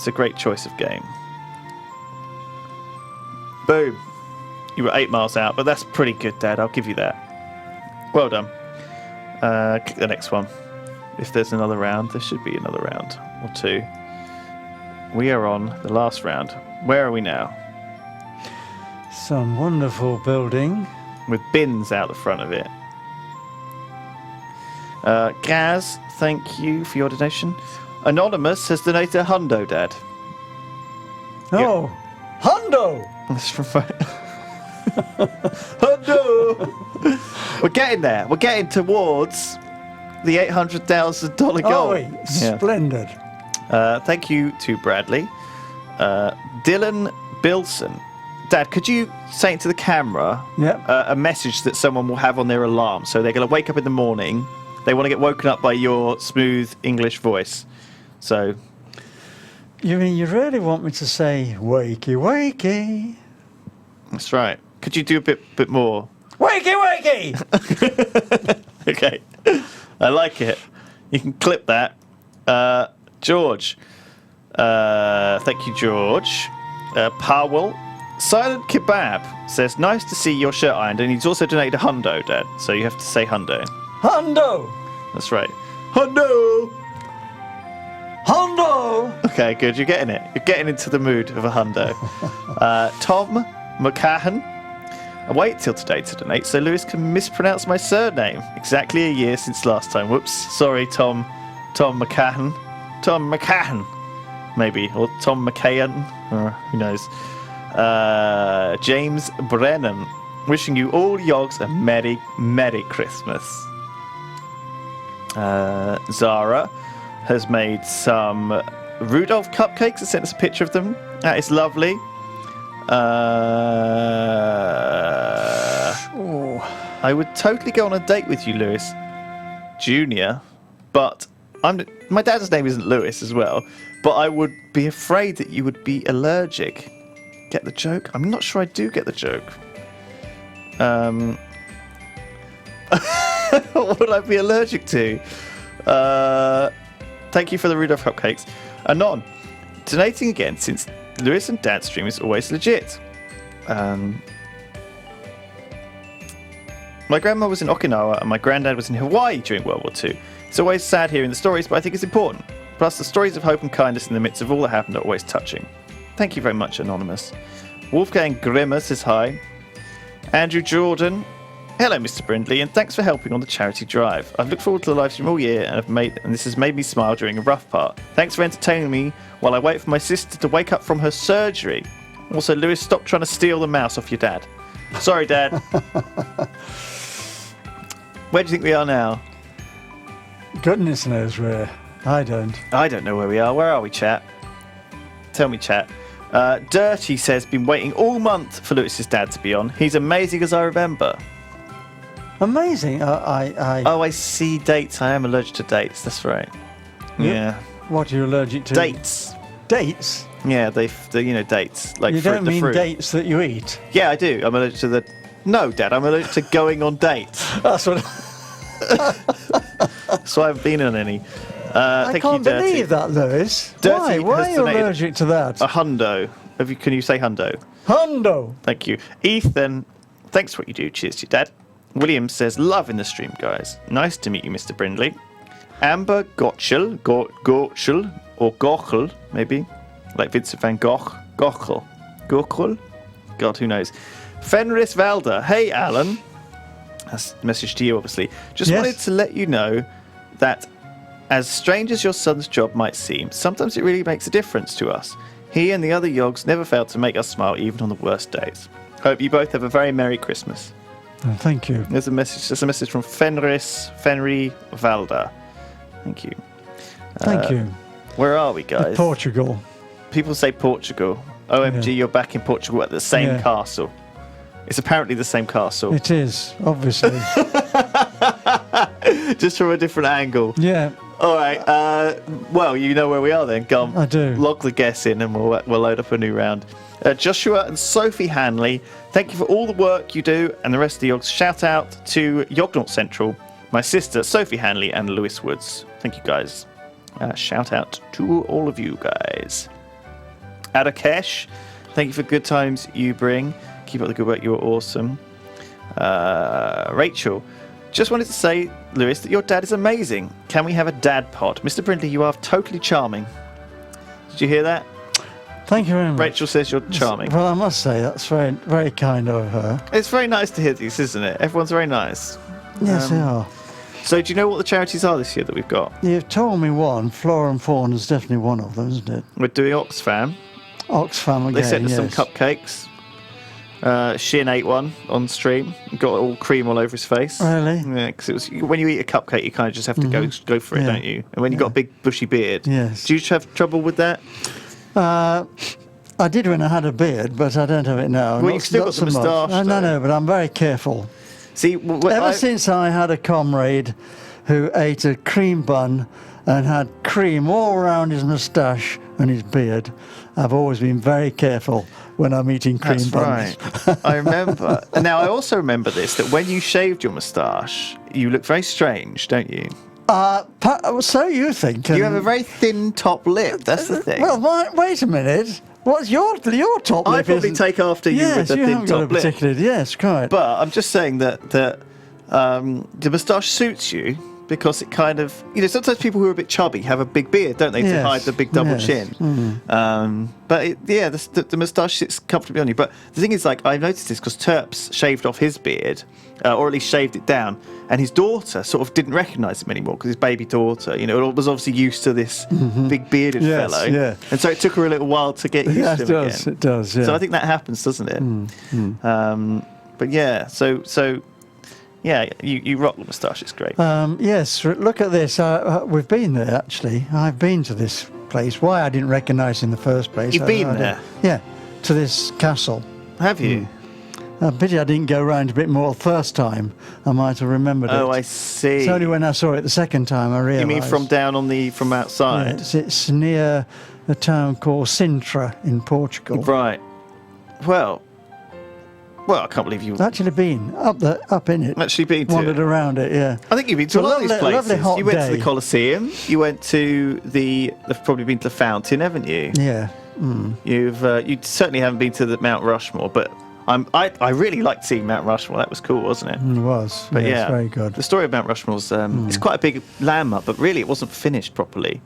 Speaker 1: a great choice of game. Boom. You were 8 miles out, but that's pretty good, Dad. I'll give you that. Well done. Click the next one. If there's another round, there should be another round or two. we are on the last round. Where are we now?
Speaker 4: Some wonderful building.
Speaker 1: With bins out the front of it. Gaz, thank you for your donation. Anonymous has donated a hundo, Dad.
Speaker 4: Oh, hundo!
Speaker 1: That's right. Hundo! We're getting there. We're getting towards the $800,000 goal.
Speaker 4: Oh, splendid.
Speaker 1: Thank you to Bradley. Dylan Bilson. Dad, could you say into the camera a message that someone will have on their alarm? So they're going to wake up in the morning. They want to get woken up by your smooth English voice. So...
Speaker 4: You mean you really want me to say, wakey, wakey?
Speaker 1: That's right. Could you do a bit more?
Speaker 4: Wakey, wakey!
Speaker 1: Okay. I like it. You can clip that. George. Thank you, George. Powell. Silent Kebab says, nice to see your shirt ironed, and he's also donated a hundo, Dad. So you have to say hundo.
Speaker 4: Hundo!
Speaker 1: That's right. Hundo!
Speaker 4: Hundo!
Speaker 1: Okay, good. You're getting it. You're getting into the mood of a hundo. Tom McCahan. I wait till today to donate so Lewis can mispronounce my surname. Exactly a year since last time. Whoops. Sorry, Tom McCahan. Tom McCahan. Maybe. Or Tom McCahan. Or who knows. James Brennan. Wishing you all Yogs a Merry Christmas. Zara has made some Rudolph cupcakes and sent us a picture of them. That is lovely. I would totally go on a date with you, Lewis Jr., but my dad's name isn't Lewis as well, but I would be afraid that you would be allergic. Get the joke? I'm not sure I do get the joke. What would I be allergic to? Thank you for the Rudolph cupcakes. Anon, donating again since Lewis and Dad's stream is always legit. My grandma was in Okinawa and my granddad was in Hawaii during World War II. It's always sad hearing the stories, but I think it's important. Plus, the stories of hope and kindness in the midst of all that happened are always touching. Thank you very much, Anonymous. Wolfgang Grimmer says hi. Andrew Jordan. Hello, Mr. Brindley, and thanks for helping on the charity drive. I've looked forward to the live stream all year, and this has made me smile during a rough part. Thanks for entertaining me while I wait for my sister to wake up from her surgery. Also, Lewis, stop trying to steal the mouse off your dad. Sorry, Dad. Where do you think we are now?
Speaker 4: Goodness knows where. I don't.
Speaker 1: I don't know where we are. Where are we, chat? Tell me, chat. Dirty says, been waiting all month for Lewis's dad to be on. He's amazing as I remember.
Speaker 4: Amazing.
Speaker 1: Oh, I see dates. I am allergic to dates. That's right. Yeah.
Speaker 4: What are you allergic to?
Speaker 1: Dates.
Speaker 4: Dates?
Speaker 1: Yeah, they dates. Like
Speaker 4: you don't mean
Speaker 1: fruit.
Speaker 4: dates that you eat?
Speaker 1: Yeah, I do. I'm allergic to the... No, Dad, I'm allergic to going on dates.
Speaker 4: That's what...
Speaker 1: So I haven't been on any.
Speaker 4: I can't believe that, Lewis.
Speaker 1: Dirty
Speaker 4: Why are you allergic to that?
Speaker 1: A hundo. Can you say hundo?
Speaker 4: Hundo.
Speaker 1: Thank you. Ethan, thanks for what you do. Cheers to your dad. William says, love in the stream, guys. Nice to meet you, Mr. Brindley. Amber Gotchel, or Gochel, maybe. Like Vincent van Gogh. Gochel? God, who knows. Fenris Valder. Hey, Alan. That's a message to you, obviously. Just wanted to let you know that as strange as your son's job might seem, sometimes it really makes a difference to us. He and the other Yogs never fail to make us smile, even on the worst days. Hope you both have a very Merry Christmas.
Speaker 4: Oh, thank you.
Speaker 1: There's a message from Fenri Valder. Thank you.
Speaker 4: Thank you.
Speaker 1: Where are we, guys?
Speaker 4: Portugal.
Speaker 1: People say Portugal. OMG, you're back in Portugal at the same castle. It's apparently the same castle.
Speaker 4: It is, obviously.
Speaker 1: Just from a different angle.
Speaker 4: Yeah.
Speaker 1: All right. Well, you know where we are then. Go on.
Speaker 4: I do.
Speaker 1: Log the guess in and we'll load up a new round. Joshua and Sophie Hanley, thank you for all the work you do and the rest of the Yogs. Shout out to Yognaut Central, my sister Sophie Hanley and Lewis Woods. Thank you, guys. Shout out to all of you guys. Adakesh, thank you for good times you bring. Keep up the good work. You're awesome. Rachel, just wanted to say, Lewis, that your dad is amazing. Can we have a dad pod? Mr. Brindley, you are totally charming. Did you hear that?
Speaker 4: Thank you very much.
Speaker 1: Rachel says you're charming.
Speaker 4: Well, I must say, that's very, very kind of her.
Speaker 1: It's very nice to hear these, isn't it? Everyone's very nice.
Speaker 4: Yes, they are.
Speaker 1: So do you know what the charities are this year that we've got?
Speaker 4: You've told me one. Flora and Fauna is definitely one of them, isn't it?
Speaker 1: We're doing Oxfam.
Speaker 4: Oxfam again,
Speaker 1: They sent us some
Speaker 4: yes.
Speaker 1: cupcakes. Shin ate one on stream. Got all cream all over his face.
Speaker 4: Really?
Speaker 1: Yeah, because it was when you eat a cupcake, you kind of just have to go for it,
Speaker 4: Yeah.
Speaker 1: don't you? And when you've got a big bushy beard,
Speaker 4: Yes.
Speaker 1: do you have trouble with that?
Speaker 4: I did when I had a beard, but I don't have it now.
Speaker 1: Well, you've still got the
Speaker 4: so much.
Speaker 1: moustache,
Speaker 4: No,
Speaker 1: though.
Speaker 4: but I'm very careful.
Speaker 1: See,
Speaker 4: Ever since I had a comrade who ate a cream bun and had cream all around his moustache and his beard, I've always been very careful when I'm eating cream
Speaker 1: That's
Speaker 4: buns.
Speaker 1: right. I remember. And now I also remember this, that when you shaved your moustache, you look very strange, don't you?
Speaker 4: So you think?
Speaker 1: You have a very thin top lip. That's the thing.
Speaker 4: Well, wait a minute. What's your top lip?
Speaker 1: I probably take after you with
Speaker 4: Yes,
Speaker 1: the
Speaker 4: you
Speaker 1: thin
Speaker 4: haven't got a
Speaker 1: top lip.
Speaker 4: particularly. Yes, quite.
Speaker 1: But I'm just saying that the moustache suits you because it kind of, sometimes people who are a bit chubby have a big beard, don't they, to
Speaker 4: Yes,
Speaker 1: hide the big double
Speaker 4: yes.
Speaker 1: chin. But the moustache sits comfortably on you. But the thing is, like, I noticed this because Terps shaved off his beard, or at least shaved it down, and his daughter sort of didn't recognise him anymore because his baby daughter, was obviously used to this big bearded
Speaker 4: Yes,
Speaker 1: fellow.
Speaker 4: yeah.
Speaker 1: And so it took her a little while to get used
Speaker 4: Yeah,
Speaker 1: to
Speaker 4: it
Speaker 1: him
Speaker 4: does.
Speaker 1: again.
Speaker 4: It does. Yeah.
Speaker 1: So I think that happens, doesn't it? But yeah, so yeah, you rock the moustache. It's great.
Speaker 4: Yes, look at this. We've been there, actually. I've been to this place. Why I didn't recognise in the first place.
Speaker 1: You've been there?
Speaker 4: Yeah, to this castle.
Speaker 1: Have you?
Speaker 4: Pity I didn't go round a bit more the first time. I might have remembered it.
Speaker 1: Oh, I see.
Speaker 4: It's only when I saw it the second time I realised.
Speaker 1: You mean from outside?
Speaker 4: Yes, it's near a town called Sintra in Portugal.
Speaker 1: Right. Well, I can't believe you've
Speaker 4: Actually been up in it.
Speaker 1: actually been to
Speaker 4: Wandered
Speaker 1: it.
Speaker 4: around it, yeah.
Speaker 1: I think you've been to
Speaker 4: It's
Speaker 1: a lot of these places.
Speaker 4: lovely hot
Speaker 1: You went to
Speaker 4: day.
Speaker 1: the Colosseum. You went to You've probably been to the Fountain, haven't you?
Speaker 4: Yeah.
Speaker 1: You certainly haven't been to the Mount Rushmore, but I really liked seeing Mount Rushmore. That was cool, wasn't it?
Speaker 4: It was.
Speaker 1: But
Speaker 4: yes,
Speaker 1: yeah,
Speaker 4: very good.
Speaker 1: The story of Mount Rushmore's it's quite a big landmark, but really it wasn't finished properly.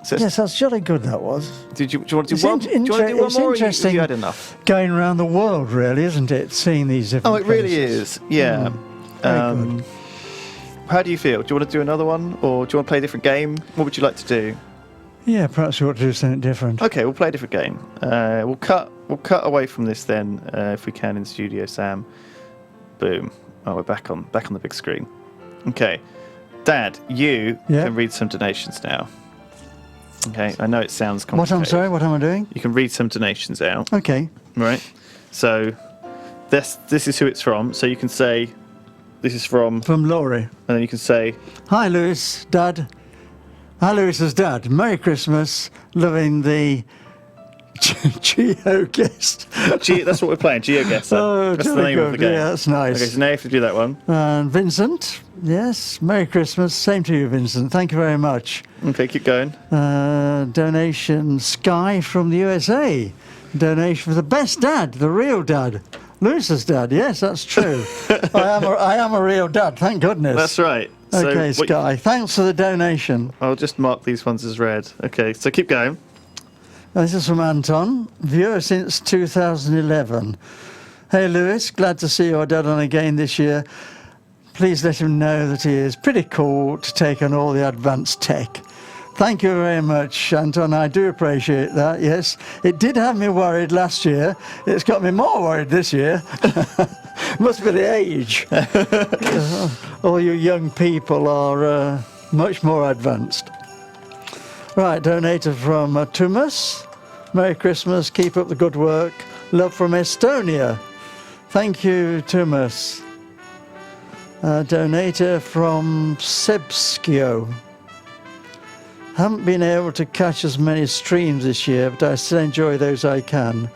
Speaker 4: Yes, that's jolly good, that was.
Speaker 1: Do you want to
Speaker 4: It's
Speaker 1: do one? Do you want to do one
Speaker 4: it's
Speaker 1: more? Or
Speaker 4: interesting
Speaker 1: you had enough?
Speaker 4: going around the world, really, isn't it? Seeing these different
Speaker 1: Oh, it really
Speaker 4: places.
Speaker 1: is. Yeah.
Speaker 4: Very good.
Speaker 1: How do you feel? Do you want to do another one, or do you want to play a different game? What would you like to do?
Speaker 4: Yeah, perhaps we ought to do something different.
Speaker 1: Okay, we'll play a different game. We'll cut away from this then, if we can, in the studio, Sam. Boom. Oh, we're back on the big screen. Okay, Dad, you can read some donations now. Okay, I know it sounds complicated.
Speaker 4: What am I doing?
Speaker 1: You can read some donations out.
Speaker 4: Okay.
Speaker 1: Right. So this is who it's from. So you can say this is from
Speaker 4: Laurie.
Speaker 1: and then you can say,
Speaker 4: Hi, Lewis, Dad. Hi, Lewis's dad. Merry Christmas. Loving the Geoguest.
Speaker 1: that's what we're playing, Geoguess.
Speaker 4: Oh,
Speaker 1: That's the name of the game.
Speaker 4: Yeah, that's nice.
Speaker 1: Okay, so now you have to do that one.
Speaker 4: And Vincent, yes, Merry Christmas. Same to you, Vincent. Thank you very much.
Speaker 1: Okay, keep going.
Speaker 4: Donation Sky from the USA. Donation for the best dad, the real dad. Lewis's dad, yes, that's true. I am a real dad, thank goodness.
Speaker 1: That's right. So
Speaker 4: Okay, Sky, thanks for the donation.
Speaker 1: I'll just mark these ones as red. Okay, so keep going.
Speaker 4: This is from Anton, viewer since 2011. Hey Lewis, glad to see your dad on again this year. Please let him know that he is pretty cool to take on all the advanced tech. Thank you very much, Anton. I do appreciate that, yes. It did have me worried last year. It's got me more worried this year. Must be the age. All you young people are much more advanced. Right, donated from Tumas. Merry Christmas, keep up the good work. Love from Estonia. Thank you, Tumas. Donator from Sebskio. Haven't been able to catch as many streams this year, but I still enjoy those I can.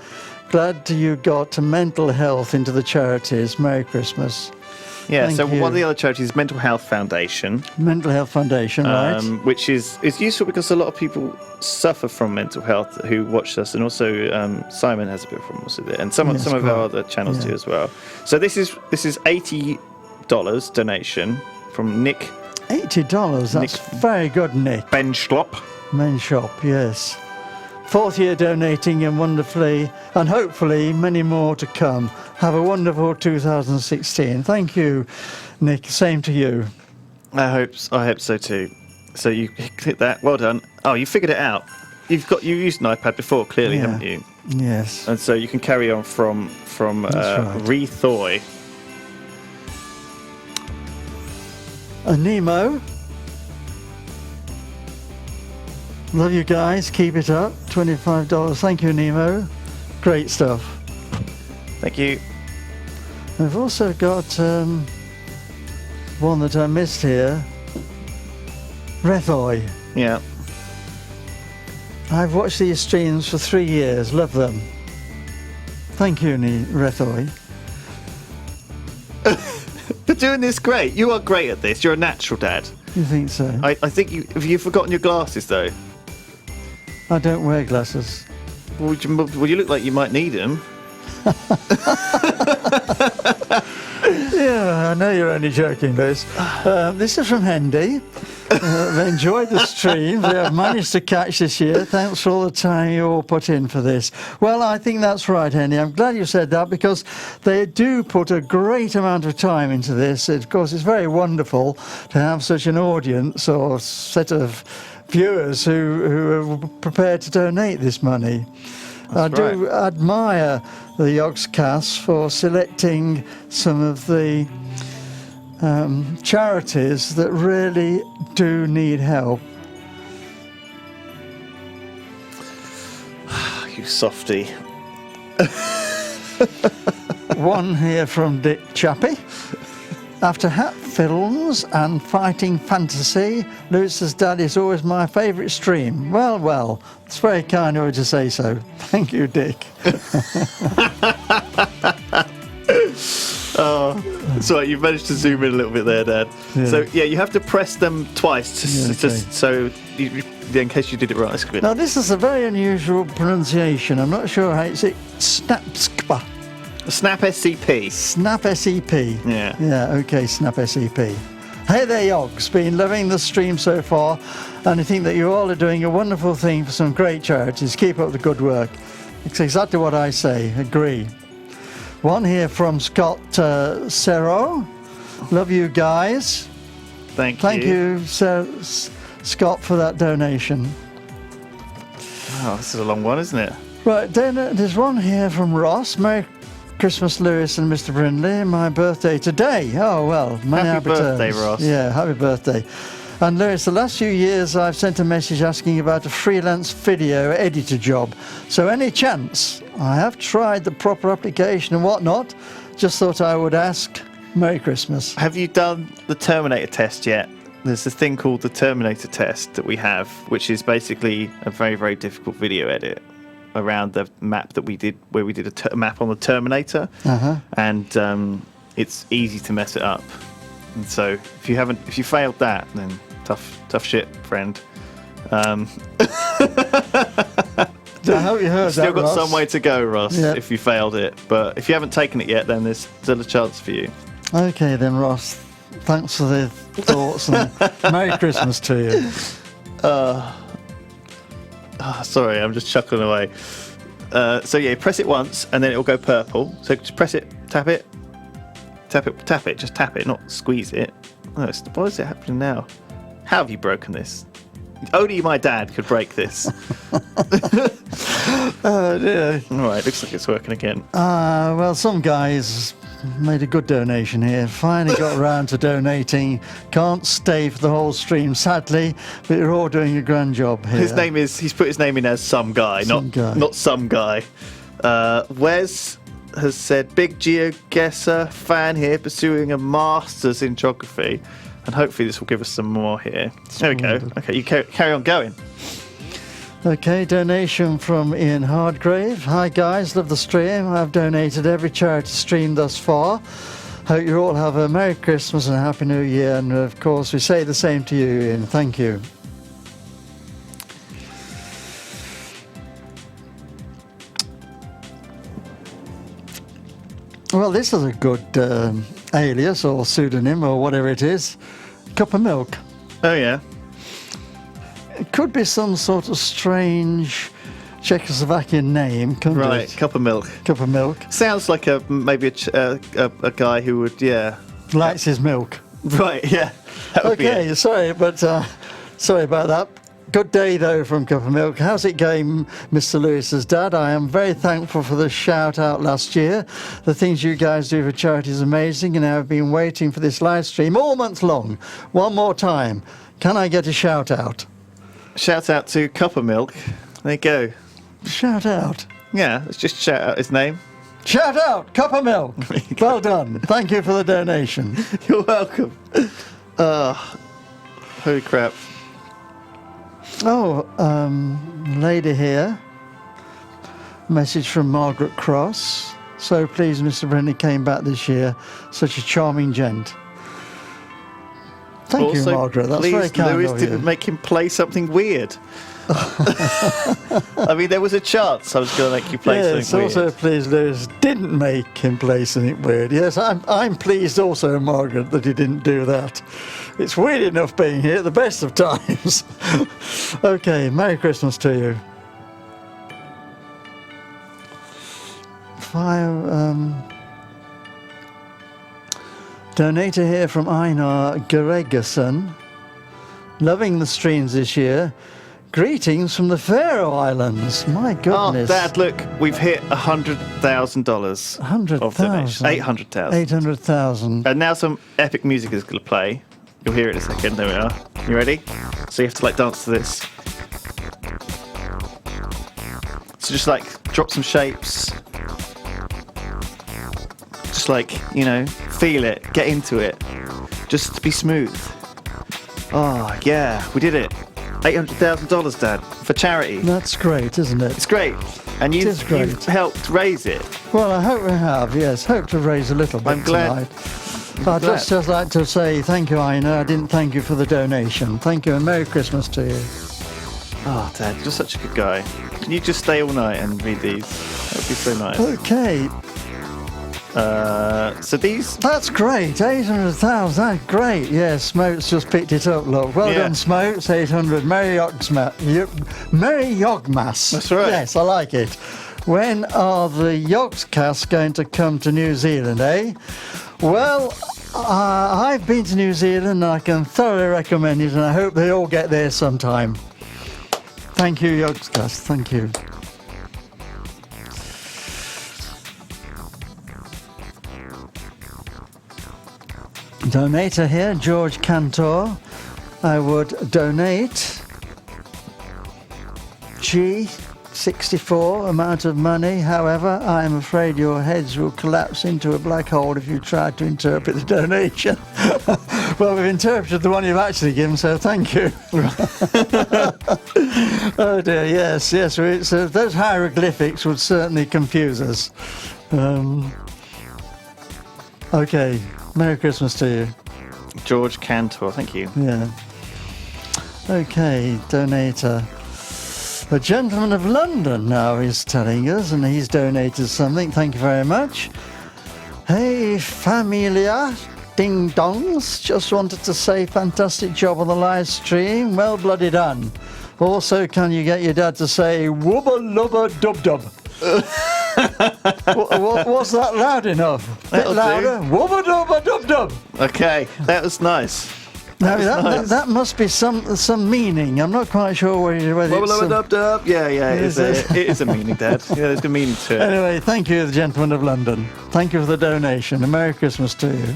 Speaker 4: Glad you got mental health into the charities. Merry Christmas.
Speaker 1: Yeah,
Speaker 4: Thank
Speaker 1: so
Speaker 4: you.
Speaker 1: one of the other charities is Mental Health Foundation.
Speaker 4: Mental Health Foundation, right?
Speaker 1: Which is useful because a lot of people suffer from mental health who watch us, and also Simon has a bit of problems with it, and some
Speaker 4: Yes,
Speaker 1: of
Speaker 4: quite.
Speaker 1: our other channels do as well. So this is $80 donation from Nick
Speaker 4: $80. That's very good, Nick.
Speaker 1: Benschlop.
Speaker 4: Men's shop, yes. fourth year donating and wonderfully, and hopefully many more to come. Have a wonderful 2016. Thank you, Nick. Same to you.
Speaker 1: I hope so too. So you click that. Well done. Oh, you figured it out. You used an iPad before, clearly, haven't you?
Speaker 4: Yes.
Speaker 1: And so you can carry on from
Speaker 4: right.
Speaker 1: Rethoy.
Speaker 4: Nemo. Love you guys. Keep it up. $25. Thank you, Nemo. Great stuff.
Speaker 1: Thank you.
Speaker 4: We've also got one that I missed here. Rethoy.
Speaker 1: Yeah.
Speaker 4: I've watched these streams for 3 years. Love them. Thank you, Rethoy.
Speaker 1: You're doing this great. You are great at this. You're a natural, Dad.
Speaker 4: You think so?
Speaker 1: I think have you forgotten your glasses, though?
Speaker 4: I don't wear glasses.
Speaker 1: Well, you look like you might need them.
Speaker 4: Yeah, I know you're only joking, Liz. This is from Hendy. They enjoyed the stream. They have managed to catch this year. Thanks for all the time you all put in for this. Well, I think that's right, Hendy. I'm glad you said that because they do put a great amount of time into this. Of course, it's very wonderful to have such an audience or set of viewers who are prepared to donate this money. I do admire the Yogscast for selecting some of the charities that really do need help.
Speaker 1: You softy.
Speaker 4: One here from Dick Chappie. After Hat Films and Fighting Fantasy, Lewis's Dad is always my favourite stream. Well, it's very kind of you to say so. Thank you, Dick.
Speaker 1: Oh, that's right. You've managed to zoom in a little bit there, Dad.
Speaker 4: Yeah.
Speaker 1: So yeah, you have to press them twice, in case you did it right. That's good.
Speaker 4: Now this is a very unusual pronunciation. I'm not sure how it's Snapskpa.
Speaker 1: Snap SCP.
Speaker 4: Snap SEP.
Speaker 1: Yeah.
Speaker 4: Yeah, okay, Snap SEP. Hey there, Yogs. Been loving the stream so far, and I think that you all are doing a wonderful thing for some great charities. Keep up the good work. It's exactly what I say. Agree. One here from Scott Serro. Love you guys.
Speaker 1: Thank
Speaker 4: you, Scott, for that donation.
Speaker 1: Oh, this is a long one, isn't it?
Speaker 4: Right, there's one here from Ross. Merry Christmas, Lewis and Mr. Brindley. My birthday today. Oh, well, many
Speaker 1: happy birthday,
Speaker 4: returns.
Speaker 1: Ross.
Speaker 4: Yeah, happy birthday. And Lewis, the last few years I've sent a message asking about a freelance video editor job. So any chance? I have tried the proper application and whatnot. Just thought I would ask. Merry Christmas.
Speaker 1: Have you done the Terminator test yet? There's this thing called the Terminator test that we have, which is basically a very, very difficult video edit around the map that we did, where we did a map on the Terminator. And it's easy to mess it up. And so if you failed that, then tough shit, friend.
Speaker 4: I hope you heard
Speaker 1: Still
Speaker 4: that,
Speaker 1: got
Speaker 4: Ross.
Speaker 1: some way to go, Ross,
Speaker 4: Yep.
Speaker 1: if you failed it. But if you haven't taken it yet, then there's still a chance for you.
Speaker 4: Okay then, Ross. Thanks for the thoughts and Merry Christmas to you.
Speaker 1: Sorry, I'm just chuckling away. So yeah, press it once and then it'll go purple. So just press it, tap it, just tap it, not squeeze it. Oh, what is it happening now? How have you broken this? Only my dad could break this.
Speaker 4: Oh dear.
Speaker 1: All right, looks like it's working again.
Speaker 4: Well, some guys made a good donation here. Finally got around to donating. Can't stay for the whole stream, sadly, but you're all doing a grand job here.
Speaker 1: He's put his name in as some guy, not some guy. Wes has said, big GeoGuessr fan here, pursuing a master's in geography. And hopefully this will give us some more here. There we go. Okay, you carry on going.
Speaker 4: Okay, donation from Ian Hardgrave. Hi guys, love the stream. I've donated every charity stream thus far. Hope you all have a Merry Christmas and a Happy New Year. And of course, we say the same to you, Ian. Thank you. Well, this is a good alias or pseudonym or whatever it is. Cup of milk.
Speaker 1: Oh, yeah.
Speaker 4: It could be some sort of strange Czechoslovakian name, couldn't
Speaker 1: Right,
Speaker 4: it?
Speaker 1: cup of milk.
Speaker 4: Cup of milk.
Speaker 1: Sounds like maybe a guy who would, yeah.
Speaker 4: Likes his milk.
Speaker 1: Right, yeah. That would be
Speaker 4: Okay,
Speaker 1: it.
Speaker 4: sorry, but sorry about that. Good day, though, from Cup of Milk. How's it going, Mr. Lewis's dad? I am very thankful for the shout-out last year. The things you guys do for charity is amazing, and I've been waiting for this live stream all month long. One more time. Can I get a shout-out?
Speaker 1: Shout out to Cup of Milk. There you go.
Speaker 4: Shout-out.
Speaker 1: Yeah, let's just shout out his name.
Speaker 4: Shout out, Cup of Milk. Well done. Thank you for the donation.
Speaker 1: You're welcome. Holy crap.
Speaker 4: Oh, lady here. Message from Margaret Cross. So pleased Mr. Brennan came back this year. Such a charming gent. Thank you, Margaret. That's very kind
Speaker 1: Lewis
Speaker 4: of you.
Speaker 1: didn't make him play something weird. I mean, there was a chance I was going to make you play something weird.
Speaker 4: Also pleased Lewis didn't make him play something weird. Yes, I'm pleased also, Margaret, that he didn't do that. It's weird enough being here at the best of times. Okay, Merry Christmas to you. Donator here from Einar Gregerson. Loving the streams this year. Greetings from the Faroe Islands. My goodness.
Speaker 1: Oh, Dad, look, we've hit $100,000 of donations. 800,000.
Speaker 4: 800,000.
Speaker 1: And now some epic music is going to play. You'll hear it in a second. There we are. You ready? So you have to like dance to this. So just like drop some shapes. Just like, you know, feel it, get into it. Just be smooth. Oh, yeah, we did it. $800,000, Dad, for charity.
Speaker 4: That's great, isn't it?
Speaker 1: It's great. And you've helped raise it.
Speaker 4: Well, I hope we have, yes. Hope to raise a little bit
Speaker 1: I'm glad.
Speaker 4: tonight. I'd just like to say thank you, Einar. I didn't thank you for the donation. Thank you and Merry Christmas to you.
Speaker 1: Oh, Dad, you're such a good guy. Can you just stay all night and read these? That would be so nice.
Speaker 4: Okay.
Speaker 1: So these...
Speaker 4: That's great. 800,000. That's great. Yes, Smokes just picked it up, look. Well done, Smokes. 800. Merry Yogmas.
Speaker 1: That's right.
Speaker 4: Yes, I like it. When are the Yogscast going to come to New Zealand, eh? Well, I've been to New Zealand and I can thoroughly recommend it, and I hope they all get there sometime. Thank you, Yogscast. Thank you. Donator here, George Cantor. I would donate G64 amount of money. However, I am afraid your heads will collapse into a black hole if you try to interpret the donation. Well, we've interpreted the one you've actually given, so thank you. Oh dear, yes. Those hieroglyphics would certainly confuse us. Okay. Merry Christmas to you.
Speaker 1: George Cantor, thank you.
Speaker 4: Yeah. Okay, donator. A gentleman of London now is telling us, and he's donated something. Thank you very much. Hey, familia. Ding dongs. Just wanted to say fantastic job on the live stream. Well bloody done. Also, can you get your dad to say wubba lubba dub dub? Was that loud enough? A bit louder. Wubba dubba dub dub.
Speaker 1: Okay, that was nice.
Speaker 4: That must be some meaning. I'm not quite sure whether it's...
Speaker 1: Yeah, it is a meaning, Dad. Yeah, there's a meaning to it.
Speaker 4: Anyway, thank you, the gentleman of London. Thank you for the donation. And Merry Christmas to you.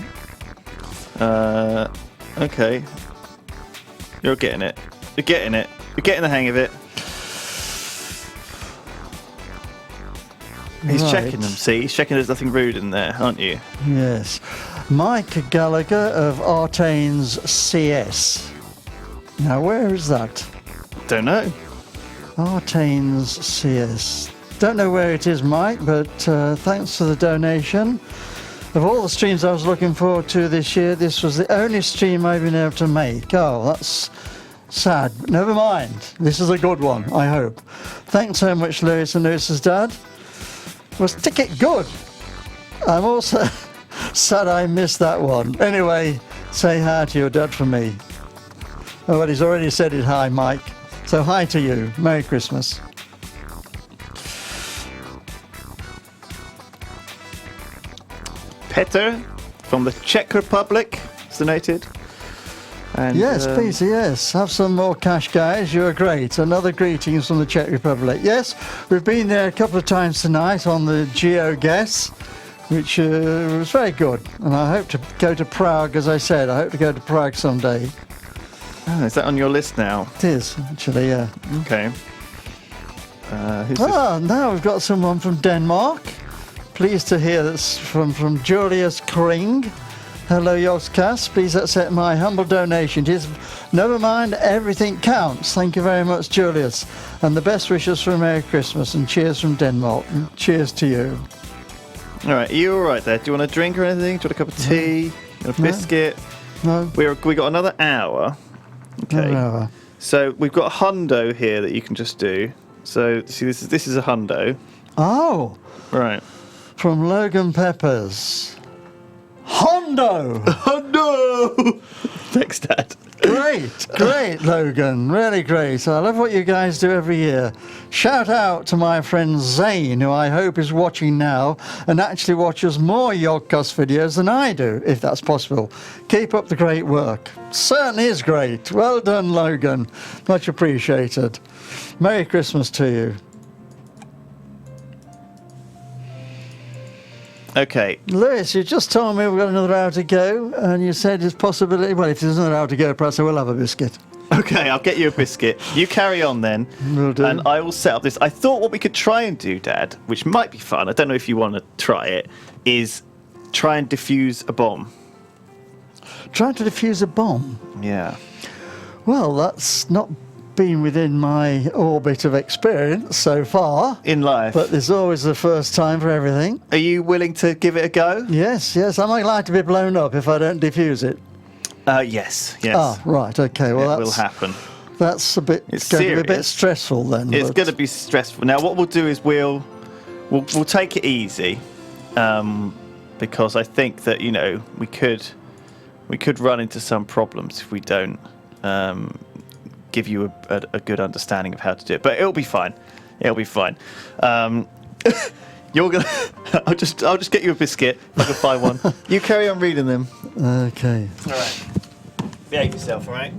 Speaker 1: Okay. You're getting it. You're getting the hang of it. He's checking them, see? He's checking there's nothing rude in there, aren't you?
Speaker 4: Yes. Mike Gallagher of Artanes CS. Now, where is that?
Speaker 1: Don't know.
Speaker 4: Artanes CS. Don't know where it is, Mike, but thanks for the donation. Of all the streams I was looking forward to this year, this was the only stream I've been able to make. Oh, that's sad. But never mind. This is a good one, I hope. Thanks so much, Lewis and Lewis's dad. Was ticket good? I'm also sad I missed that one. Anyway, say hi to your dad for me. Oh, well, he's already said it. Hi, Mike. So hi to you. Merry Christmas.
Speaker 1: Petr from the Czech Republic has donated. And,
Speaker 4: yes, Peter, yes. Have some more cash, guys. You're great. Another greetings from the Czech Republic. Yes, we've been there a couple of times tonight on the Geo Guess, which was very good. And I hope to go to Prague, as I said. I hope to go to Prague someday.
Speaker 1: Oh, is that on your list now?
Speaker 4: It is, actually, yeah.
Speaker 1: Okay.
Speaker 4: Now we've got someone from Denmark. Pleased to hear that's from Julius Kring. Hello, Yogscast. Please accept my humble donation. Never mind, everything counts. Thank you very much, Julius. And the best wishes for a Merry Christmas and cheers from Denmark. And cheers to you.
Speaker 1: All right, are you all right there? Do you want a drink or anything? Do you want a cup of tea? A biscuit?
Speaker 4: No.
Speaker 1: We got another hour. Okay.
Speaker 4: Another hour.
Speaker 1: So we've got a hundo here that you can just do. So see, this is a hundo.
Speaker 4: Oh.
Speaker 1: Right.
Speaker 4: From Logan Peppers. Hondo!
Speaker 1: Hundo! Thanks, Dad.
Speaker 4: Great, Logan. Really great. I love what you guys do every year. Shout out to my friend Zane, who I hope is watching now and actually watches more Yogscast videos than I do, if that's possible. Keep up the great work. Certainly is great. Well done, Logan. Much appreciated. Merry Christmas to you.
Speaker 1: Okay.
Speaker 4: Lewis, you just told me we've got another hour to go, and you said there's possibility. Well, if there's another hour to go, perhaps I will have a biscuit.
Speaker 1: Okay, I'll get you a biscuit. You carry on then,
Speaker 4: Will do.
Speaker 1: and I will set up this. I thought what we could try and do, Dad, which might be fun, I don't know if you want to try it, is try and defuse a bomb.
Speaker 4: Trying to defuse a bomb?
Speaker 1: Yeah.
Speaker 4: Well, that's not been within my orbit of experience so far.
Speaker 1: In life.
Speaker 4: But there's always the first time for everything.
Speaker 1: Are you willing to give it a go?
Speaker 4: Yes. Am I likely to be blown up if I don't defuse it?
Speaker 1: Yes.
Speaker 4: Ah, right, okay. Well,
Speaker 1: it will happen.
Speaker 4: That's going to be a bit stressful then.
Speaker 1: It's going to be stressful. Now, what we'll do is we'll take it easy, because I think that we could run into some problems if we don't give you a good understanding of how to do it. But it'll be fine. It'll be fine. You're gonna. I'll just get you a biscuit if I can find one. You carry on reading them.
Speaker 4: Okay.
Speaker 1: All right. Behave yourself, all right?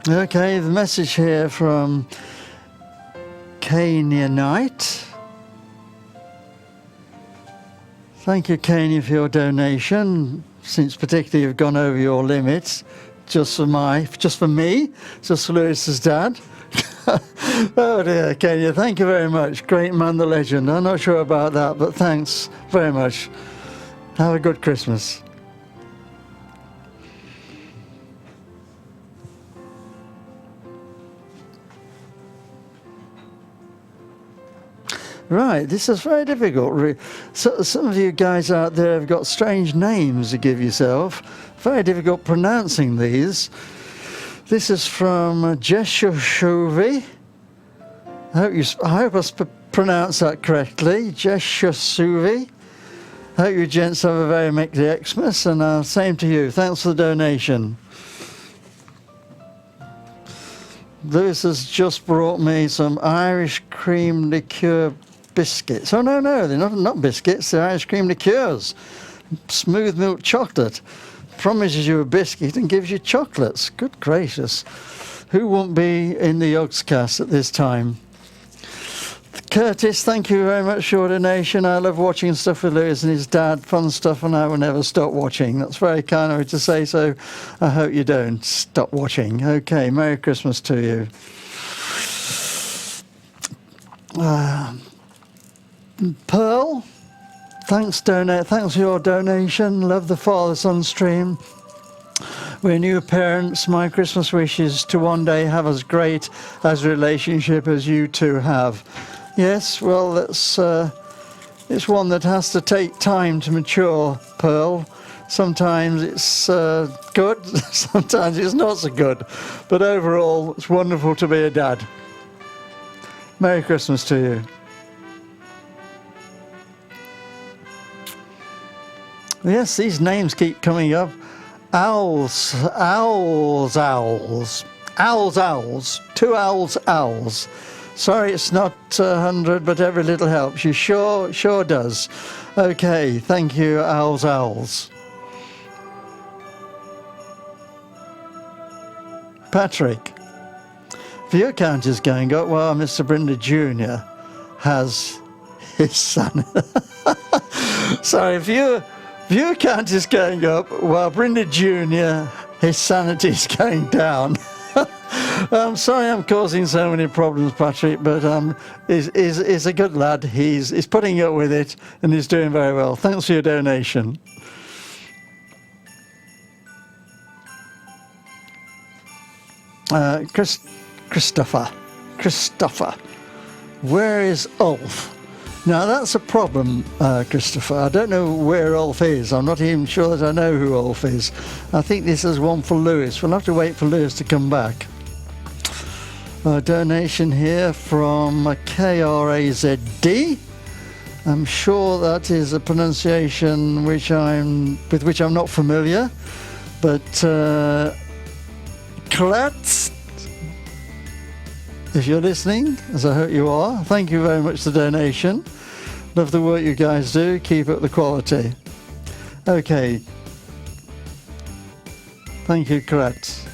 Speaker 4: Okay, the message here from Kania Knight. Thank you, Kania, for your donation. Since particularly you've gone over your limits, just for me, just for Lewis's dad. Oh dear, Kenya, thank you very much. Great man, the legend. I'm not sure about that, but thanks very much. Have a good Christmas. Right, this is very difficult. So, some of you guys out there have got strange names to give yourself. Very difficult pronouncing these. This is from Jeshuvi. I hope I pronounced that correctly. Jeshuvi. I hope you gents have a very Merry Xmas, and same to you. Thanks for the donation. Lewis has just brought me some Irish cream liqueur biscuits. Oh, no, they're not biscuits, they're Irish cream liqueurs. Smooth milk chocolate. Promises you a biscuit and gives you chocolates. Good gracious. Who won't be in the Yogscast at this time? Curtis, thank you very much for your donation. I love watching stuff with Lewis and his dad. Fun stuff, and I will never stop watching. That's very kind of you to say so. I hope you don't stop watching. Okay, Merry Christmas to you. Pearl, thanks for your donation. Love the father-son stream. We're new parents. My Christmas wish is to one day have as great as a relationship as you two have. Yes, well, it's one that has to take time to mature, Pearl. Sometimes it's good, sometimes it's not so good. But overall, it's wonderful to be a dad. Merry Christmas to you. Yes, these names keep coming up. Owls. Owls. 2 owls. Sorry, it's not 100, but every little helps. You sure does. Okay, thank you, owls. Patrick, view count is going up while Mr. Brindley Jr. has his son. Sorry, view count is going up while Brindley Jr. his sanity is going down. I'm sorry I'm causing so many problems, Patrick, but he's a good lad. He's putting up with it and he's doing very well. Thanks for your donation. Christopher, where is Ulf? Now that's a problem, Christopher. I don't know where Ulf is. I'm not even sure that I know who Ulf is. I think this is one for Lewis. We'll have to wait for Lewis to come back. A donation here from KRAZD. I'm sure that is a pronunciation with which I'm not familiar, but Kratz, if you're listening, as I hope you are, thank you very much for the donation. Love the work you guys do. Keep up the quality. Okay. Thank you, Kratz.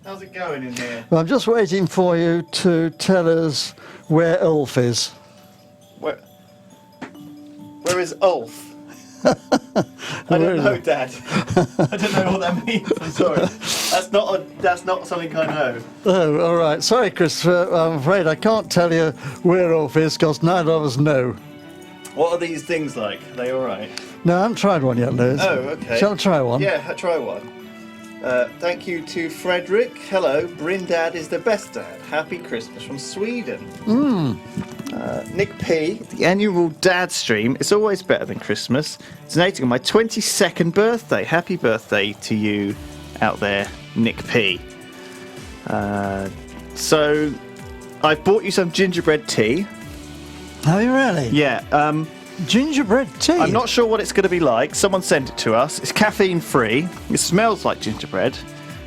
Speaker 1: How's it going in there?
Speaker 4: Well, I'm just waiting for you to tell us where Ulf is.
Speaker 1: Where is Ulf? I don't know, Dad. I don't know what that means. I'm sorry. That's not something I know.
Speaker 4: Oh, all right. Sorry, Christopher. I'm afraid I can't tell you where Ulf is because neither of us know.
Speaker 1: What are these things like? Are they all right?
Speaker 4: No, I haven't tried one yet, Lewis.
Speaker 1: Oh, okay.
Speaker 4: Shall I try one?
Speaker 1: Yeah, try one. Thank you to Frederick. Hello, Brindad is the best dad. Happy Christmas from Sweden. Nick P, the annual dad stream is always better than Christmas. Donating on my 22nd birthday. Happy birthday to you out there, Nick P. So, I've bought you some gingerbread tea.
Speaker 4: Have you really?
Speaker 1: Yeah.
Speaker 4: Gingerbread tea?
Speaker 1: I'm not sure what it's going to be like. Someone sent it to us. It's caffeine free. It smells like gingerbread.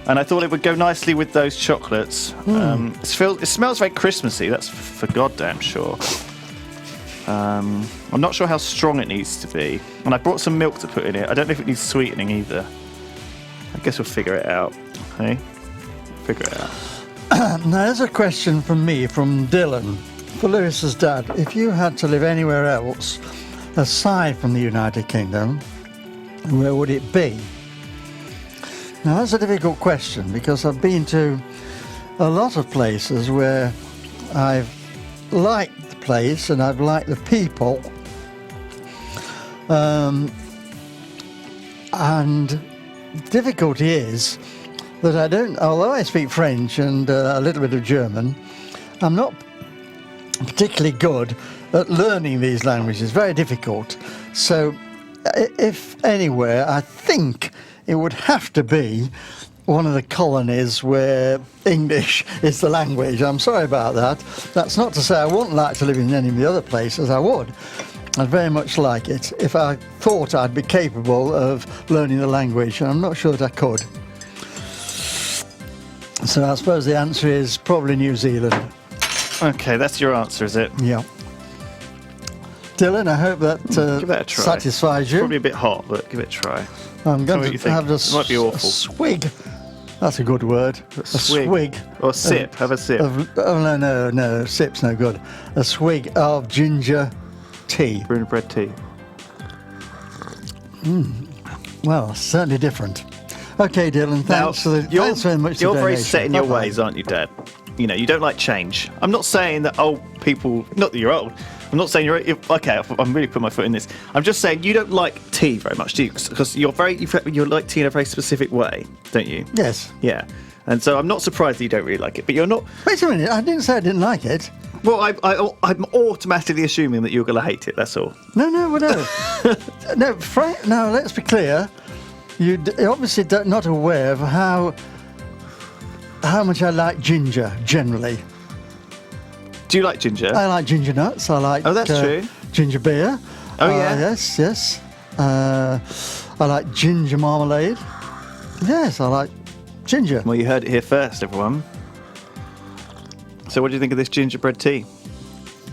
Speaker 1: And I thought it would go nicely with those chocolates. It smells very Christmassy, that's for goddamn sure. I'm not sure how strong it needs to be. And I brought some milk to put in it. I don't know if it needs sweetening either. I guess we'll figure it out. Hey? Figure it out.
Speaker 4: Now, there's a question from me, from Dylan. For Lewis's dad, if you had to live anywhere else aside from the United Kingdom, where would it be? Now that's a difficult question because I've been to a lot of places where I've liked the place and I've liked the people, and the difficulty is that although I speak French and a little bit of German, I'm not particularly good at learning these languages. Very difficult. So if anywhere, I think it would have to be one of the colonies where English is the language. I'm sorry about that. That's not to say I wouldn't like to live in any of the other places. I would. I'd very much like it if I thought I'd be capable of learning the language, and I'm not sure that I could. So I suppose the answer is probably New Zealand.
Speaker 1: Okay, that's your answer, is it?
Speaker 4: Yeah. Dylan, I hope that,
Speaker 1: give that a try.
Speaker 4: satisfies you.
Speaker 1: Probably a bit hot, but give it a try.
Speaker 4: I'm going to have
Speaker 1: it might be awful.
Speaker 4: a swig. That's a good word. A swig.
Speaker 1: Or sip. Have a sip.
Speaker 4: No. Sip's no good. A swig of ginger tea.
Speaker 1: Bread tea.
Speaker 4: Well, certainly different. Okay, Dylan, thanks very much.
Speaker 1: You're very set in your ways, aren't you, Dad? You know, you don't like change. I'm not saying that old people, not that you're old, I'm not saying okay, I'm really putting my foot in this. I'm just saying you don't you tea very much, do you? Because you like tea in a very specific way, don't you?
Speaker 4: Yes.
Speaker 1: Yeah. And so I'm not surprised that you don't really like it, but you're not...
Speaker 4: Wait a minute, I didn't say I didn't like it.
Speaker 1: Well, I'm automatically assuming that you're going to hate it, that's all.
Speaker 4: No, whatever. No, let's be clear. you're obviously not aware of how much I like ginger generally.
Speaker 1: Do you like ginger?
Speaker 4: I like ginger nuts. I like
Speaker 1: that's true.
Speaker 4: Ginger beer.
Speaker 1: Oh, yeah?
Speaker 4: Yes. I like ginger marmalade. Yes, I like ginger.
Speaker 1: Well, you heard it here first, everyone. So what do you think of this gingerbread tea?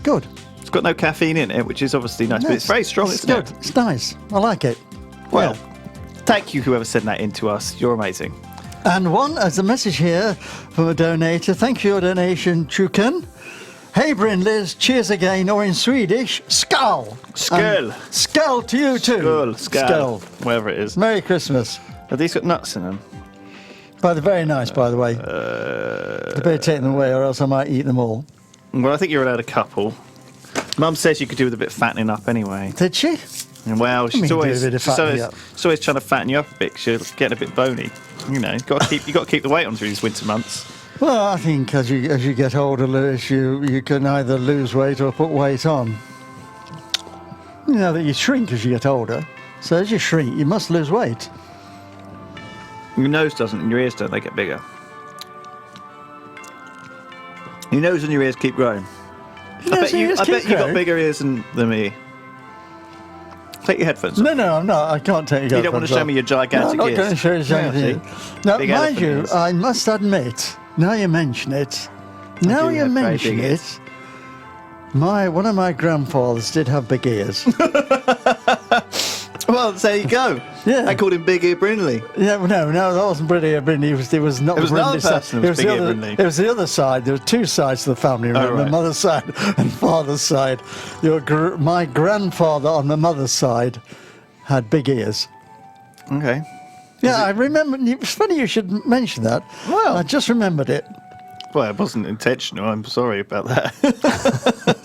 Speaker 4: Good.
Speaker 1: It's got no caffeine in it, which is obviously nice, but it's very strong, isn't
Speaker 4: good.
Speaker 1: it?
Speaker 4: It's nice. I like it.
Speaker 1: Well, thank you, whoever sent that in to us. You're amazing.
Speaker 4: And one, as a message here from a donator, thank you for your donation, Chukan. Hey, Bryn, Liz, cheers again, or in Swedish, skål.
Speaker 1: Skål.
Speaker 4: Skål to you too.
Speaker 1: Skål. Whatever it is.
Speaker 4: Merry Christmas.
Speaker 1: Have these got nuts in them?
Speaker 4: They're very nice, by the way. You better take them away, or else I might eat them all.
Speaker 1: Well, I think you're allowed a couple. Mum says you could do with a bit of fattening up anyway.
Speaker 4: Did she?
Speaker 1: And well, she's always
Speaker 4: do a bit of fattening up.
Speaker 1: trying to fatten you up a bit. 'Cause you're getting a bit bony. You know, you got to keep the weight on through these winter months.
Speaker 4: Well, I think as you get older, Lewis, you can either lose weight or put weight on. You know that you shrink as you get older. So as you shrink, you must lose weight.
Speaker 1: Your nose doesn't, and your ears don't. They get bigger. Your nose and your ears keep growing. I bet you got bigger ears than me. Take your headphones off.
Speaker 4: No, I'm not. I can't take your headphones off.
Speaker 1: You don't want to show me your gigantic
Speaker 4: No, I'm
Speaker 1: ears.
Speaker 4: not going to show you anything. Now,
Speaker 1: Big
Speaker 4: mind you,
Speaker 1: elephant ears.
Speaker 4: I must admit, now you mention it, one of my grandfathers did have big ears.
Speaker 1: Well, there you go.
Speaker 4: Yeah.
Speaker 1: I called him Big Ear Brinley.
Speaker 4: Yeah, no, that wasn't Brindley. It was not.
Speaker 1: It was another
Speaker 4: Brindley
Speaker 1: person who was Big Ear Brinley.
Speaker 4: It was the other side. There were two sides to the family. Remember,
Speaker 1: right.
Speaker 4: mother's side and father's side. My grandfather on the mother's side had big ears.
Speaker 1: Okay.
Speaker 4: Yeah, I remember. It's funny you should mention that.
Speaker 1: Well,
Speaker 4: I just remembered it.
Speaker 1: Well, it wasn't intentional. I'm sorry about that.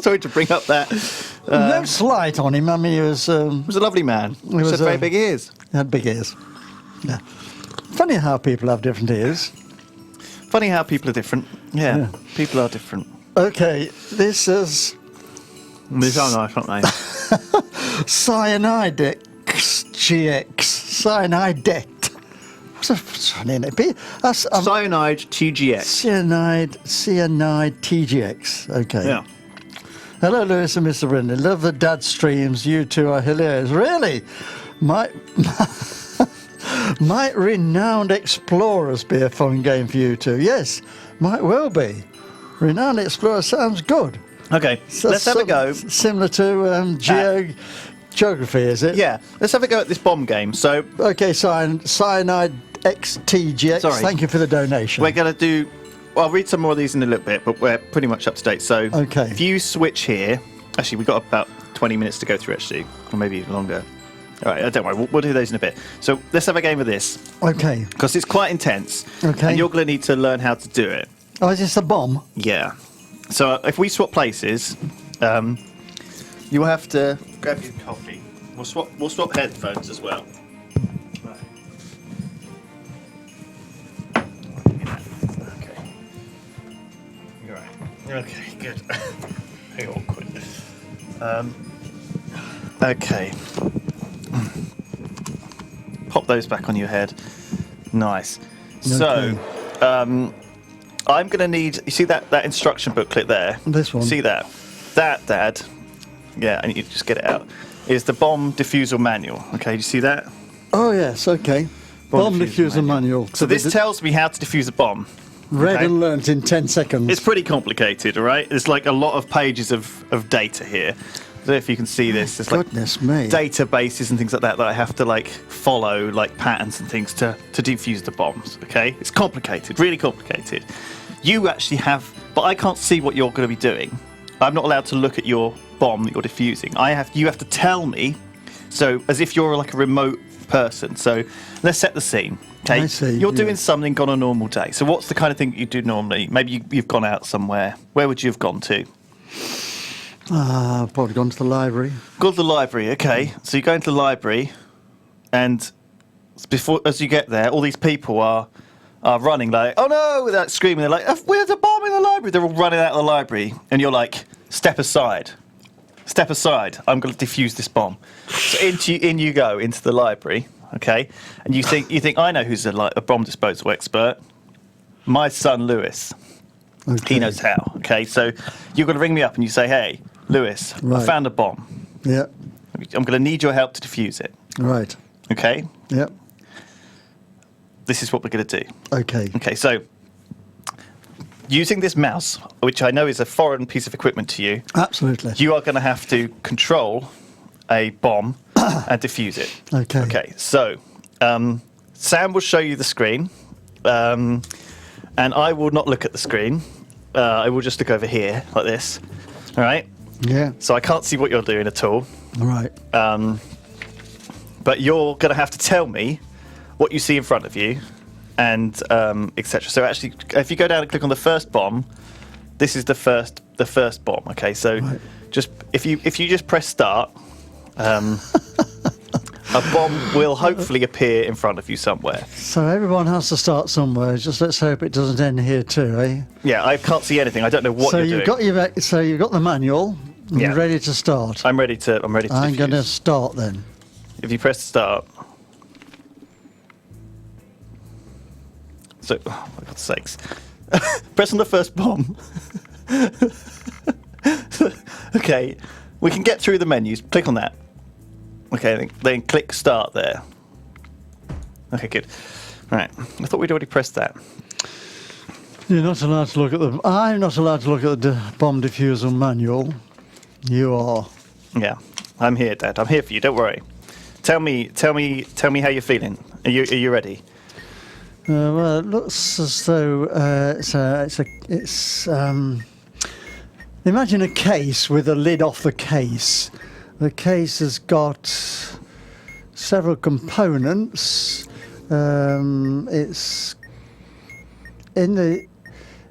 Speaker 1: Sorry to bring up that.
Speaker 4: No slight on him. I mean, he was.
Speaker 1: He was a lovely man. He had very big ears.
Speaker 4: He had big ears. Yeah. Funny how people have different ears.
Speaker 1: Funny how people are different. Yeah. People are different.
Speaker 4: Okay, this is
Speaker 1: These are nice, aren't they?
Speaker 4: Cyanidex GX. Cyanidet. What's a name?
Speaker 1: Cyanide TGX.
Speaker 4: Cyanide TGX. Okay.
Speaker 1: Yeah.
Speaker 4: Hello, Lewis and Mr. Brendan. Love the dad streams. You two are hilarious. Really? Might Renowned Explorers be a fun game for you two? Yes, might well be. Renowned Explorer sounds good.
Speaker 1: Okay,
Speaker 4: So
Speaker 1: let's have a go.
Speaker 4: Similar to geography, is it?
Speaker 1: Yeah, let's have a go at this bomb game. So,
Speaker 4: Okay, Cyanide XTGX.
Speaker 1: Sorry.
Speaker 4: Thank you for the donation.
Speaker 1: we're going to do... Well, I'll read some more of these in a little bit, but we're pretty much up to date. So,
Speaker 4: Okay.
Speaker 1: if you switch here... Actually, we've got about 20 minutes to go through, actually. Or maybe even longer. All right, don't worry. We'll do those in a bit. So, let's have a game of this.
Speaker 4: Okay.
Speaker 1: Because it's quite intense.
Speaker 4: Okay.
Speaker 1: And you're going to need to learn how to do it.
Speaker 4: Oh, is this a bomb?
Speaker 1: Yeah. So, if we swap places, you will have to grab your coffee. We'll swap headphones as well. Right. Okay. You're right. Okay, good. Very awkward. Okay. Pop those back on your head. Nice. So, I'm going to need... You see that instruction booklet there?
Speaker 4: This one.
Speaker 1: See that? That, Dad... Yeah, and you just get it out. Is the bomb diffusal manual? Okay, do you see that?
Speaker 4: Oh, yes, okay. Bomb diffuser manual.
Speaker 1: So this tells me how to defuse a bomb.
Speaker 4: Read
Speaker 1: okay?
Speaker 4: and learnt in 10 seconds.
Speaker 1: It's pretty complicated, all right? There's like a lot of pages of data here. I don't know if you can see this. There's
Speaker 4: Goodness me.
Speaker 1: databases and things like that I have to like follow, like patterns and things to defuse the bombs. Okay, it's complicated, really complicated. You actually have, but I can't see what you're going to be doing. I'm not allowed to look at your bomb that you're defusing. You have to tell me, so as if you're like a remote person. So let's set the scene. Okay,
Speaker 4: I see,
Speaker 1: you're doing
Speaker 4: yeah.
Speaker 1: something on a normal day. So what's the kind of thing that you do normally? Maybe you've gone out somewhere. Where would you have gone to?
Speaker 4: I've probably gone to the library.
Speaker 1: Go to the library. Okay, so you go into the library, and as you get there, all these people are running like, oh no, without screaming. They're like, where's a bomb in the library? They're all running out of the library, and you're like, step aside. Step aside. I'm going to defuse this bomb. So in you go into the library. okay? And you think I know who's a bomb disposal expert. My son Lewis.
Speaker 4: Okay.
Speaker 1: He knows how. Okay, so you're going to ring me up and you say, "Hey, Lewis, I found a bomb.
Speaker 4: Yeah.
Speaker 1: I'm going to need your help to defuse it."
Speaker 4: Right.
Speaker 1: Okay.
Speaker 4: Yep.
Speaker 1: This is what we're going to do.
Speaker 4: Okay.
Speaker 1: Okay, so using this mouse, which I know is a foreign piece of equipment to you,
Speaker 4: Absolutely.
Speaker 1: you are going to have to control a bomb and defuse it.
Speaker 4: Okay.
Speaker 1: Okay, so Sam will show you the screen, and I will not look at the screen. I will just look over here like this. All right?
Speaker 4: Yeah.
Speaker 1: So I can't see what you're doing at all.
Speaker 4: Right.
Speaker 1: But you're going to have to tell me what you see in front of you, and etc. So actually, if you go down and click on the first bomb, this is the first bomb. Okay, so just if you just press start, a bomb will hopefully appear in front of you somewhere.
Speaker 4: So everyone has to start somewhere. Just let's hope it doesn't end here too, eh?
Speaker 1: Yeah, I can't see anything. I don't know what
Speaker 4: so
Speaker 1: you're doing.
Speaker 4: So you've got the manual. And
Speaker 1: Yeah.
Speaker 4: You're ready to start.
Speaker 1: I'm ready to.
Speaker 4: I'm
Speaker 1: defuse.
Speaker 4: going to start then.
Speaker 1: If you press start. So, oh, for God's sakes. Press on the first bomb. Okay, we can get through the menus. Click on that. Okay, then click start there. Okay, good. Right, I thought we'd already pressed that.
Speaker 4: You're not allowed to look at the. I'm not allowed to look at the bomb diffusal manual. You are.
Speaker 1: Yeah, I'm here, Dad. I'm here for you. Don't worry. Tell me how you're feeling. Are you ready?
Speaker 4: Well, it looks as though imagine a case with a lid off the case. The case has got several components. It's in the.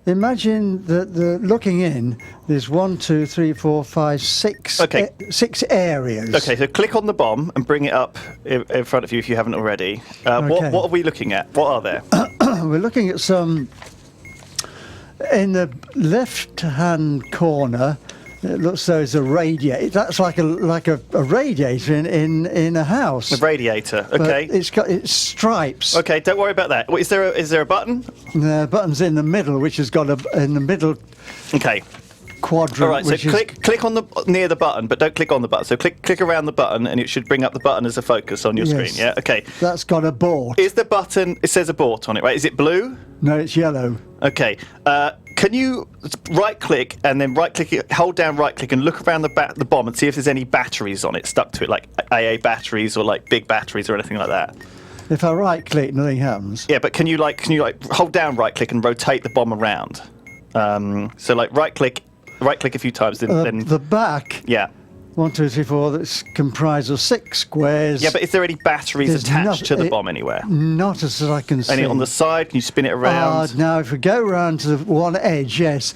Speaker 4: Imagine that looking in, there's 1, 2, 3, 4, 5, 6.
Speaker 1: Okay.
Speaker 4: 6 areas.
Speaker 1: Okay, so click on the bomb and bring it up in front of you if you haven't already.
Speaker 4: Okay.
Speaker 1: What are we looking at? What are there?
Speaker 4: We're looking at some. In the left-hand corner, it looks as though it's a radiator. That's like a radiator in a house.
Speaker 1: A radiator. Okay.
Speaker 4: But it's stripes.
Speaker 1: Okay, don't worry about that. Is there a button?
Speaker 4: The button's in the middle, which has got in the middle
Speaker 1: Okay.
Speaker 4: quadrant.
Speaker 1: All right. So click on near the button, but don't click on the button. So click around the button, and it should bring up the button as a focus on your screen. Yeah. Okay.
Speaker 4: That's got a board.
Speaker 1: Is the button? It says abort on it, right? Is it blue?
Speaker 4: No, it's yellow.
Speaker 1: Okay. Can you right-click and then right-click it, hold down right-click and look around the bomb and see if there's any batteries on it stuck to it, like AA batteries or like big batteries or anything like that?
Speaker 4: If I right-click, nothing happens.
Speaker 1: Yeah, but can you hold down right-click and rotate the bomb around? So like right-click a few times, then
Speaker 4: the back.
Speaker 1: Yeah.
Speaker 4: 1, 2, 3, 4. That's comprised of 6 squares.
Speaker 1: Yeah, but is there any batteries
Speaker 4: There's
Speaker 1: attached to the bomb anywhere?
Speaker 4: Not as I can see.
Speaker 1: Any on the side? Can you spin it around?
Speaker 4: Now, if we go around to the one edge, yes,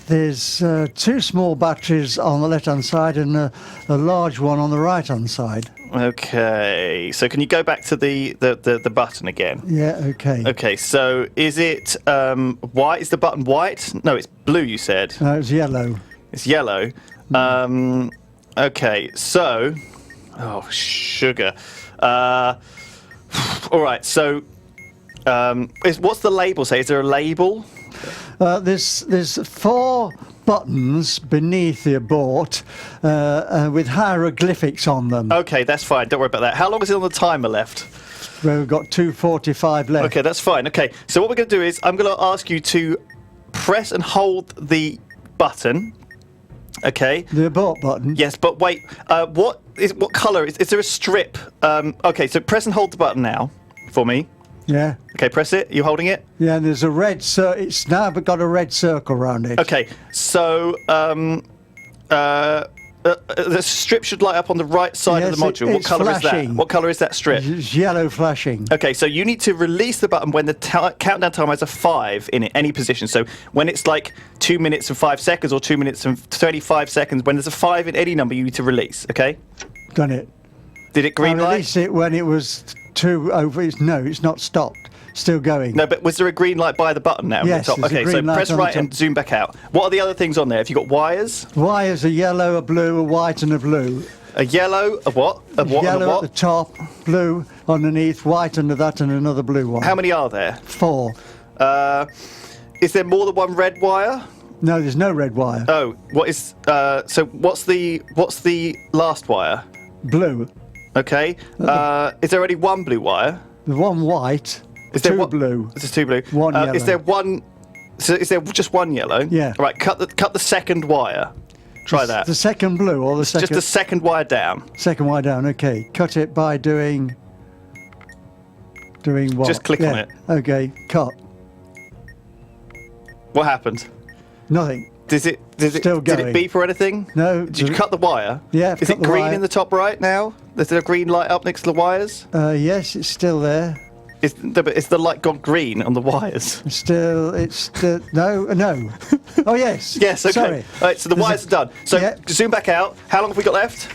Speaker 4: there's 2 small batteries on the left-hand side and a large one on the right-hand side.
Speaker 1: Okay, so can you go back to the button again?
Speaker 4: Yeah, okay.
Speaker 1: Okay, so is it white? Is the button white? No, it's blue, you said.
Speaker 4: No, it's yellow.
Speaker 1: It's yellow. Okay, so... Oh, sugar. All right, so... what's the label say? Is there a label?
Speaker 4: There's 4 buttons beneath the abort with hieroglyphics on them.
Speaker 1: Okay, that's fine. Don't worry about that. How long is it on the timer left?
Speaker 4: We've got 2:45 left.
Speaker 1: Okay, that's fine. Okay, so what we're going to do is I'm going to ask you to press and hold the button. Okay.
Speaker 4: The abort button.
Speaker 1: Yes, but wait. What colour is there a strip? Okay, so press and hold the button now for me.
Speaker 4: Yeah.
Speaker 1: Okay, press it. Are you holding it?
Speaker 4: Yeah, and there's a red it's now got a red circle around it.
Speaker 1: Okay, so the strip should light up on the right side of the module. What colour is that? What colour is that strip?
Speaker 4: It's yellow flashing.
Speaker 1: Okay, so you need to release the button when the countdown timer has a 5 in it, any position. So when it's like 2 minutes and 5 seconds or 2 minutes and 35 seconds, when there's a 5 in any number, you need to release, okay?
Speaker 4: Done it.
Speaker 1: Did it green light?
Speaker 4: I released it when it was 2 over. No, it's not stopped. Still going.
Speaker 1: No, but was there a green light by the button now?
Speaker 4: Yes,
Speaker 1: on the top? Okay, so press right and zoom back out. What are the other things on there? Have you got wires?
Speaker 4: Wires, a yellow, a blue, a white and a blue.
Speaker 1: A yellow, a what? A what?
Speaker 4: Yellow
Speaker 1: and a
Speaker 4: at the
Speaker 1: what?
Speaker 4: top, blue underneath, white under that, and another blue one.
Speaker 1: How many are there?
Speaker 4: 4.
Speaker 1: Is there more than one red wire?
Speaker 4: No, there's no red wire.
Speaker 1: Oh, what is? So what's the last wire?
Speaker 4: Blue.
Speaker 1: Okay. Is there only one blue wire?
Speaker 4: The one white.
Speaker 1: Is there
Speaker 4: 2 blue.
Speaker 1: There's 2 blue.
Speaker 4: One yellow.
Speaker 1: Is there one? So is there just one yellow?
Speaker 4: Yeah.
Speaker 1: All right. Cut the second wire. Try that.
Speaker 4: The second blue or the second.
Speaker 1: Just the second wire down.
Speaker 4: Second wire down. Okay. Cut it by doing what?
Speaker 1: Just click on it.
Speaker 4: Okay. Cut.
Speaker 1: What happened?
Speaker 4: Nothing. Still
Speaker 1: did it
Speaker 4: going.
Speaker 1: beep or anything?
Speaker 4: No.
Speaker 1: Did you cut the wire?
Speaker 4: Yeah,
Speaker 1: Is
Speaker 4: cut
Speaker 1: it
Speaker 4: the
Speaker 1: green
Speaker 4: wire.
Speaker 1: in the top right now? Is there a green light up next to the wires?
Speaker 4: Yes, it's still there.
Speaker 1: Is the light gone green on the wires?
Speaker 4: It's still no. Oh yes.
Speaker 1: Yes. Okay.
Speaker 4: Sorry.
Speaker 1: All right. So the wires are done. So
Speaker 4: Yeah.
Speaker 1: zoom back out. How long have we got left?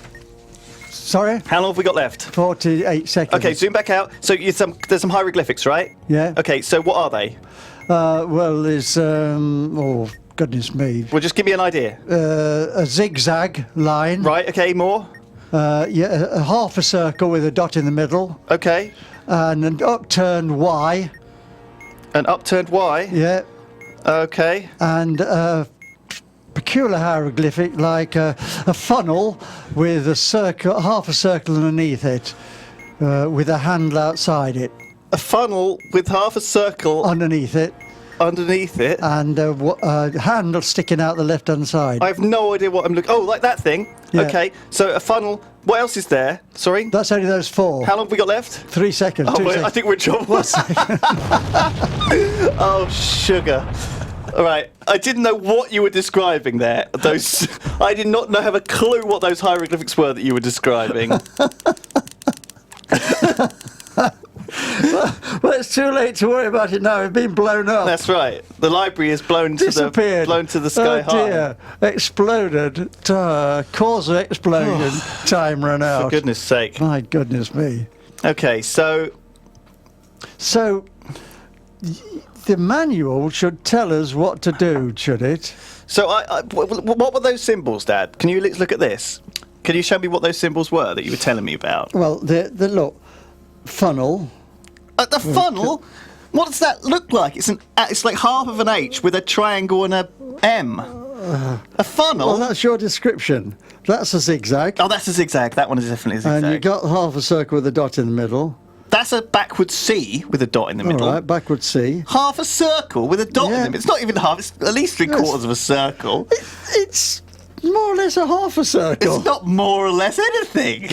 Speaker 4: Sorry.
Speaker 1: How long have we got left?
Speaker 4: 48 seconds.
Speaker 1: Okay. Zoom back out. So there's some hieroglyphics, right?
Speaker 4: Yeah.
Speaker 1: Okay. So what are they?
Speaker 4: Well, there's oh goodness me.
Speaker 1: Well, just give me an idea.
Speaker 4: A zigzag line.
Speaker 1: Right. Okay. More.
Speaker 4: Yeah, a half a circle with a dot in the middle,
Speaker 1: Okay.
Speaker 4: and an upturned Y.
Speaker 1: An upturned Y.
Speaker 4: Yeah,
Speaker 1: Okay.
Speaker 4: and a peculiar hieroglyphic like a funnel with a circle, half a circle underneath it, with a handle outside it,
Speaker 1: A funnel with half a circle
Speaker 4: underneath it,
Speaker 1: underneath it.
Speaker 4: and a handle sticking out the left-hand side.
Speaker 1: I have no idea what I'm looking. Oh, like that thing.
Speaker 4: Yeah.
Speaker 1: Okay. So a funnel. What else is there? Sorry.
Speaker 4: That's only those 4.
Speaker 1: How long have we got left?
Speaker 4: 3 seconds.
Speaker 1: Oh,
Speaker 4: 2
Speaker 1: wait,
Speaker 4: seconds.
Speaker 1: I think we're in trouble. Oh, sugar. All right. I didn't know what you were describing there. Those. I did not have a clue what those hieroglyphics were that you were describing.
Speaker 4: Well, it's too late to worry about it now. It's been blown up.
Speaker 1: That's right. The library is blown
Speaker 4: Disappeared.
Speaker 1: to the sky
Speaker 4: oh dear.
Speaker 1: high.
Speaker 4: Exploded. Cause of explosion. Time run out.
Speaker 1: For goodness sake.
Speaker 4: My goodness me.
Speaker 1: Okay, so
Speaker 4: So, the manual should tell us what to do, should it?
Speaker 1: So, what were those symbols, Dad? Can you look at this? Can you show me what those symbols were that you were telling me about?
Speaker 4: Well, the look, funnel.
Speaker 1: The funnel? What does that look like? It's like half of an H with a triangle and a M. A funnel?
Speaker 4: Well, that's your description. That's a zigzag.
Speaker 1: Oh, that's a zigzag. That one is definitely a zigzag.
Speaker 4: And you got half a circle with a dot in the middle.
Speaker 1: That's a backward C with a dot in the middle.
Speaker 4: All right, backward C.
Speaker 1: Half a circle with a dot in
Speaker 4: Yeah.
Speaker 1: the middle. It's not even half. It's at least 3/4 of a circle.
Speaker 4: It's more or less a half a circle.
Speaker 1: It's not more or less anything.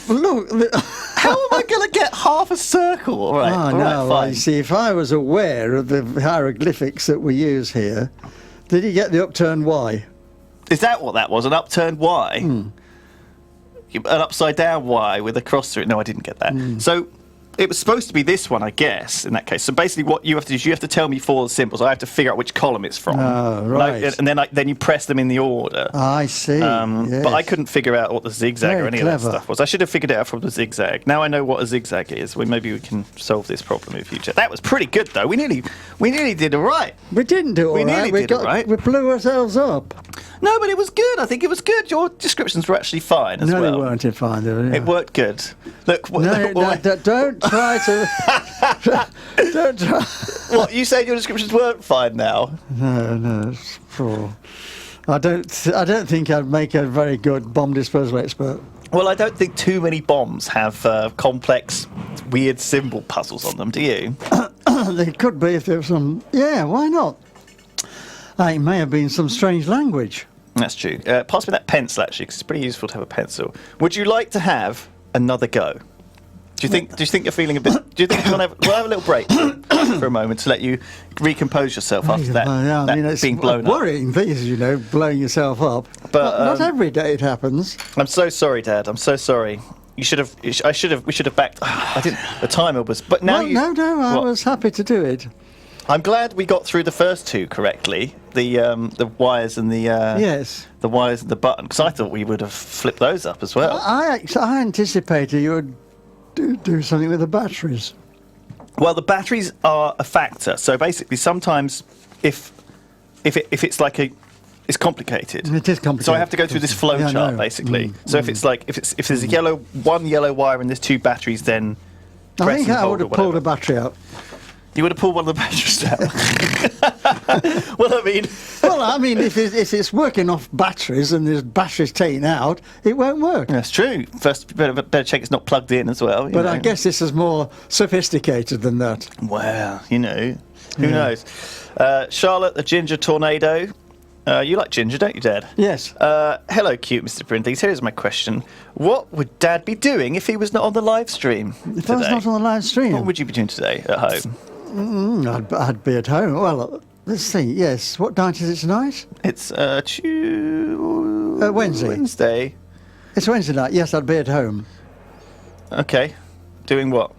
Speaker 4: Look.
Speaker 1: How am I going to get half a circle? All right.
Speaker 4: Oh,
Speaker 1: all
Speaker 4: no,
Speaker 1: right,
Speaker 4: well,
Speaker 1: fine.
Speaker 4: you see, if I was aware of the hieroglyphics that we use here, did you get the upturned Y?
Speaker 1: Is that what that was? An upturned Y?
Speaker 4: Hmm.
Speaker 1: An upside down Y with a cross through it? No, I didn't get that. So it was supposed to be this one, I guess, in that case. So basically what you have to do is you have to tell me 4 symbols. I have to figure out which column it's from.
Speaker 4: Oh, right.
Speaker 1: And then you press them in the order.
Speaker 4: I see. Yes.
Speaker 1: But I couldn't figure out what the zigzag
Speaker 4: Very
Speaker 1: or any of
Speaker 4: clever.
Speaker 1: that stuff was. I should have figured it out from the zigzag. Now I know what a zigzag is. Maybe we can solve this problem in future. That was pretty good, though. We nearly did it right.
Speaker 4: We didn't do all
Speaker 1: We
Speaker 4: right.
Speaker 1: nearly did it right.
Speaker 4: We blew ourselves up.
Speaker 1: No, but it was good. I think it was good. Your descriptions were actually fine as
Speaker 4: No,
Speaker 1: well.
Speaker 4: they weren't in fine. They were, yeah.
Speaker 1: It worked good. Look,
Speaker 4: Don't try to. Don't try.
Speaker 1: what you said your descriptions weren't fine now.
Speaker 4: No. It's poor. I don't think I'd make a very good bomb disposal expert.
Speaker 1: Well, I don't think too many bombs have complex, weird symbol puzzles on them. Do you?
Speaker 4: There could be if there was some. Yeah, why not? It may have been some strange language.
Speaker 1: That's true. Pass me that pencil, actually, because it's pretty useful to have a pencil. Would you like to have another go? Do you think you're feeling a bit? Do you think we'll have a little break for a moment to let you recompose yourself after that
Speaker 4: It's
Speaker 1: being blown up?
Speaker 4: worrying things, blowing yourself up.
Speaker 1: But,
Speaker 4: not every day it happens.
Speaker 1: I'm so sorry, Dad. I'm so sorry. We should have backed. I didn't. The timer was. But now
Speaker 4: No. I was happy to do it.
Speaker 1: I'm glad we got through the first 2 correctly. The wires and the
Speaker 4: Yes.
Speaker 1: the wires and the button, because I thought we would have flipped those up as well.
Speaker 4: I anticipated you would do something with the batteries.
Speaker 1: Well, the batteries are a factor. So basically, sometimes if it's like It's complicated.
Speaker 4: It is complicated.
Speaker 1: So I have to go through this flow chart, basically. So if there's one yellow wire and there's 2 batteries, then
Speaker 4: I think I would have pulled a battery out.
Speaker 1: You would have pulled one of the batteries out. Well, I mean,
Speaker 4: if it's working off batteries and there's batteries taken out, it won't work.
Speaker 1: That's true. First, better check it's not plugged in as well.
Speaker 4: But I guess this is more sophisticated than that.
Speaker 1: Well, who knows? Charlotte, the Ginger Tornado. You like ginger, don't you, Dad?
Speaker 4: Yes.
Speaker 1: Hello, cute Mr. Brindley. Here's my question. What would Dad be doing if he was not on the live stream
Speaker 4: If I was not on the live stream?
Speaker 1: What would you be doing today at home?
Speaker 4: I'd be at home. Well, let's see. Yes. What night is it tonight?
Speaker 1: It's
Speaker 4: Wednesday.
Speaker 1: Wednesday.
Speaker 4: It's Wednesday night. Yes, I'd be at home.
Speaker 1: Okay. Doing what?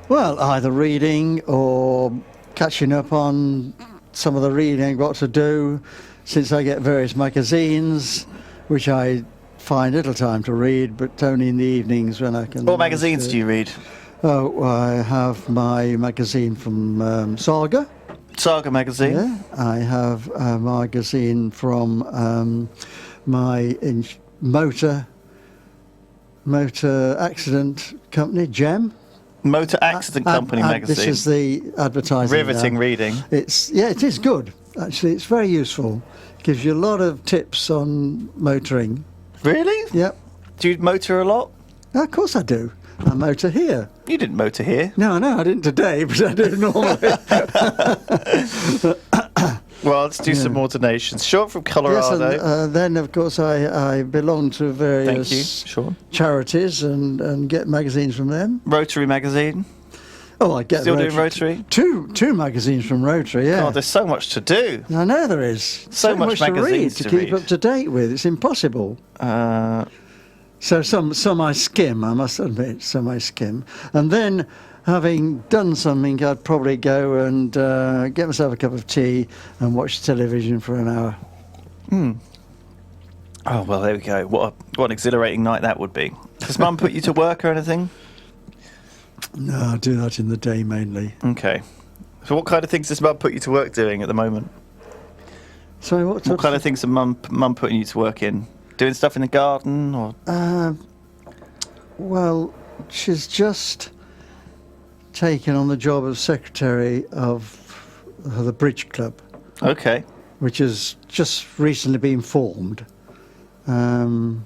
Speaker 4: Well, either reading or catching up on some of the reading I've got to do, since I get various magazines, which I find little time to read, but only in the evenings when I can.
Speaker 1: What magazines do you read?
Speaker 4: Oh, I have my magazine from Saga.
Speaker 1: Saga magazine?
Speaker 4: Yeah. I have a magazine from my motor accident company, GEM.
Speaker 1: Motor Accident Company magazine.
Speaker 4: This is the advertising.
Speaker 1: Riveting reading.
Speaker 4: It is good. Actually, it's very useful. Gives you a lot of tips on motoring.
Speaker 1: Really?
Speaker 4: Yep.
Speaker 1: Do you motor a lot?
Speaker 4: Of course I do. I motor here.
Speaker 1: You didn't motor here.
Speaker 4: No, I didn't today, but I do normally.
Speaker 1: Well, let's do some more donations. Sean from Colorado.
Speaker 4: Yes, and then, of course, I belong to various charities and get magazines from them.
Speaker 1: Rotary magazine.
Speaker 4: Oh, I get
Speaker 1: Still doing Rotary?
Speaker 4: Two magazines from Rotary, yeah.
Speaker 1: God, there's so much to do.
Speaker 4: I know there is.
Speaker 1: So much magazines
Speaker 4: to keep up to date with. It's impossible. So some I skim, I must admit, some I skim. And then, having done something, I'd probably go and get myself a cup of tea and watch television for an hour.
Speaker 1: Oh, well, there we go. What an exhilarating night that would be. Does Mum put you to work or anything?
Speaker 4: No, I do that in the day mainly.
Speaker 1: Okay. So what kind of things does Mum put you to work doing at the moment?
Speaker 4: Sorry, what
Speaker 1: kind of things are Mum putting you to work in? Doing stuff in the garden or?
Speaker 4: Well, she's just taken on the job of secretary of the Bridge Club.
Speaker 1: Okay.
Speaker 4: Which has just recently been formed from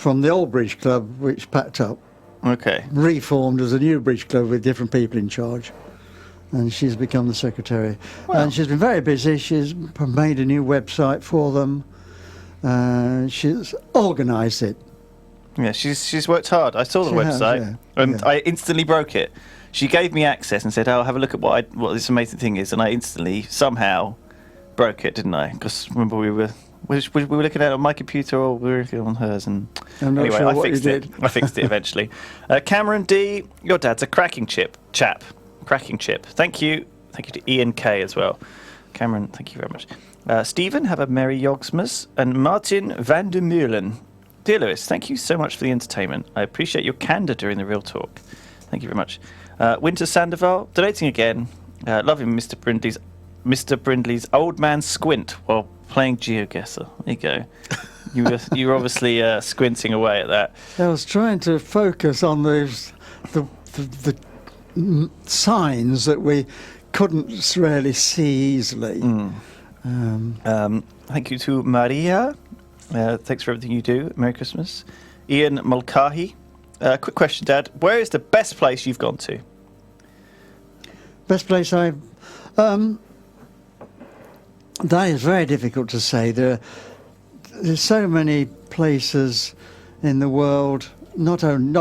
Speaker 4: the old Bridge Club, which packed up.
Speaker 1: Okay.
Speaker 4: Reformed as a new Bridge Club with different people in charge. And she's become the secretary. Well. And she's been very busy. She's made a new website for them. She's organised it.
Speaker 1: Yeah, she's worked hard. I saw the website and I instantly broke it. She gave me access and said, "Oh, have a look at what this amazing thing is," and I instantly somehow broke it, didn't I? Because remember we were looking at it on my computer or we were looking on hers, and
Speaker 4: anyway, sure I fixed it.
Speaker 1: I fixed it eventually. Cameron D, your dad's a cracking chap. Cracking chip. Thank you to Ian K as well. Cameron, thank you very much. Stephen, have a merry Yogsmas, and Martin van der Meulen. Dear Lewis, thank you so much for the entertainment. I appreciate your candour during the real talk. Thank you very much. Winter Sandoval, donating again. Loving Mr. Brindley's old man squint while playing GeoGuessr. There you go. You were obviously squinting away at that.
Speaker 4: I was trying to focus on the signs that we couldn't really see easily.
Speaker 1: Thank you to Maria. Thanks for everything you do. Merry Christmas. Ian Mulcahy. Quick question, Dad. Where is the best place you've gone to?
Speaker 4: Best place I've... that is very difficult to say. There's so many places in the world, not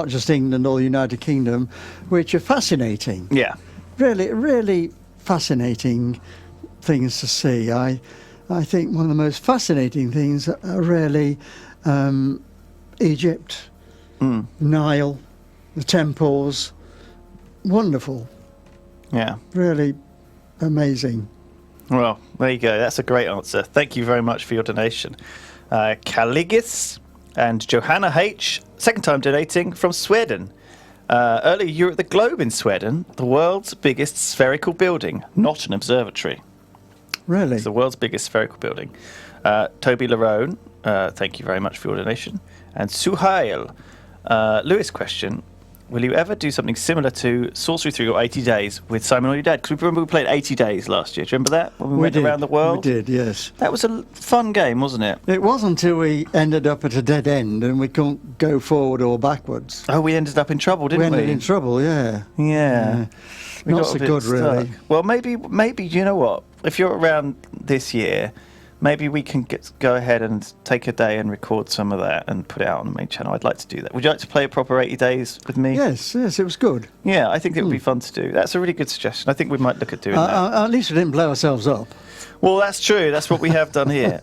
Speaker 4: just England or the United Kingdom, which are fascinating.
Speaker 1: Yeah.
Speaker 4: Really, really fascinating things to see. I think one of the most fascinating things are really Egypt, Nile, the temples. Wonderful.
Speaker 1: Yeah.
Speaker 4: Really amazing.
Speaker 1: Well, there you go. That's a great answer. Thank you very much for your donation. Caligis and Johanna H., second time donating from Sweden. Earlier you were at the Globe in Sweden, the world's biggest spherical building, not an observatory.
Speaker 4: Really?
Speaker 1: It's the world's biggest spherical building. Toby Larone, thank you very much for your donation. And Suhail, Lewis question. Will you ever do something similar to Sorcery 3 or 80 Days with Simon or Your Dad? Because we remember we played 80 Days last year. Do you remember that? When we went around the world?
Speaker 4: We did, yes.
Speaker 1: That was a fun game, wasn't it?
Speaker 4: It was until we ended up at a dead end and we couldn't go forward or backwards.
Speaker 1: Oh, we ended up in trouble, didn't we?
Speaker 4: We ended in trouble, yeah.
Speaker 1: Yeah. We
Speaker 4: Not
Speaker 1: got
Speaker 4: so
Speaker 1: a bit
Speaker 4: good,
Speaker 1: stuck.
Speaker 4: really.
Speaker 1: Well, maybe you know what? If you're around this year, maybe we can go ahead and take a day and record some of that and put it out on the main channel. I'd like to do that. Would you like to play a proper 80 Days with me?
Speaker 4: Yes, it was good.
Speaker 1: Yeah, I think it would be fun to do. That's a really good suggestion. I think we might look at doing that.
Speaker 4: At least we didn't blow ourselves up.
Speaker 1: Well, that's true. That's what we have done here.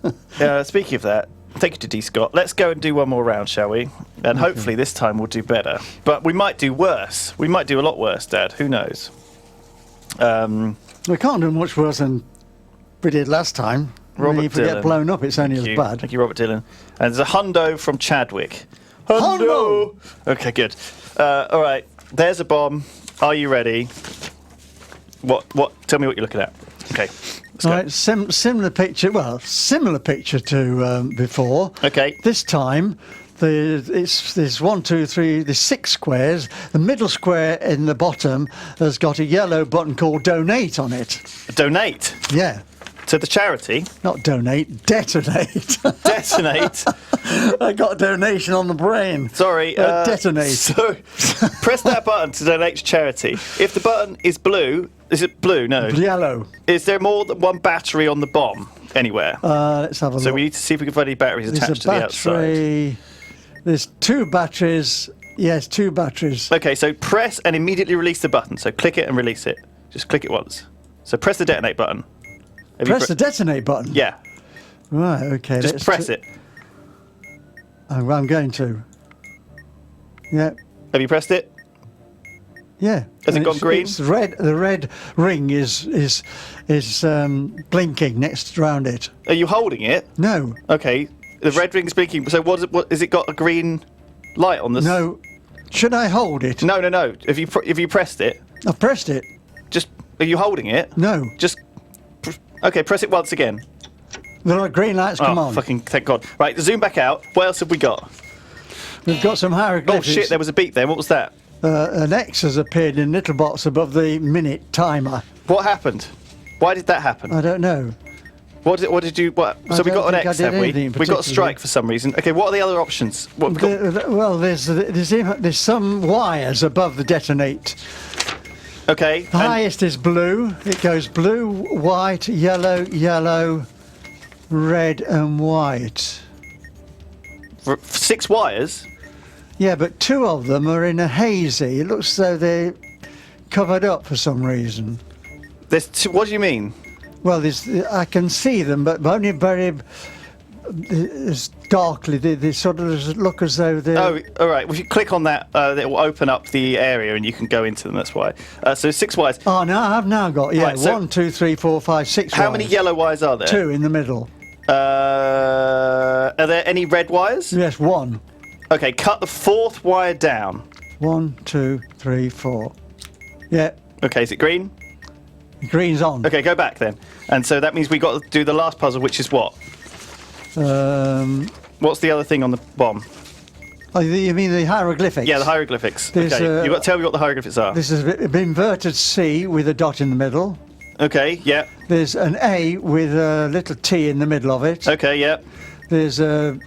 Speaker 1: Speaking of that, thank you to D. Scott. Let's go and do one more round, shall we? And hopefully this time we'll do better. But we might do worse. We might do a lot worse, Dad. Who knows?
Speaker 4: We can't do much worse than we did last time.
Speaker 1: Robert
Speaker 4: if we
Speaker 1: Dillon.
Speaker 4: get blown up, it's only as bad.
Speaker 1: Thank you, Robert Dillon. And there's a hundo from Chadwick. Hundo! Okay, good. All right, there's a bomb. Are you ready? What? Tell me what you're looking at. Okay, let's go.
Speaker 4: Right, similar picture. Well, similar picture to before.
Speaker 1: Okay.
Speaker 4: This time, there's 6 squares. The middle square in the bottom has got a yellow button called Donate on it.
Speaker 1: Donate
Speaker 4: Yeah.
Speaker 1: to the charity.
Speaker 4: Not donate, detonate.
Speaker 1: Detonate.
Speaker 4: I got a donation on the brain.
Speaker 1: Sorry.
Speaker 4: Detonate.
Speaker 1: So, press that button to donate to charity. If the button is blue, is it blue? No.
Speaker 4: Yellow.
Speaker 1: Is there more than one battery on the bomb anywhere?
Speaker 4: Let's have a look.
Speaker 1: So we need to see if we can find any batteries attached to the outside.
Speaker 4: There's 2 batteries. Yes, 2 batteries.
Speaker 1: Okay, so press and immediately release the button. So click it and release it. Just click it once. So press the detonate button.
Speaker 4: Press the detonate button?
Speaker 1: Yeah.
Speaker 4: Right, okay.
Speaker 1: Just press it.
Speaker 4: I'm going to. Yeah.
Speaker 1: Have you pressed it?
Speaker 4: Yeah.
Speaker 1: Has it gone green?
Speaker 4: It's red. The red ring is blinking next around it.
Speaker 1: Are you holding it?
Speaker 4: No.
Speaker 1: Okay. The red ring's blinking. So what is it got a green light on this?
Speaker 4: No. Should I hold it?
Speaker 1: No. If you pressed it,
Speaker 4: I've pressed it.
Speaker 1: just are you holding it?
Speaker 4: No.
Speaker 1: Just okay. Press it once again.
Speaker 4: There are green lights come on.
Speaker 1: Fucking thank God! Right, zoom back out. What else have we got?
Speaker 4: We've got some
Speaker 1: Oh
Speaker 4: hieroglyphics.
Speaker 1: shit! There was a beep then. What was that?
Speaker 4: An X has appeared in little box above the minute timer.
Speaker 1: What happened? Why did that happen?
Speaker 4: I don't know.
Speaker 1: What did you? What?
Speaker 4: I
Speaker 1: So we
Speaker 4: don't
Speaker 1: got an
Speaker 4: think I
Speaker 1: X,
Speaker 4: did
Speaker 1: have we?
Speaker 4: anything
Speaker 1: We got a
Speaker 4: particularly.
Speaker 1: strike for some reason. Okay, what are the other options? What have we got?
Speaker 4: Well, there's some wires above the detonate.
Speaker 1: Okay.
Speaker 4: The highest is blue. It goes blue, white, yellow, red, and white.
Speaker 1: 6 wires.
Speaker 4: Yeah, but 2 of them are in a hazy. It looks as though they're covered up for some reason.
Speaker 1: There's 2. What do you mean?
Speaker 4: Well, I can see them, but only very darkly. They sort of look as though they're...
Speaker 1: Oh, all right. Well, if you click on that, it will open up the area and you can go into them. That's why. So 6 wires.
Speaker 4: Oh, no, I've now got,
Speaker 1: Right, so
Speaker 4: 1, 2, 3, 4, 5, 6
Speaker 1: How
Speaker 4: wires.
Speaker 1: many yellow wires are there?
Speaker 4: 2 in the middle.
Speaker 1: Are there any red wires?
Speaker 4: Yes, 1.
Speaker 1: Okay, cut the 4th wire down.
Speaker 4: 1, 2, 3, 4. Yeah,
Speaker 1: Okay, is it green?
Speaker 4: green's on.
Speaker 1: Okay, go back then. And so that means we got to do the last puzzle, which is what? What's the other thing on the bomb?
Speaker 4: Oh, you mean the hieroglyphics?
Speaker 1: Yeah, the hieroglyphics.
Speaker 4: There's,
Speaker 1: Okay, you've got to tell me what the hieroglyphics are.
Speaker 4: This is an inverted C with a dot in the middle.
Speaker 1: Okay, yeah.
Speaker 4: There's an A with a little T in the middle of it.
Speaker 1: Okay, yeah.
Speaker 4: There's a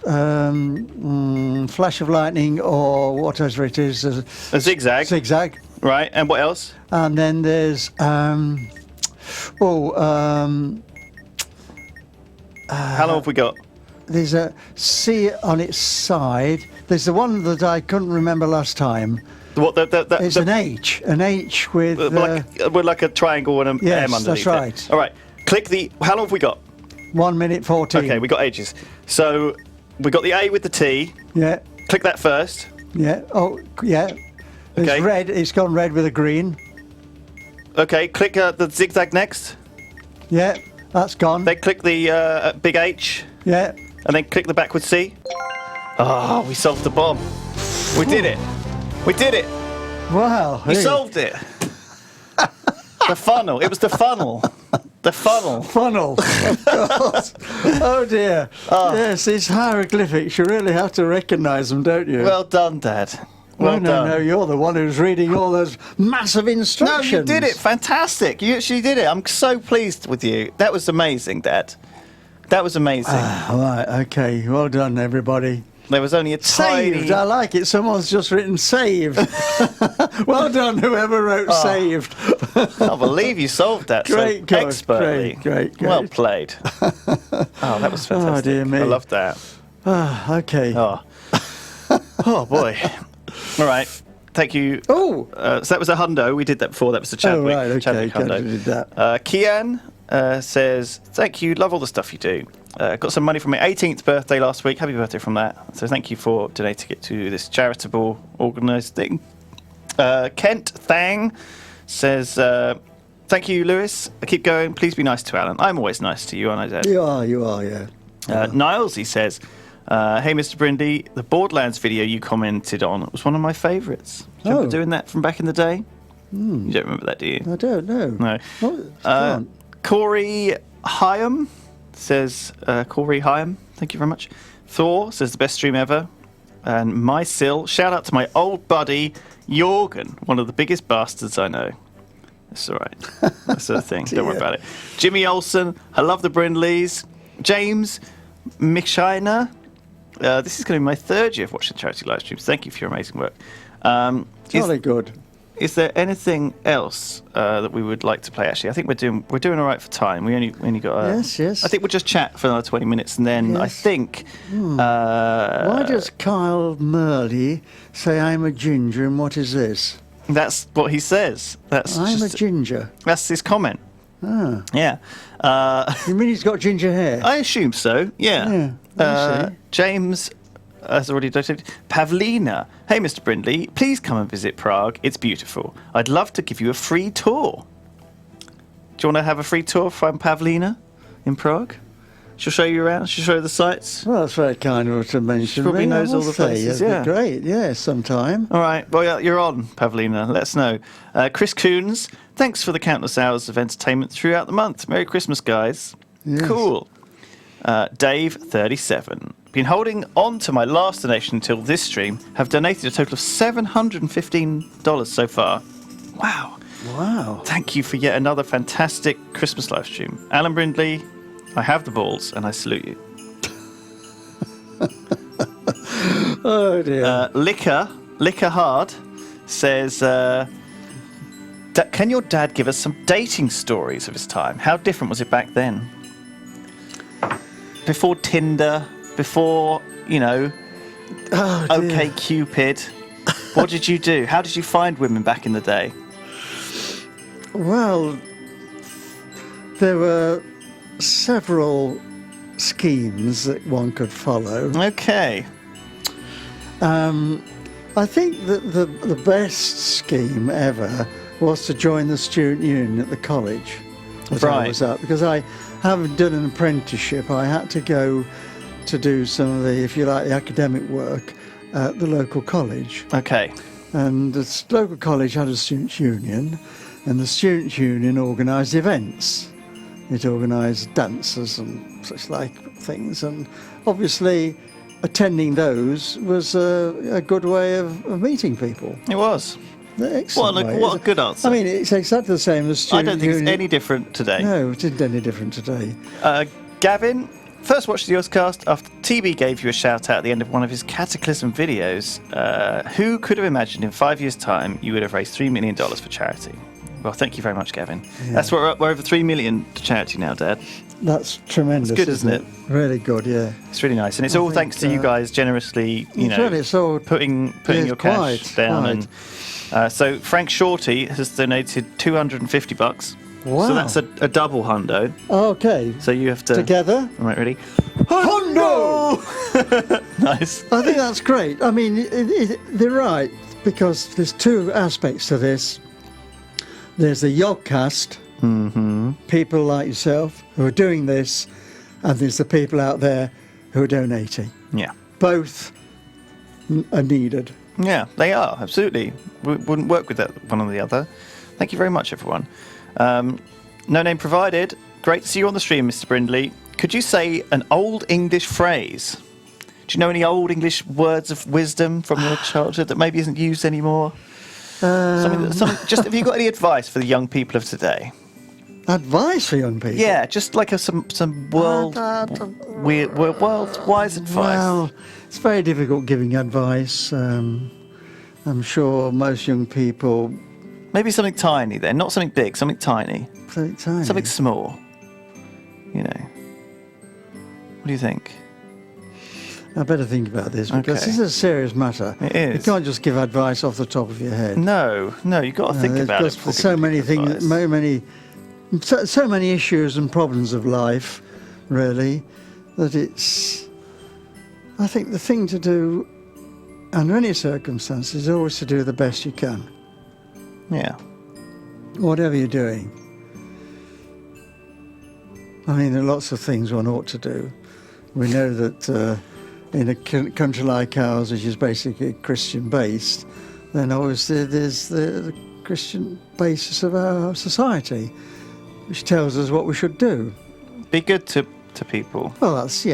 Speaker 4: flash of lightning or whatever it is.
Speaker 1: A zigzag.
Speaker 4: Zigzag.
Speaker 1: Right, and what else?
Speaker 4: And then there's
Speaker 1: How long have we got?
Speaker 4: there's a C on its side. There's the one that I couldn't remember last time.
Speaker 1: What?
Speaker 4: It's an H with
Speaker 1: with like a triangle and a
Speaker 4: yes,
Speaker 1: M underneath
Speaker 4: that's right.
Speaker 1: it. All right. Click the. How long have we got?
Speaker 4: 1 minute 14.
Speaker 1: Okay, we got ages. So we got the A with the T.
Speaker 4: Yeah,
Speaker 1: Click that first.
Speaker 4: yeah. Oh, yeah. There's
Speaker 1: Okay.
Speaker 4: red. It's gone red with a green.
Speaker 1: Okay, click the zigzag next.
Speaker 4: Yeah, that's gone.
Speaker 1: Then click the big H,
Speaker 4: Yeah.
Speaker 1: and then click the backward C. Oh, we solved the bomb. We did it. We did it.
Speaker 4: Wow.
Speaker 1: We
Speaker 4: hey.
Speaker 1: solved it. The funnel. It was the funnel. The funnel.
Speaker 4: Funnel. Of course. Oh dear. Yes, these hieroglyphics, you really have to recognise them, don't you?
Speaker 1: Well done, Dad. Well done.
Speaker 4: No, you're the one who's reading all those massive
Speaker 1: No,
Speaker 4: instructions.
Speaker 1: you did it. Fantastic. You actually did it. I'm so pleased with you. That was amazing, Dad. That was amazing.
Speaker 4: Right, okay. Well done, everybody.
Speaker 1: There was only a
Speaker 4: Saved.
Speaker 1: tiny...
Speaker 4: I like it. Someone's just written saved. Well done, whoever wrote saved.
Speaker 1: I can't believe you solved that
Speaker 4: Great,
Speaker 1: so
Speaker 4: good.
Speaker 1: expertly.
Speaker 4: Great.
Speaker 1: Well played. Oh, that was fantastic.
Speaker 4: Oh, dear me.
Speaker 1: I loved that.
Speaker 4: Okay.
Speaker 1: Oh boy. All right. Thank you.
Speaker 4: Oh.
Speaker 1: So that was a hundo. We did that before. That was a Chadwick.
Speaker 4: Oh, right, okay.
Speaker 1: Chadwick hundo.
Speaker 4: We did that.
Speaker 1: Kian says, thank you. Love all the stuff you do. Got some money from my 18th birthday last week. Happy birthday from that. So thank you for donating it to this charitable organised thing. Kent Thang says, thank you, Lewis. I keep going. Please be nice to Alan. I'm always nice to you, aren't I, Dad?
Speaker 4: You are, yeah.
Speaker 1: Niles, he says, hey, Mr. Brindley, the Borderlands video you commented on was one of my favourites. Do you remember doing that from back in the day? You don't remember that, do you?
Speaker 4: I don't know.
Speaker 1: No. Corey Hyam says, Corey Hyam, thank you very much. Thor says, the best stream ever. And Mysil, shout out to my old buddy, Jorgen, one of the biggest bastards I know. That's all right. That's the thing. Don't worry about it. Jimmy Olsen, I love the Brindleys. James Michina, this is going to be my third year of watching charity live streams. Thank you for your amazing work.
Speaker 4: Jolly good.
Speaker 1: Is there anything else that we would like to play? Actually, I think we're doing all right for time. We only got.
Speaker 4: Yes.
Speaker 1: I think we'll just chat for another 20 minutes, and then I think.
Speaker 4: Why does Kyle Murley say I'm a ginger and what is this?
Speaker 1: That's what he says.
Speaker 4: I'm a ginger.
Speaker 1: That's his comment. Yeah.
Speaker 4: You mean he's got ginger hair?
Speaker 1: I assume so. Yeah.
Speaker 4: I see.
Speaker 1: James has already donated. Pavlina, hey Mr. Brindley, please come and visit Prague. It's beautiful. I'd love to give you a free tour. Do you want to have a free tour from Pavlina in Prague? She'll show you around. She'll show you the sights.
Speaker 4: Well, that's very kind of her to mention.
Speaker 1: She probably knows all the places.
Speaker 4: That'd be great. Yeah, sometime.
Speaker 1: All right. Well, yeah, you're on, Pavlina. Let us know. Chris Coons, thanks for the countless hours of entertainment throughout the month. Merry Christmas, guys.
Speaker 4: Yes.
Speaker 1: Cool. Dave, 37. Been holding on to my last donation until this stream. Have donated a total of $715 so far. Wow. Thank you for yet another fantastic Christmas live stream. Alan Brindley, I have the balls and I salute you.
Speaker 4: Oh dear.
Speaker 1: Liquor Hard says, can your dad give us some dating stories of his time? How different was it back then? Before Tinder, before, OK Cupid. What did you do? How did you find women back in the day?
Speaker 4: Well, there were several schemes that one could follow.
Speaker 1: Okay.
Speaker 4: I think that the best scheme ever was to join the student union at the college that I was at, because I haven't done an apprenticeship. I had to go to do some of the, if you like, the academic work at the local college.
Speaker 1: Okay.
Speaker 4: And the local college had a students' union, and the students' union organised events. It organised dances and such like things, and obviously attending those was a good way of meeting people.
Speaker 1: It was.
Speaker 4: Excellent.
Speaker 1: What a good answer.
Speaker 4: I mean, it's exactly the same as student
Speaker 1: I don't think
Speaker 4: union.
Speaker 1: it's any different today.
Speaker 4: No, it isn't any different today.
Speaker 1: Gavin, first watched the Yogscast after TB gave you a shout out at the end of one of his Cataclysm videos. Who could have imagined in 5 years' time you would have raised $3 million for charity? Well, thank you very much, Gavin. Yeah. That's what we're over $3 million to charity now, Dad.
Speaker 4: That's tremendous.
Speaker 1: It's good, isn't it?
Speaker 4: Really good, yeah.
Speaker 1: It's really nice, and it's all thanks to you guys generously, putting your cash down. And so Frank Shorty has donated $250.
Speaker 4: Wow.
Speaker 1: So that's a double hundo.
Speaker 4: Okay.
Speaker 1: So you have to
Speaker 4: together.
Speaker 1: All right, ready?
Speaker 4: Hundo!
Speaker 1: Nice.
Speaker 4: I think that's great. I mean, they're right, because there's two aspects to this. There's the Yogscast, people like yourself who are doing this, and there's the people out there who are donating.
Speaker 1: Yeah.
Speaker 4: Both are needed.
Speaker 1: Yeah, they are, absolutely. We wouldn't work with that one or the other. Thank you very much, everyone. No name provided. great to see you on the stream, Mr. Brindley. Could you say an old English phrase? Do you know any old English words of wisdom from your childhood that maybe isn't used anymore? Just have you got any advice for the young people of today?
Speaker 4: Advice for young people?
Speaker 1: Yeah, just like some world-wise advice.
Speaker 4: Well, it's very difficult giving advice. I'm sure most young people...
Speaker 1: Maybe something tiny then, not something big, something tiny.
Speaker 4: Something tiny?
Speaker 1: Something small. You know. What do you think?
Speaker 4: I better think about this because this is a serious matter.
Speaker 1: It is.
Speaker 4: You can't just give advice off the top of your head.
Speaker 1: No, you've got to think about it.
Speaker 4: There's so many things, so many issues and problems of life, really, that it's... I think the thing to do under any circumstances is always to do the best you can.
Speaker 1: Yeah.
Speaker 4: Whatever you're doing. I mean, there are lots of things one ought to do. We know that in a country like ours, which is basically Christian-based, then obviously there's the Christian basis of our society, which tells us what we should do.
Speaker 1: Be good to people.
Speaker 4: Well, that's,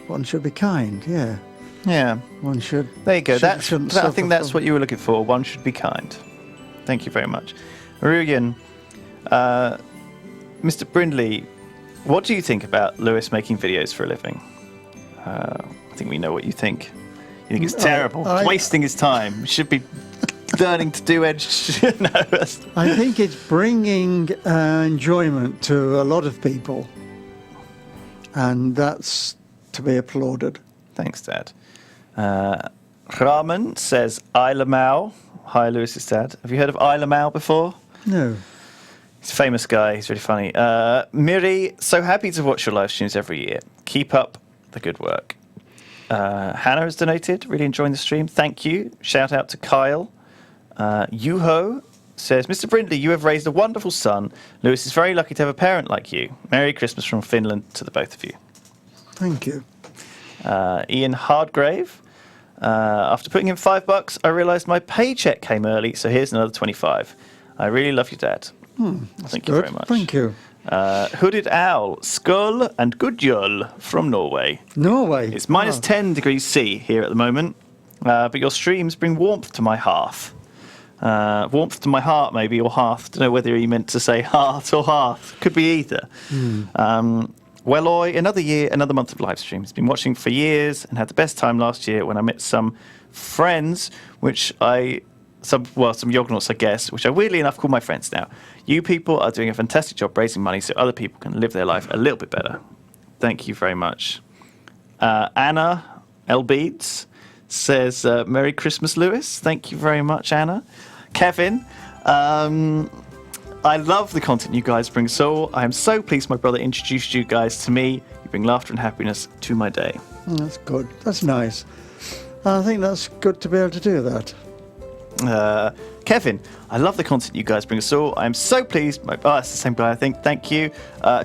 Speaker 4: one should be kind, yeah.
Speaker 1: Yeah.
Speaker 4: One should...
Speaker 1: There you go. I think that's what you were looking for. One should be kind. Thank you very much. Ruyan, Mr. Brindley, what do you think about Lewis making videos for a living? I think we know what you think. You think it's terrible. It's wasting his time. He should be learning to do edge. No,
Speaker 4: I think it's bringing enjoyment to a lot of people. And that's to be applauded.
Speaker 1: Thanks, Dad. Rahman says, Isla Mao. Hi, Lewis's dad. Have you heard of Isla Mao before?
Speaker 4: No.
Speaker 1: He's a famous guy. He's really funny. Miri, so happy to watch your live streams every year. Keep up the good work. Hannah has donated. Really enjoying the stream. Thank you. Shout out to Kyle. Yuho says, Mr. Brindley, you have raised a wonderful son. Lewis is very lucky to have a parent like you. Merry Christmas from Finland to the both of you.
Speaker 4: Thank you.
Speaker 1: Ian Hardgrave. After putting in $5, I realised my paycheck came early, so here's another 25. I really love you, Dad. Thank you very much.
Speaker 4: Thank you.
Speaker 1: Hooded Owl, Skull and Gudjol from Norway.
Speaker 4: Norway?
Speaker 1: It's minus 10 degrees C here at the moment, but your streams bring warmth to my hearth. Warmth to my heart, maybe, or hearth. Don't know whether you meant to say heart or hearth. Could be either. Another year, another month of live streams. Been watching for years and had the best time last year when I met some friends, some Yognauts, I guess, which I weirdly enough call my friends now. You people are doing a fantastic job raising money so other people can live their life a little bit better. Thank you very much. Anna Elbeats says, Merry Christmas, Lewis. Thank you very much, Anna. Kevin, I love the content you guys bring, so I am so pleased my brother introduced you guys to me. You bring laughter and happiness to my day.
Speaker 4: That's good. That's nice. I think that's good to be able to do that.
Speaker 1: Kevin, I love the content you guys bring us all. I am so pleased. That's the same guy, I think. Thank you.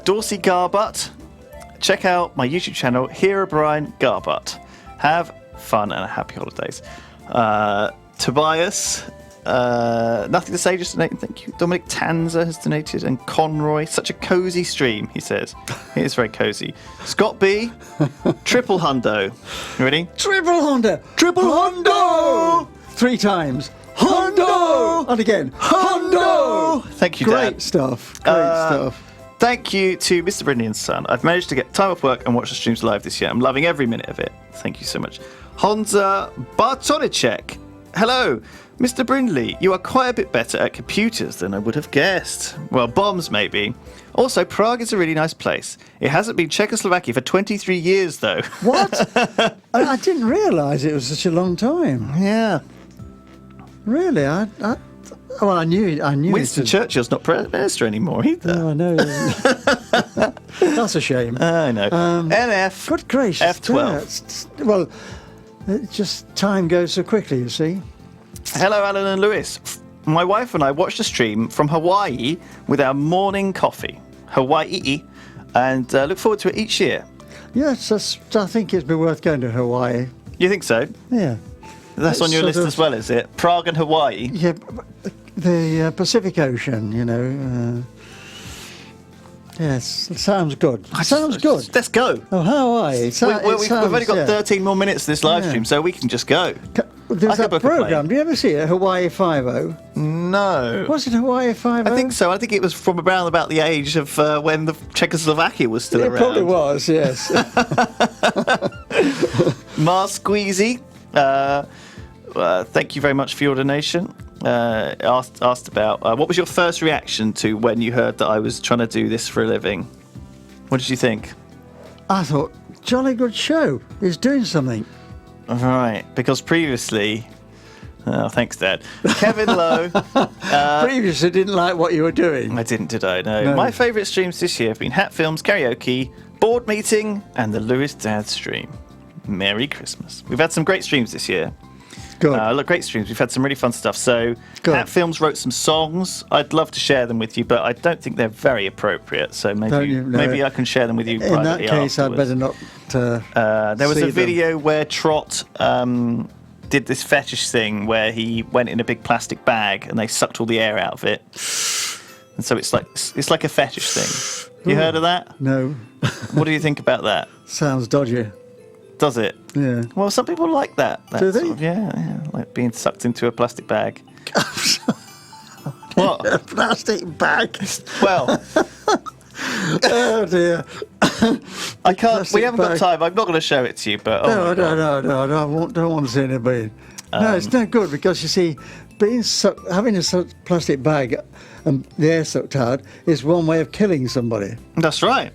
Speaker 1: Dorsey Garbutt, check out my YouTube channel, Herobrine Garbutt. Have fun and happy holidays. Tobias, nothing to say, just donating. Thank you. Dominic Tanzer has donated, and Conroy. Such a cozy stream, he says. It is very cozy. Scott B, triple hundo. You ready?
Speaker 4: Triple hundo! Triple hundo! 3 times. Hundo! And again, hundo!
Speaker 1: Thank you, Dad.
Speaker 4: Great stuff. Great stuff.
Speaker 1: Thank you to Mr. Brindley and Son. I've managed to get time off work and watch the streams live this year. I'm loving every minute of it. Thank you so much. Honza Bartonicek. Hello. Mr. Brindley, you are quite a bit better at computers than I would have guessed. Well, bombs, maybe. Also, Prague is a really nice place. It hasn't been Czechoslovakia for 23 years, though.
Speaker 4: What? I didn't realise it was such a long time.
Speaker 1: Yeah.
Speaker 4: Really? I knew.
Speaker 1: Winston Churchill's not Prime Minister anymore either.
Speaker 4: No, I know. That's a shame.
Speaker 1: I know. NF.
Speaker 4: Good gracious.
Speaker 1: F12.
Speaker 4: Well, time goes so quickly, you see.
Speaker 1: Hello, Alan and Lewis. My wife and I watched a stream from Hawaii with our morning coffee. Hawaii. And look forward to it each year.
Speaker 4: Yes, I think it'd be worth going to Hawaii.
Speaker 1: You think so?
Speaker 4: Yeah.
Speaker 1: That's on your list as well, is it? Prague and Hawaii?
Speaker 4: Yeah, the Pacific Ocean, Yes, sounds good. Sounds good.
Speaker 1: Let's go.
Speaker 4: Oh, Hawaii.
Speaker 1: We've only got 13 more minutes of this live stream, so we can just go.
Speaker 4: There's
Speaker 1: I could
Speaker 4: that
Speaker 1: book a plane.
Speaker 4: program. Do you ever see it? Hawaii Five-0.
Speaker 1: No.
Speaker 4: Was it Hawaii Five-0?
Speaker 1: I think so. I think it was from around about the age of when the Czechoslovakia was still around.
Speaker 4: It probably was, yes.
Speaker 1: Mars Squeezy, thank you very much for your donation. Asked about what was your first reaction to when you heard that I was trying to do this for a living? What did you think?
Speaker 4: I thought, jolly good show. He's doing something.
Speaker 1: Right, because previously... Oh, thanks, Dad. Kevin Lowe.
Speaker 4: Previously didn't like what you were doing.
Speaker 1: I didn't, did I? No. My favourite streams this year have been Hat Films, Karaoke, Board Meeting, and the Lewis Dad stream. Merry Christmas. We've had some great streams this year.
Speaker 4: Good.
Speaker 1: Great streams. We've had some really fun stuff. So,
Speaker 4: Good.
Speaker 1: Hat Films wrote some songs. I'd love to share them with you, but I don't think they're very appropriate. So maybe I can share them with you privately.
Speaker 4: In that case,
Speaker 1: afterwards.
Speaker 4: I'd better not.
Speaker 1: There was
Speaker 4: see
Speaker 1: a video where Trott did this fetish thing where he went in a big plastic bag and they sucked all the air out of it, and so it's like a fetish thing. You heard of that?
Speaker 4: No.
Speaker 1: What do you think about that?
Speaker 4: Sounds dodgy.
Speaker 1: Does it?
Speaker 4: Yeah.
Speaker 1: Well, some people like that.
Speaker 4: Do they?
Speaker 1: Yeah, like being sucked into a plastic bag. What?
Speaker 4: A plastic bag.
Speaker 1: Well,
Speaker 4: Oh dear.
Speaker 1: I can't. We haven't got
Speaker 4: bag.
Speaker 1: time. I'm not going to show it to you, but
Speaker 4: No, I don't want to see anybody. No, it's not good because you see, having a plastic bag and the air sucked out is one way of killing somebody.
Speaker 1: That's right.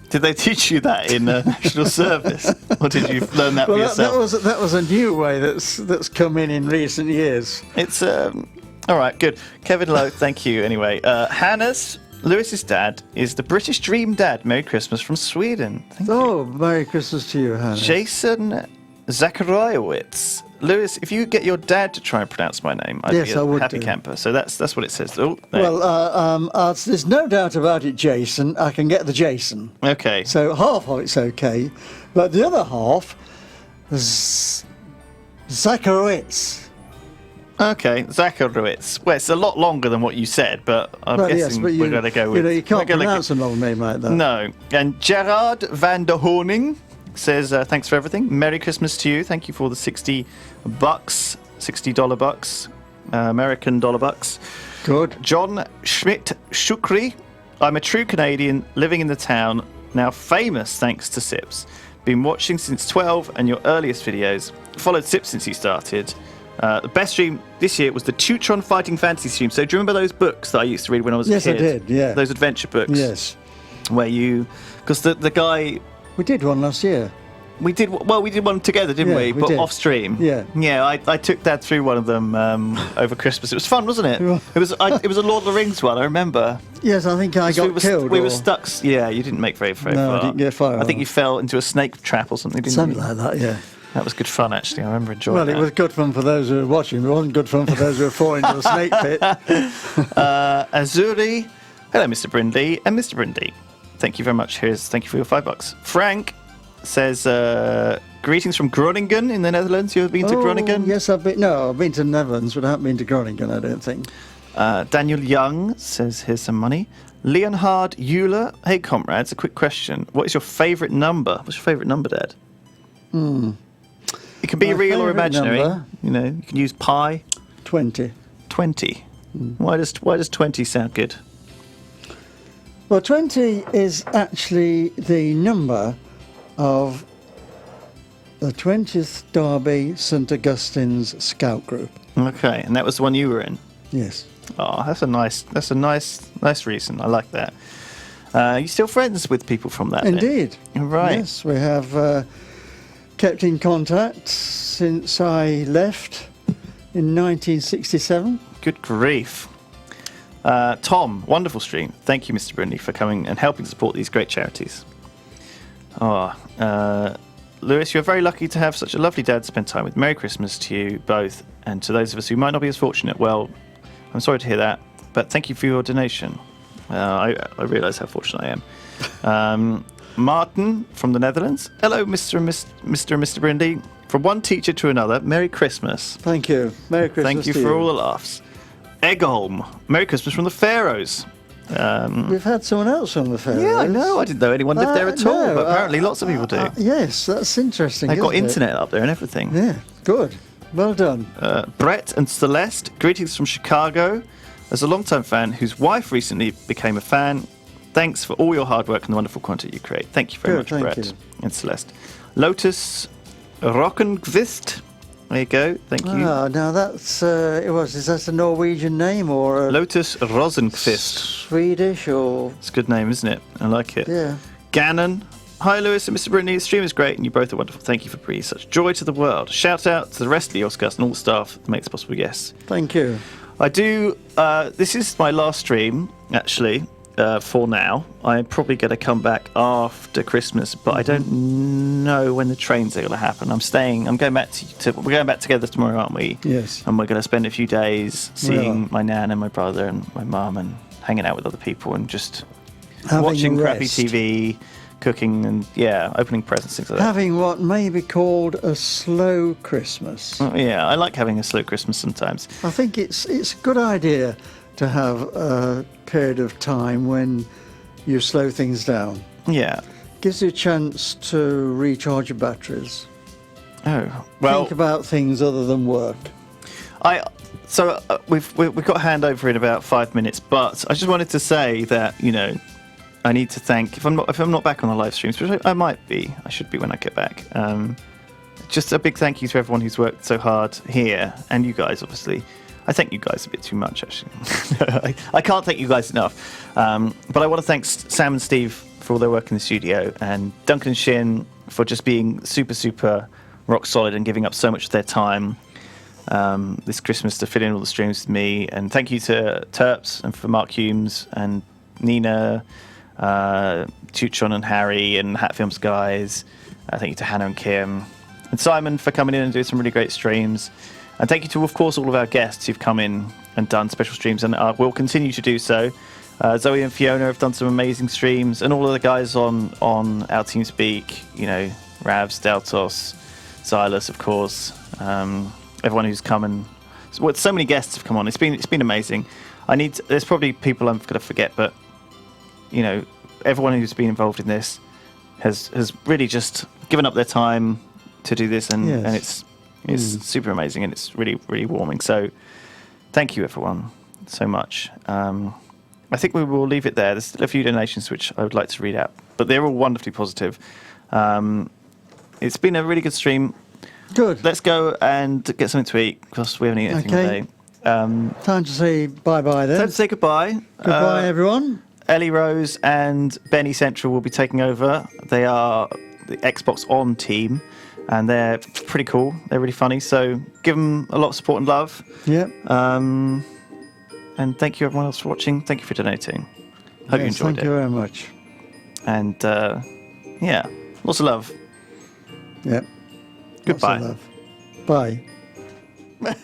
Speaker 1: Did they teach you that in national service, or did you learn that for yourself?
Speaker 4: That was a new way that's come in recent years.
Speaker 1: It's all right. Good, Kevin Lowe. Thank you. Anyway, Hannah's Lewis's dad is the British Dream Dad. Merry Christmas from Sweden. Thank you.
Speaker 4: Merry Christmas to you, Hannah.
Speaker 1: Jason Zachariowicz. Lewis, if you get your dad to try and pronounce my name, I'd be a happy camper. So that's what it says. Oh,
Speaker 4: well, there's no doubt about it, Jason. I can get the Jason.
Speaker 1: Okay.
Speaker 4: So half of it's okay, but the other half, Zachariowicz.
Speaker 1: Okay, Zachariowicz. Well, it's a lot longer than what you said, but I'm guessing we're going to go with...
Speaker 4: You can't pronounce a long name like that.
Speaker 1: No. And Gerard van der Horning says, thanks for everything. Merry Christmas to you. Thank you for the $60, $60 bucks, American dollar bucks.
Speaker 4: Good.
Speaker 1: John Schmidt Shukri. I'm a true Canadian living in the town, now famous thanks to Sips. Been watching since 12 and your earliest videos. Followed Sips since he started. The best stream this year was the Teutron Fighting Fantasy stream. So do you remember those books that I used to read when I was a kid?
Speaker 4: Yes, I did, yeah.
Speaker 1: Those adventure books?
Speaker 4: Yes.
Speaker 1: Where you... Because the guy...
Speaker 4: We did one last year.
Speaker 1: We did one together, didn't we? But
Speaker 4: did.
Speaker 1: off stream.
Speaker 4: Yeah.
Speaker 1: Yeah, I took Dad through one of them over Christmas. It was fun, wasn't it? It was a Lord of the Rings one, I remember.
Speaker 4: Yes, I think I got killed.
Speaker 1: We were stuck. Yeah, you didn't make very far.
Speaker 4: No, I didn't get far.
Speaker 1: I think you fell into a snake trap or something, didn't you?
Speaker 4: Something like that, yeah.
Speaker 1: That was good fun, actually. I remember enjoying
Speaker 4: Well,
Speaker 1: that.
Speaker 4: it was good fun for those who were watching. It wasn't good fun for those who were falling into a snake pit.
Speaker 1: Azuri. Hello, Mr. Brindley. And Mr. Brindley, thank you very much. Thank you for your $5. Frank says, greetings from Groningen in the Netherlands. You have been to Groningen?
Speaker 4: Yes, I've been to the Netherlands, but I haven't been to Groningen, I don't think.
Speaker 1: Daniel Young says, here's some money. Leonhard Euler. Hey, comrades, a quick question. What is your favourite number? What's your favourite number, Dad? It can be real or imaginary.
Speaker 4: Number?
Speaker 1: You know, you can use pi.
Speaker 4: 20.
Speaker 1: 20. Why does 20 sound good?
Speaker 4: Well, 20 is actually the number of the 20th Derby St Augustine's Scout Group.
Speaker 1: Okay, and that was the one you were in.
Speaker 4: Yes.
Speaker 1: Oh, that's a nice reason. I like that. You still friends with people from that?
Speaker 4: Indeed.
Speaker 1: Then? Right.
Speaker 4: Yes, we have kept in contact since I left in 1967.
Speaker 1: Good grief. Tom, wonderful stream. Thank you, Mr. Brindley, for coming and helping to support these great charities. Lewis, you're very lucky to have such a lovely dad to spend time with. Merry Christmas to you both, and to those of us who might not be as fortunate. Well, I'm sorry to hear that, but thank you for your donation. I realise how fortunate I am. Martin from the Netherlands. Hello, Mr. and Mr. Brindley. From one teacher to another, Merry Christmas.
Speaker 4: Thank you. Merry Christmas.
Speaker 1: Thank you for all the laughs. Eggholm. Merry Christmas from the Faroes.
Speaker 4: We've had someone else on the Faroes.
Speaker 1: Yeah, I know. I didn't know anyone lived there at all,
Speaker 4: no,
Speaker 1: but apparently lots of people do.
Speaker 4: Yes, that's interesting.
Speaker 1: They've got
Speaker 4: isn't it?
Speaker 1: internet up there and everything.
Speaker 4: Yeah, good. Well done.
Speaker 1: Brett and Celeste, greetings from Chicago. As a long-time fan whose wife recently became a fan, thanks for all your hard work and the wonderful content you create. Thank you very much,
Speaker 4: thank
Speaker 1: Brett
Speaker 4: you.
Speaker 1: and Celeste. Lotus Rockengvist. There you go. Thank you.
Speaker 4: Ah, now that's is that a Norwegian name or a
Speaker 1: Lotus Rosenqvist.
Speaker 4: Swedish or?
Speaker 1: It's a good name, isn't it? I like it.
Speaker 4: Yeah.
Speaker 1: Gannon. Hi, Lewis and Mr. Brittany. The stream is great, and you both are wonderful. Thank you for bringing such joy to the world. Shout out to the rest of the Yogscast and all the staff that makes it possible. Yes.
Speaker 4: Thank you.
Speaker 1: I do. This is my last stream, actually, for now. I'm probably going to come back after Christmas, but I don't know when the trains are going to happen. I'm going back we're going back together tomorrow, aren't we?
Speaker 4: Yes.
Speaker 1: And we're going to spend a few days seeing
Speaker 4: Yeah.
Speaker 1: my nan and my brother and my mum and hanging out with other people and just
Speaker 4: Having
Speaker 1: watching
Speaker 4: a
Speaker 1: crappy
Speaker 4: rest.
Speaker 1: TV, cooking and opening presents, things like that.
Speaker 4: Having what may be called a slow Christmas.
Speaker 1: Yeah, I like having a slow Christmas sometimes.
Speaker 4: I think it's a good idea to have a period of time when you slow things down.
Speaker 1: Yeah.
Speaker 4: Gives you a chance to recharge your batteries.
Speaker 1: Oh, well.
Speaker 4: Think about things other than work.
Speaker 1: We've got a handover in about 5 minutes, but I just wanted to say that I need to thank if I'm not back on the live streams, which I might be. I should be when I get back. Just a big thank you to everyone who's worked so hard here, and you guys, obviously. I thank you guys a bit too much, actually. I can't thank you guys enough. But I want to thank Sam and Steve for all their work in the studio, and Duncan and Shin for just being super, super rock solid and giving up so much of their time this Christmas to fit in all the streams with me. And thank you to Terps and for Mark Humes and Nina, Tuchon and Harry and Hat Films guys. Thank you to Hannah and Kim and Simon for coming in and doing some really great streams. And thank you to, of course, all of our guests who've come in and done special streams and will continue to do so. Zoe and Fiona have done some amazing streams, and all of the guys on our TeamSpeak, Ravs, Deltos, Silas, of course, everyone who's come and so many guests have come on. It's been amazing. There's probably people I'm going to forget, but everyone who's been involved in this has really just given up their time to do this, and it's super amazing, and it's really, really warming. So thank you, everyone, so much. I think we will leave it there. There's still a few donations which I would like to read out, but they're all wonderfully positive. It's been a really good stream.
Speaker 4: Good.
Speaker 1: Let's go and get something to eat because we haven't eaten anything all day.
Speaker 4: Time to say bye-bye then.
Speaker 1: Time to say goodbye.
Speaker 4: Goodbye, everyone.
Speaker 1: Ellie Rose and Benny Central will be taking over. They are the Xbox On team, and they're pretty cool. They're really funny, so give them a lot of support and love.
Speaker 4: Yep.
Speaker 1: And thank you, everyone else, for watching. Thank you for donating. Hope you enjoyed it.
Speaker 4: Thank you very much.
Speaker 1: And, lots of love.
Speaker 4: Yep.
Speaker 1: Goodbye.
Speaker 4: Lots of love. Bye.